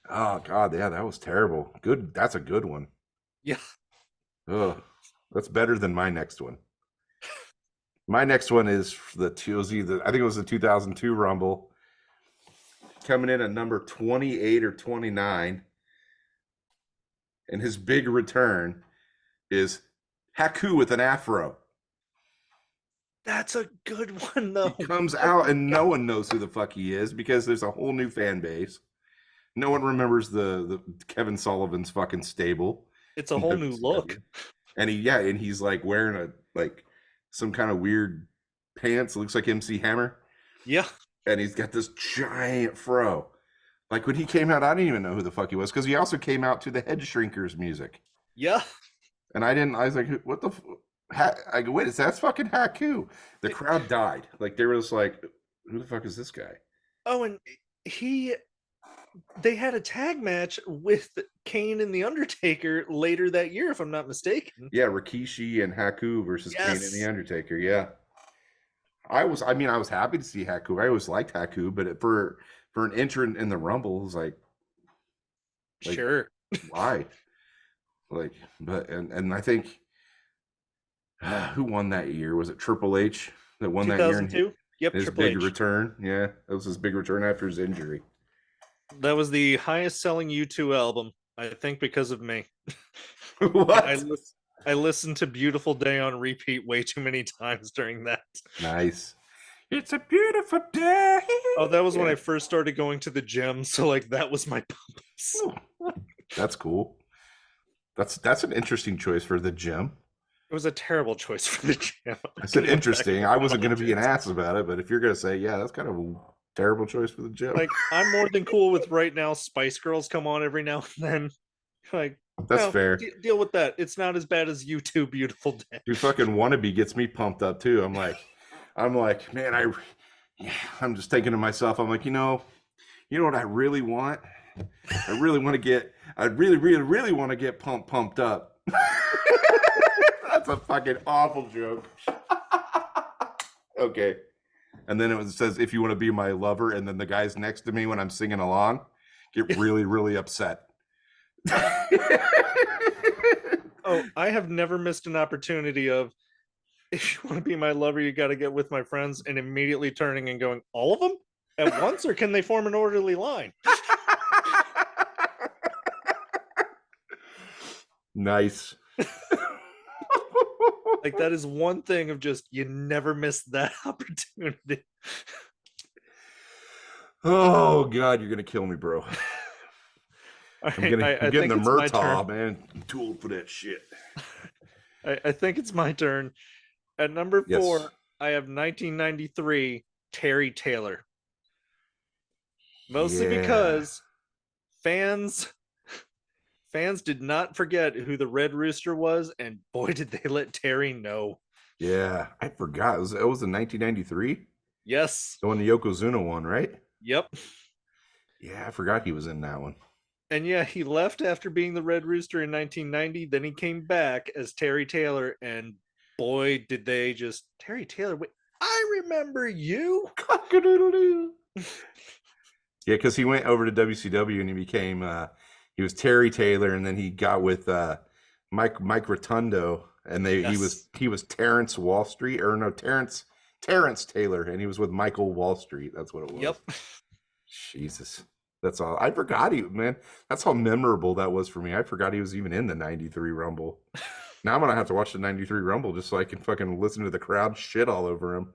Oh God, yeah, that was terrible. Good, that's a good one. Yeah. Ugh, that's better than my next one. My next one is I think it was the 2002 Rumble, coming in at number 28 or 29, and his big return is Haku with an afro. That's a good one, though. He comes out and no one knows who the fuck he is because there's a whole new fan base. No one remembers the Kevin Sullivan's fucking stable. It's a whole new look. And he's like wearing some kind of weird pants. It looks like MC Hammer. Yeah. And he's got this giant fro. Like when he came out, I didn't even know who the fuck he was because he also came out to the Head Shrinkers music. Yeah. And I was like, what the I go, wait, that's fucking Haku. The crowd died. Like they were just like, who the fuck is this guy? Oh, and they had a tag match with Kane and The Undertaker later that year, if I'm not mistaken. Yeah, Rikishi and Haku versus Kane and The Undertaker. Yeah. I mean, I was happy to see Haku. I always liked Haku, but for an entrant in the Rumble, it was like Sure. why? Like, but and I think who won that year? Was it Triple H that won that year? And 2002. Yep, his Triple big H. return. Yeah, that was his big return after his injury. That was the highest selling U2 album, I think, because of me. What? I listened to Beautiful Day on repeat way too many times during that. Nice. It's a beautiful day. Oh, that was when I first started going to the gym, so like that was my pumps. Oh, that's cool. That's an interesting choice for the gym. It was a terrible choice for the gym. I said interesting. I wasn't going to be an ass about it, but if you're going to say, yeah, that's kind of a terrible choice for the gym. Like, I'm more than cool with right now. Spice Girls come on every now and then. Like, that's fair. Deal with that. It's not as bad as U2 Beautiful Day. Dude, fucking Wannabe gets me pumped up too. I'm like, man, I'm just thinking to myself, I'm like, you know what I really want? I really want to get pumped up. That's a fucking awful joke. Okay. And then it says, if you want to be my lover, and then the guys next to me when I'm singing along get really, really upset. Oh, I have never missed an opportunity of, if you want to be my lover, you got to get with my friends, and immediately turning and going, all of them at once, or can they form an orderly line? Nice. Like, that is one thing of just, you never miss that opportunity. Oh God, you're gonna kill me, bro. I'm getting the Murtaugh, man. I'm too old for that shit. I think it's my turn. At number 4, I have 1993 Terry Taylor. Mostly because fans did not forget who the Red Rooster was, and boy, did they let Terry know. Yeah, I forgot. It was in 1993? Yes. The one the Yokozuna one, right? Yep. Yeah, I forgot he was in that one. And yeah, he left after being the Red Rooster in 1990. Then he came back as Terry Taylor, and boy, did they just... Terry Taylor, wait, I remember you. Cock-a-doodle-doo. Yeah, because he went over to WCW and he became... he was Terry Taylor, and then he got with Mike Rotundo, and he was Terrence Wall Street, or no, Terrence Taylor, and he was with Michael Wall Street. That's what it was. Yep. Jesus, that's all. I forgot man. That's how memorable that was for me. I forgot he was even in the '93 Rumble. Now I'm gonna have to watch the '93 Rumble just so I can fucking listen to the crowd shit all over him.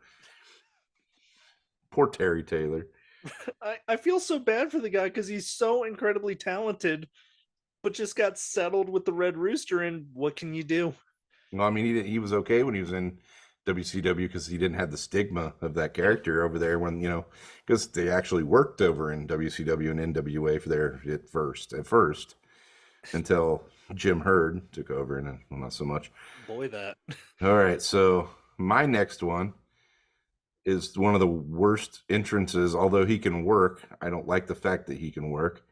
Poor Terry Taylor. I feel so bad for the guy because he's so incredibly talented, but just got settled with the Red Rooster. And what can you do? Well, I mean, he was okay when he was in WCW because he didn't have the stigma of that character over there when, because they actually worked over in WCW and NWA for there at first until Jim Herd took over, and well, not so much. Boy, that. All right, so my next one is one of the worst entrances. Although he can work, I don't like the fact that he can work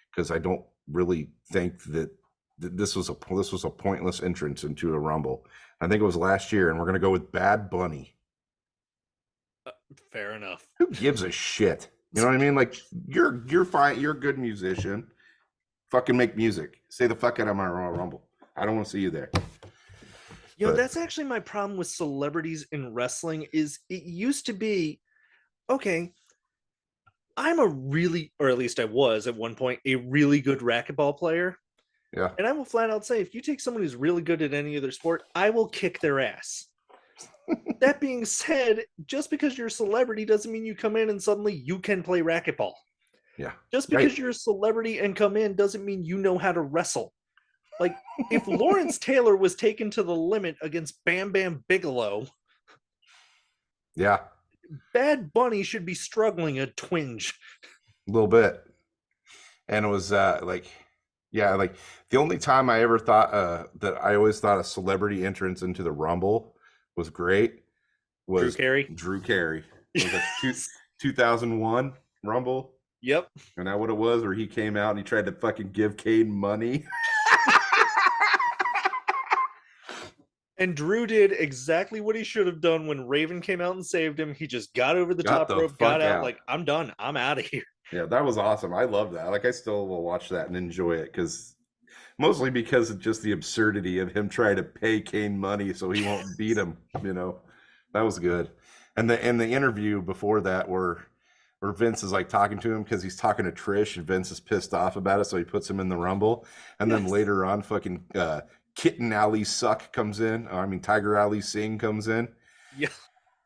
because I don't really think that this was a pointless entrance into a Rumble. I think it was last year, and we're gonna go with Bad Bunny. Fair enough. Who gives a shit? You know what I mean? Like, you're fine. You're a good musician. Fucking make music. Say the fuck out of my Royal Rumble. I don't want to see you there. That's actually my problem with celebrities in wrestling. Is it used to be, okay, I'm or at least I was at one point, a really good racquetball player. Yeah. And I will flat out say, if you take someone who's really good at any other sport, I will kick their ass. That being said, just because you're a celebrity doesn't mean you come in and suddenly you can play racquetball. Yeah. Just because you're a celebrity and come in doesn't mean you know how to wrestle. Like, if Lawrence Taylor was taken to the limit against Bam Bam Bigelow, yeah, Bad Bunny should be struggling a twinge. A little bit. And it was the only time I ever thought that I always thought a celebrity entrance into the Rumble was great was Drew Carey. It was like 2001 Rumble. Yep. And that what it was, where he came out and he tried to fucking give Kane money. And Drew did exactly what he should have done when Raven came out and saved him. He just got over the Got top the rope, got fuck out, out. like, I'm done. I'm out of here. Yeah, that was awesome. I love that. Like, I still will watch that and enjoy it because mostly because of just the absurdity of him trying to pay Kane money so he won't beat him. That was good. And the interview before that where Vince is like talking to him because he's talking to Trish and Vince is pissed off about it, so he puts him in the Rumble. And then later on, fucking Kitten Alley Suck comes in. I mean, Tiger Alley Singh comes in. Yeah.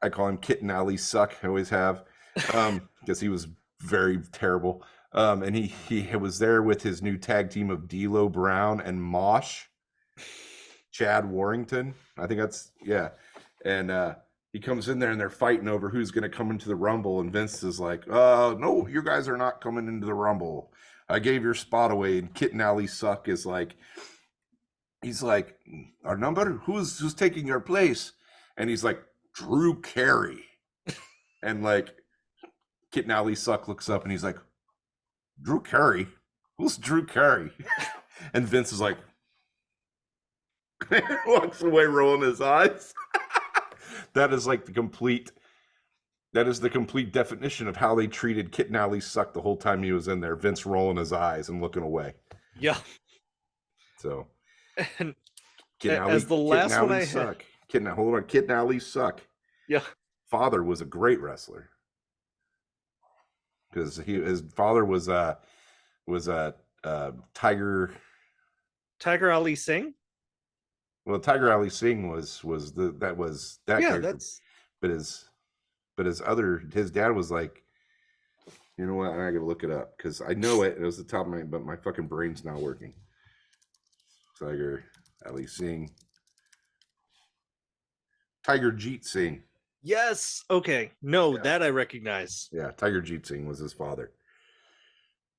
I call him Kitten Alley Suck. I always have, because he was very terrible. And he was there with his new tag team of D'Lo Brown and Mosh, Chad Warrington. I think that's and he comes in there and they're fighting over who's going to come into the Rumble. And Vince is like, no, you guys are not coming into the Rumble. I gave your spot away. And Kitten Alley Suck is like, he's like, our number? Who's taking your place? And he's like, Drew Carey. And like, Kitten Alley Suck looks up and he's like, Drew Carey? Who's Drew Carey? And Vince is like, walks away rolling his eyes. That is like the complete definition of how they treated Kitten Alley Suck the whole time he was in there. Vince rolling his eyes and looking away. Yeah. So, and Kitten as the last one I Suck. Kitten Alley Suck. Yeah. Father was a great wrestler because his father was Tiger Ali Singh. Well, Tiger Ali Singh was that character. That's but his dad was like, you know what? I gotta look it up because I know it. It was the top of my, but my fucking brain's not working. Tiger Ali Singh, Tiger Jeet Singh. Yes. Okay. No, that I recognize. Yeah, Tiger Jeet Singh was his father.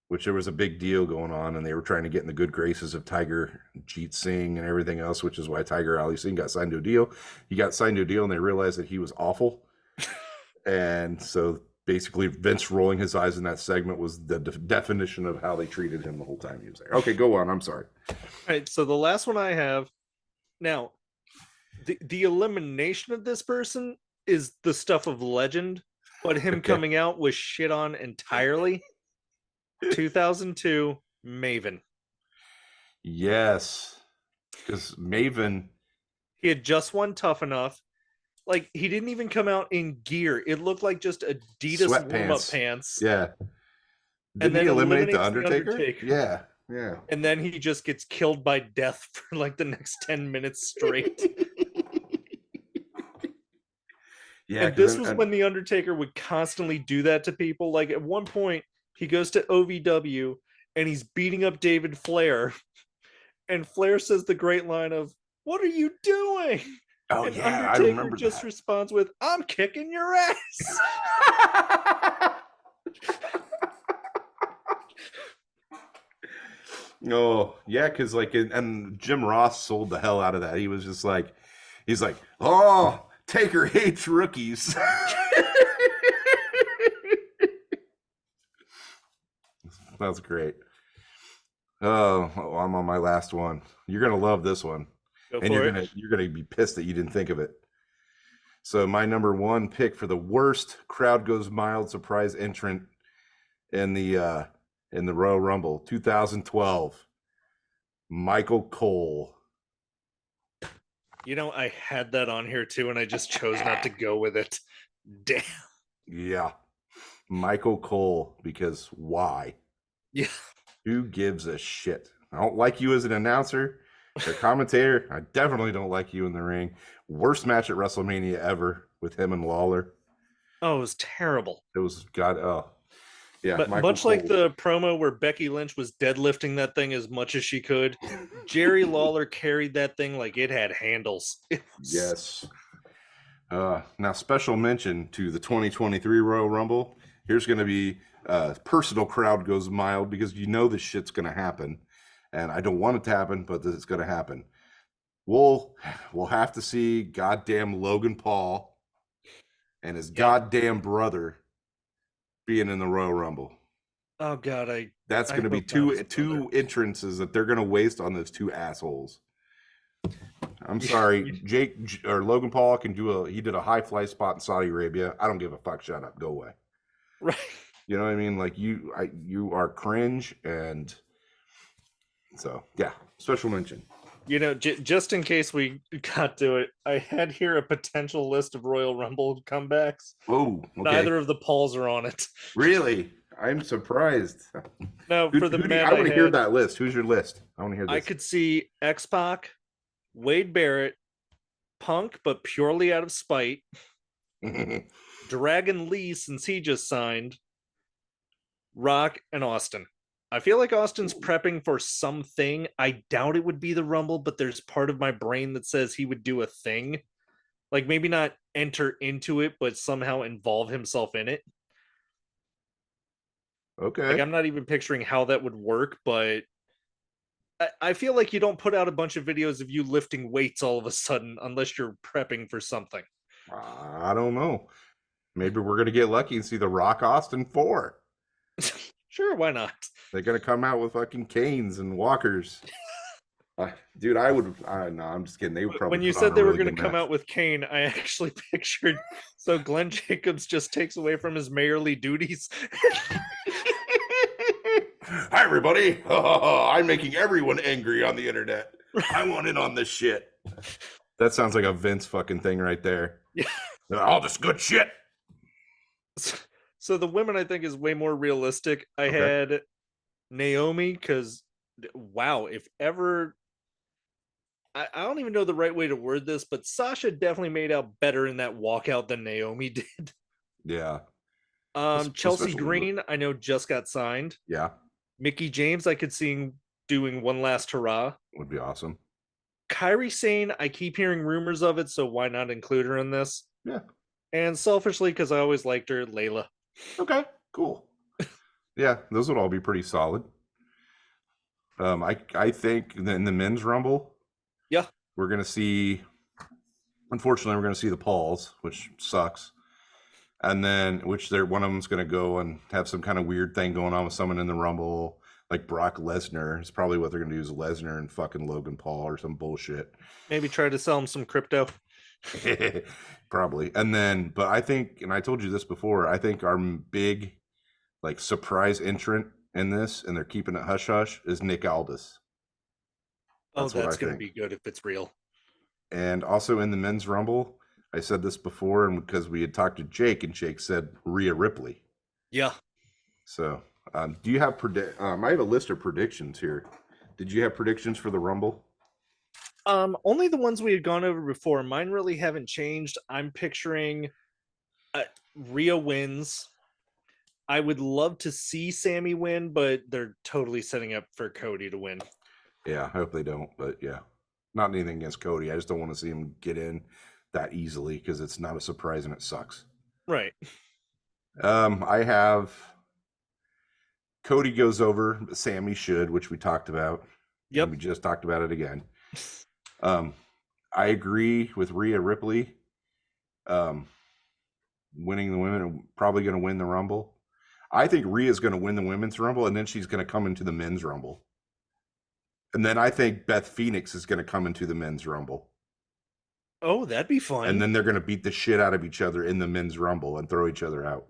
Which there was a big deal going on, and they were trying to get in the good graces of Tiger Jeet Singh and everything else, which is why Tiger Ali Singh got signed to a deal. He got signed to a deal, and they realized that he was awful. And so basically Vince rolling his eyes in that segment was the definition of how they treated him the whole time he was there. Okay, go on. I'm sorry. All right, so the last one I have now, the elimination of this person is the stuff of legend, but him coming out was shit on entirely. 2002 Maven. Yes, because Maven, he had just won Tough Enough. Like, he didn't even come out in gear. It looked like just Adidas warm-up pants. Yeah. Didn't he eliminate the Undertaker? Yeah. And then he just gets killed by death for like the next 10 minutes straight. Yeah. And this was when the Undertaker would constantly do that to people. Like, at one point, he goes to OVW and he's beating up David Flair. And Flair says the great line of, "What are you doing?" Oh, and yeah, Undertaker I remember just that. responds with, "I'm kicking your ass." Oh, yeah, because like, and Jim Ross sold the hell out of that. He was just like, he's like, oh, Taker hates rookies. That was great. Oh, I'm on my last one. You're gonna love this one, and you're gonna be pissed that you didn't think of it. So my number one pick for the worst crowd goes mild surprise entrant in the Royal Rumble 2012, Michael Cole. You know, I had that on here too, and I just chose not to go with it. Damn. Yeah, Michael Cole, because why? Yeah. Who gives a shit? I don't like you as an announcer, a commentator. I definitely don't like you in the ring. Worst match at WrestleMania ever with him and Lawler. Oh, it was terrible. It was yeah. But much Cole. Like the promo where Becky Lynch was deadlifting that thing as much as she could, Jerry Lawler carried that thing like it had handles. Yes. Now, special mention to the 2023 Royal Rumble. Here's going to be personal crowd goes mild because you know this shit's going to happen. And I don't want it to happen, but it's going to happen. We'll have to see goddamn Logan Paul and his goddamn brother being in the Royal Rumble. Oh God, that's going to be two entrances that they're going to waste on those two assholes. I'm sorry. Or Logan Paul he did a high fly spot in Saudi Arabia. I don't give a fuck. Shut up. Go away. Right. You know what I mean? Like you are cringe, and so yeah, special mention. Just in case we got to it, I had here a potential list of Royal Rumble comebacks. Oh, okay. Neither of the Pauls are on it. Really? I'm surprised. No, for the men, I want to hear that list. Who's your list? I want to hear this. I could see X-Pac, Wade Barrett, Punk, but purely out of spite. Dragon Lee, since he just signed. Rock and Austin. I feel like Austin's prepping for something. I doubt it would be the Rumble, but there's part of my brain that says he would do a thing. Like maybe not enter into it, but somehow involve himself in it. Okay. Like I'm not even picturing how that would work, but I feel like you don't put out a bunch of videos of you lifting weights all of a sudden unless you're prepping for something. I don't know. Maybe we're going to get lucky and see the Rock Austin 4. Sure, why not? They're going to come out with fucking canes and walkers. Dude, I would. No, I'm just kidding. They would probably. When you said they were going to come out with Kane, I actually pictured. So Glenn Jacobs just takes away from his mayorly duties. Hi, everybody. I'm making everyone angry on the internet. I want in on this shit. That sounds like a Vince fucking thing right there. Yeah. All this good shit. So the women, I think, is way more realistic. I had Naomi because, wow, if ever... I don't even know the right way to word this, but Sasha definitely made out better in that walkout than Naomi did. Yeah. Chelsea Green, I know, just got signed. Yeah. Mickey James, I could see him doing one last hurrah. Would be awesome. Kairi Sane, I keep hearing rumors of it, so why not include her in this? Yeah. And selfishly, because I always liked her, Layla. Okay, cool. Yeah, those would all be pretty solid. I think in the men's rumble, yeah, we're gonna see. Unfortunately, we're gonna see the Pauls, which sucks. And then, one of them's gonna go and have some kind of weird thing going on with someone in the rumble, like Brock Lesnar. It's probably what they're gonna do is Lesnar and fucking Logan Paul or some bullshit. Maybe try to sell him some crypto. Probably. And then, but I think, and I told you this before, I think our big, like, surprise entrant in this, and they're keeping it hush hush, is Nick Aldis. That's going to be good if it's real. And also in the men's rumble, I said this before, and because we had talked to Jake, and Jake said Rhea Ripley. Yeah. So, do you have I have a list of predictions here. Did you have predictions for the rumble? Only the ones we had gone over before. Mine really haven't changed. I'm picturing Rhea wins. I would love to see Sammy win, but they're totally setting up for Cody to win. Yeah, I hope they don't, but yeah. Not anything against Cody. I just don't want to see him get in that easily because it's not a surprise and it sucks. Right. I have Cody goes over, Sammy should, which we talked about. Yep. We just talked about it again. I agree with Rhea Ripley winning the women and probably going to win the Rumble. I think Rhea's going to win the women's Rumble, and then she's going to come into the men's Rumble. And then I think Beth Phoenix is going to come into the men's Rumble. Oh, that'd be fun. And then they're going to beat the shit out of each other in the men's Rumble and throw each other out.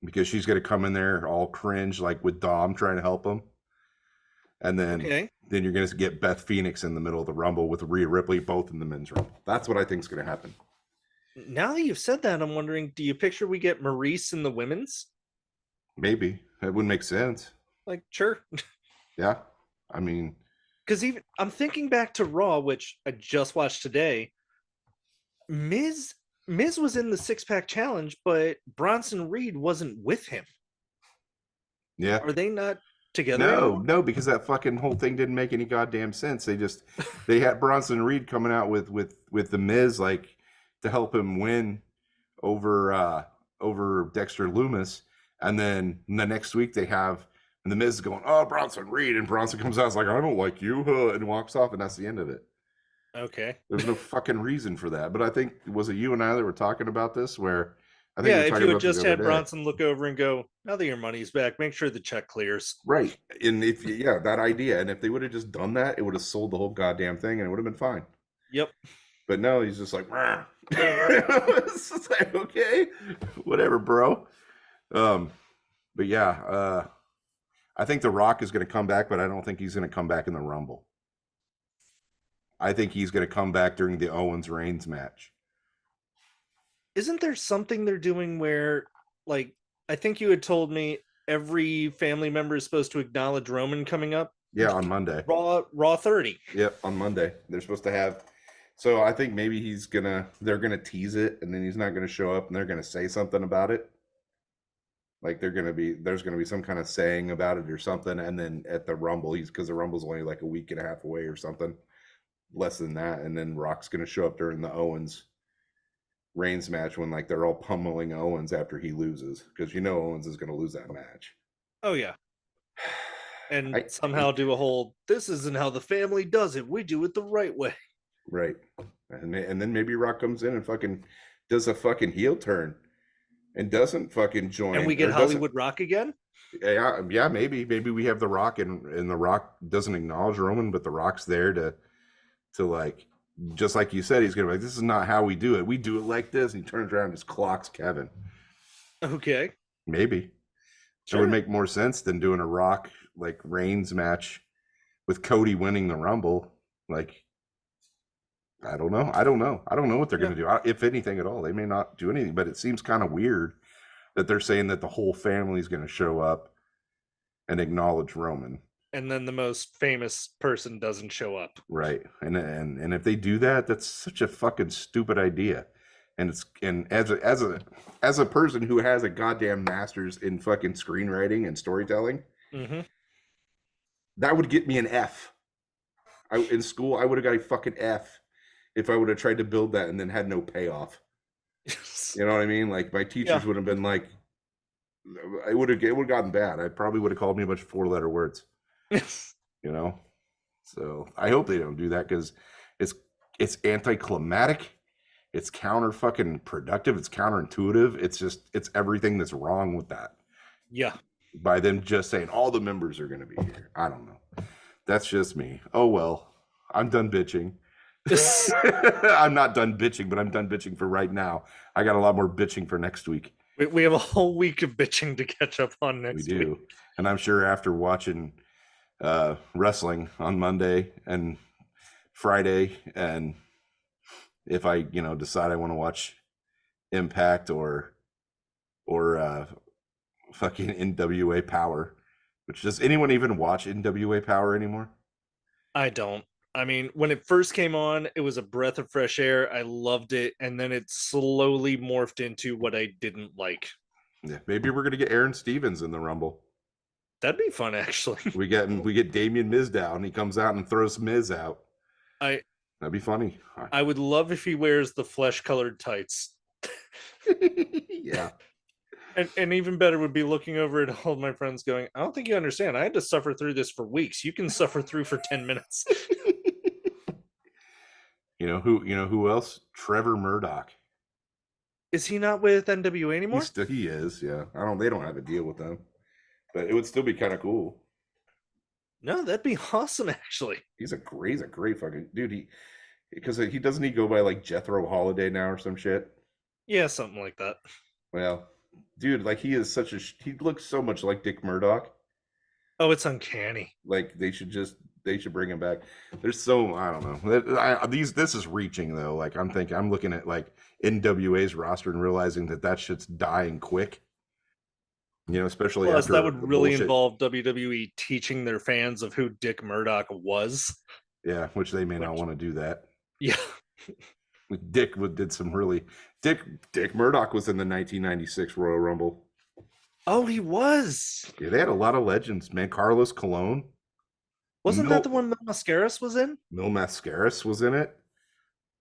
Because she's going to come in there all cringe, like with Dom trying to help him. And then, then you're going to get Beth Phoenix in the middle of the Rumble with Rhea Ripley, both in the men's Rumble. That's what I think is going to happen. Now that you've said that, I'm wondering, do you picture we get Maurice in the women's? Maybe. That would make sense. Like, sure. Yeah. I mean, because even I'm thinking back to Raw, which I just watched today. Miz was in the 6-pack challenge, but Bronson Reed wasn't with him. Yeah. Are they not together? No, because that fucking whole thing didn't make any goddamn sense. They had Bronson Reed coming out with the Miz, like, to help him win over Dexter Lumis, and then the next week they have. And the Miz is going, oh, Bronson Reed. And Bronson comes out, is like, I don't like you, and walks off, and that's the end of it. Okay. There's no fucking reason for that. But I think, was it you and I that were talking about this, where I think we Yeah, were if talking you had about this just the other had day. Bronson look over and go, now that your money's back, make sure the check clears. Right. And if yeah, that idea. And if they would have just done that, it would have sold the whole goddamn thing and it would have been fine. Yep. But no, he's just like, it's just like, okay, whatever, bro. But yeah, I think The Rock is going to come back, but I don't think he's going to come back in the Rumble. I think he's going to come back during the Owens Reigns match. Isn't there something they're doing where, like, I think you had told me every family member is supposed to acknowledge Roman coming up? Yeah, on Monday. Raw 30. Yep, on Monday. They're supposed to have. So I think maybe they're gonna tease it, and then he's not gonna show up, and they're gonna say something about it. Like there's gonna be some kind of saying about it or something, and then at the Rumble, because the Rumble's only like a week and a half away or something, less than that, and then Rock's gonna show up during the Owens Reigns match when like they're all pummeling Owens after he loses, because Owens is gonna lose that match. Oh yeah. And somehow do a whole, this isn't how the family does it. We do it the right way. Right. And then maybe Rock comes in and fucking does a fucking heel turn and doesn't fucking join. And we get Hollywood Rock again? Yeah, maybe we have The Rock and The Rock doesn't acknowledge Roman, but The Rock's there to like, just like you said, he's gonna be like, this is not how we do it. We do it like this. And he turns around and just clocks Kevin. Okay. Maybe. Sure. It would make more sense than doing a Rock like Reigns match with Cody winning the Rumble. Like, I don't know what they're going to do, if anything at all. They may not do anything, but it seems kind of weird that they're saying that the whole family is going to show up and acknowledge Roman, and then the most famous person doesn't show up. Right. And if they do that, that's such a fucking stupid idea. And as a person who has a goddamn master's in fucking screenwriting and storytelling, that would get me an F. In school, I would have got a fucking F if I would have tried to build that and then had no payoff. You know what I mean? Like my teachers would have been like, it would have gotten bad. I probably would have called me a bunch of 4-letter words. So I hope they don't do that, because it's anticlimactic. It's counter fucking productive. It's counterintuitive. It's everything that's wrong with that. Yeah. By them just saying all the members are going to be here. I don't know. That's just me. Oh, well, I'm done bitching. I'm not done bitching, but I'm done bitching for right now. I got a lot more bitching for next week. We have a whole week of bitching to catch up on next week. We do. And I'm sure after watching wrestling on Monday and Friday, and if I decide I want to watch Impact or fucking NWA Power, which, does anyone even watch NWA Power anymore? I don't. I mean, when it first came on, it was a breath of fresh air. I loved it, and then it slowly morphed into what I didn't like. Yeah, maybe we're gonna get Aaron Stevens in the Rumble. That'd be fun, actually. we get Damian Mizdow. He comes out and throws Miz out. That'd be funny. I would love if he wears the flesh-colored tights. Yeah. And even better would be looking over at all of my friends going, I don't think you understand. I had to suffer through this for weeks. You can suffer through for 10 minutes. Who else? Trevor Murdoch. Is he not with NWA anymore? He is, yeah. They don't have a deal with them. But it would still be kind of cool. No, that'd be awesome, actually. He's a great fucking dude. Because he doesn't he go by like Jethro Holiday now or some shit? Yeah, something like that. Well, dude, like he looks so much like Dick Murdoch. Oh, it's uncanny. Like they should bring him back. There's so, I don't know. This is reaching though. Like I'm looking at like NWA's roster and realizing that shit's dying quick. Especially plus after that would really involve WWE teaching their fans of who Dick Murdoch was. Yeah, which they may not want to do that. Yeah. Dick did some really. Dick Murdoch was in the 1996 Royal Rumble. Oh, he was. Yeah, they had a lot of legends, man. Carlos Colon. Wasn't that the one Mil Mascaras was in? Mil Mascaras was in it.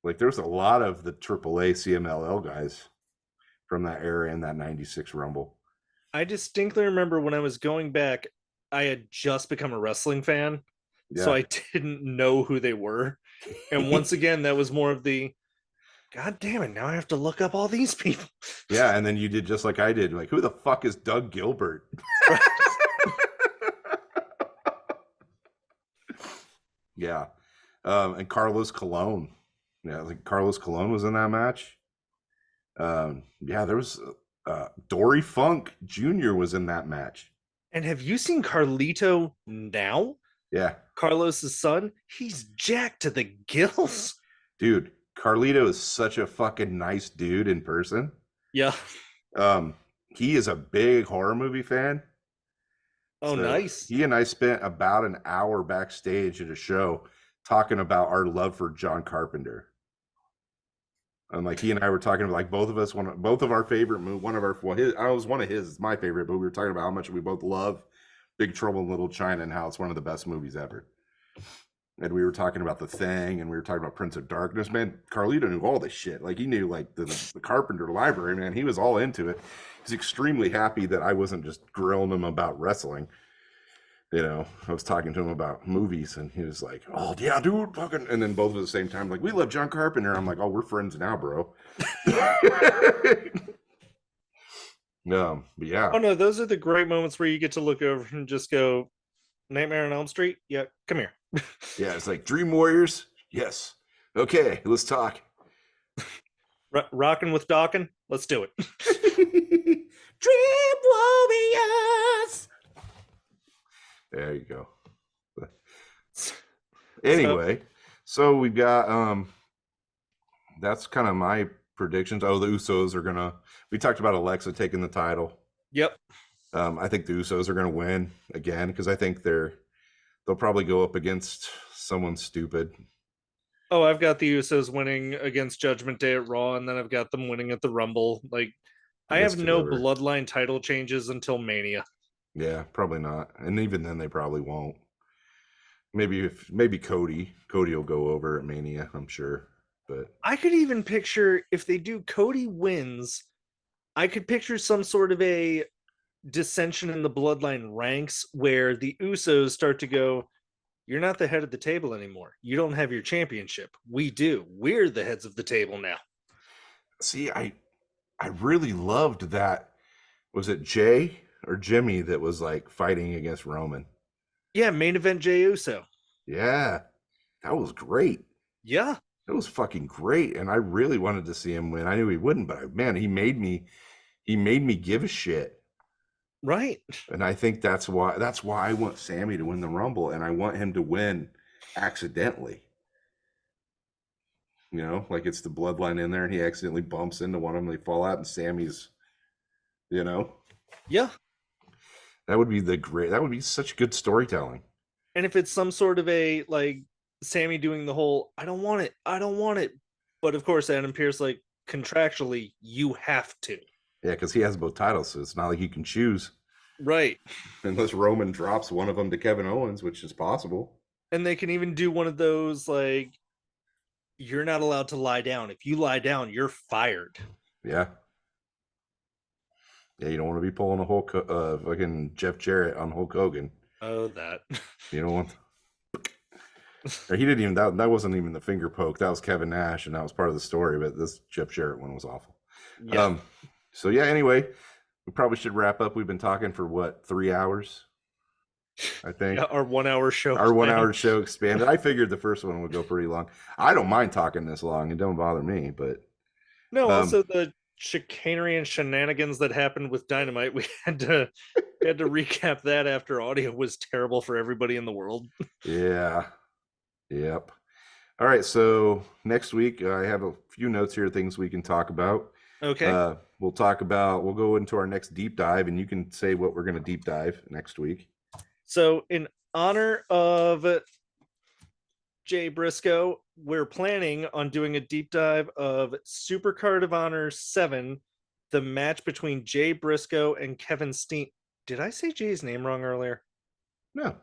Like, there's a lot of the AAA CMLL guys from that era in that 96 Rumble. I distinctly remember when I was going back, I had just become a wrestling fan, so I didn't know who they were. And once again, that was more of the, God damn it! Now I have to look up all these people. Yeah, and then you did just like I did. Like, who the fuck is Doug Gilbert? Right. Yeah. And Carlos Colon. Yeah, like Carlos Colon was in that match. Yeah, there was Dory Funk Jr. was in that match. And have you seen Carlito now? Yeah. Carlos's son? He's jacked to the gills. Dude, Carlito is such a fucking nice dude in person. Yeah. He is a big horror movie fan. Oh, So nice. he and I spent about an hour backstage at a show talking about our love for John Carpenter. And like he and I were talking about like both of our favorite movie, one of his, my favorite, but we were talking about how much we both love Big Trouble in Little China and how it's one of the best movies ever. And we were talking about The Thing, and we were talking about Prince of Darkness. Man, Carlito knew all this shit. Like he knew like the Carpenter library. Man, he was all into it. He's extremely happy that I wasn't just grilling him about wrestling. You know, I was talking to him about movies, and he was like, "Oh yeah, dude, fucking." And then both at the same time, like, "We love John Carpenter." I'm like, "Oh, we're friends now, bro." But yeah. Oh no, those are the great moments where you get to look over and just go, Nightmare on Elm Street? Yeah, come here. Yeah, it's like Dream Warriors. Yes. Okay, let's talk. Rocking with Dawkin? Let's do it. Dream Warriors. There you go. Anyway, so we got that's kind of my predictions. Oh, the Usos are gonna. We talked about Alexa taking the title. Yep. I think the Usos are gonna win again because I think they'll probably go up against someone stupid. Oh, I've got the Usos winning against Judgment Day at Raw, and then I've got them winning at the Rumble. Like, I have no bloodline title changes until Mania. Yeah, probably not. And even then, they probably won't. Maybe Cody will go over at Mania, I'm sure. But I could even picture if they do Cody wins, I could picture some sort of a dissension in the bloodline ranks where the Usos start to go, you're not the head of the table anymore. You don't have your championship. We do. We're the heads of the table now. See, I really loved that. Was it Jay or Jimmy that was like fighting against Roman? Yeah, main event Jey Uso. Yeah, that was great. Yeah. It was fucking great. And I really wanted to see him win. I knew he wouldn't, but man, he made me give a shit. Right. And I think that's why I want Sammy to win the Rumble, and I want him to win accidentally. You know, like it's the bloodline in there and he accidentally bumps into one of them, they fall out, and Sammy's, you know. Yeah. That would be such good storytelling. And if it's some sort of a like Sammy doing the whole I don't want it. But of course, Adam Pearce, like contractually, you have to. Yeah, because he has both titles, so it's not like you can choose. Right. Unless Roman drops one of them to Kevin Owens, which is possible. And they can even do one of those like, you're not allowed to lie down. If you lie down, you're fired. Yeah. Yeah, you don't want to be pulling a fucking Jeff Jarrett on Hulk Hogan. Oh, that. You don't want. He didn't even that wasn't even the finger poke. That was Kevin Nash, and that was part of the story. But this Jeff Jarrett one was awful. Yeah. So yeah. Anyway, we probably should wrap up. We've been talking for what, 3 hours? I think. Yeah, our 1 hour show. Our 1 hour show expanded. I figured the first one would go pretty long. I don't mind talking this long. It don't bother me. But no, also the chicanery and shenanigans that happened with Dynamite, we had to recap that after audio was terrible for everybody in the world. Yeah. Yep. All right. So next week, I have a few notes here, things we can talk about. Okay. We'll go into our next deep dive, and you can say what we're going to deep dive next week. So in honor of Jay Briscoe, we're planning on doing a deep dive of Supercard of Honor 7, the match between Jay Briscoe and Kevin Steen. Did I say Jay's name wrong earlier? No.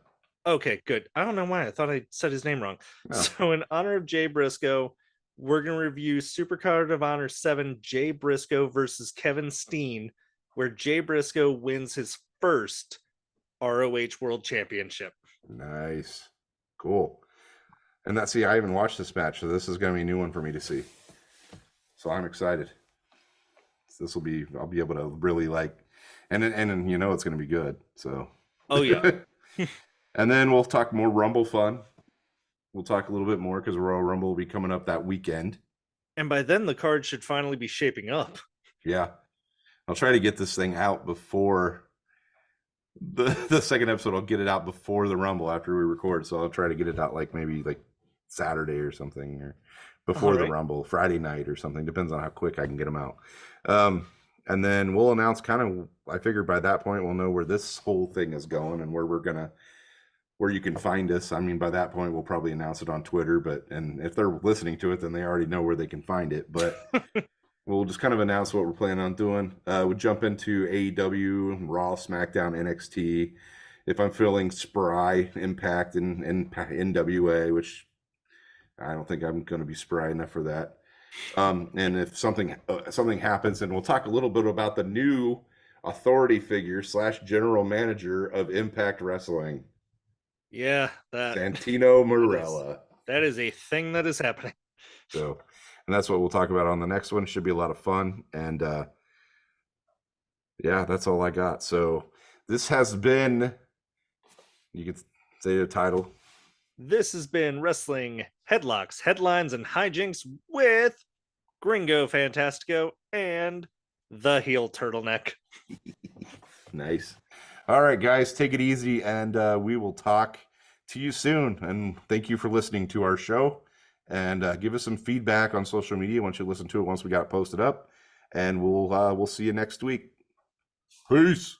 Okay, good. I don't know why. I thought I said his name wrong. No. So in honor of Jay Briscoe, we're going to review Supercard of Honor 7, Jay Briscoe versus Kevin Steen, where Jay Briscoe wins his first ROH World Championship. Nice. Cool. And I haven't watched this match, so this is going to be a new one for me to see. So I'm excited. This will be, I'll be able to really like, and you know it's going to be good. So. Oh yeah. And then we'll talk more Rumble fun. We'll talk a little bit more because Royal Rumble will be coming up that weekend. And by then the card should finally be shaping up. Yeah. I'll try to get this thing out before the second episode. I'll get it out before the Rumble after we record. So I'll try to get it out like maybe like Saturday or something, or before the Rumble, Friday night or something. Depends on how quick I can get them out. And then we'll announce kind of, I figured by that point we'll know where this whole thing is going and where you can find us. I mean, by that point we'll probably announce it on Twitter, and if they're listening to it, then they already know where they can find it. But we'll just kind of announce what we're planning on doing. We'll jump into AEW, Raw, SmackDown, NXT. If I'm feeling spry, Impact and NWA, which I don't think I'm going to be spry enough for that. And if something happens, and we'll talk a little bit about the new authority figure / general manager of Impact Wrestling. Yeah, that Santino Marella. That is a thing that is happening. So, and that's what we'll talk about on the next one. Should be a lot of fun. And yeah, that's all I got. So this has been, you can say the title. This has been Wrestling Headlocks, Headlines, and Hijinks with Gringo Fantastico and the Heel Turtleneck. Nice. All right, guys, take it easy, and we will talk to you soon. And thank you for listening to our show. And give us some feedback on social media once you listen to it, once we got it posted up. And we'll see you next week. Peace.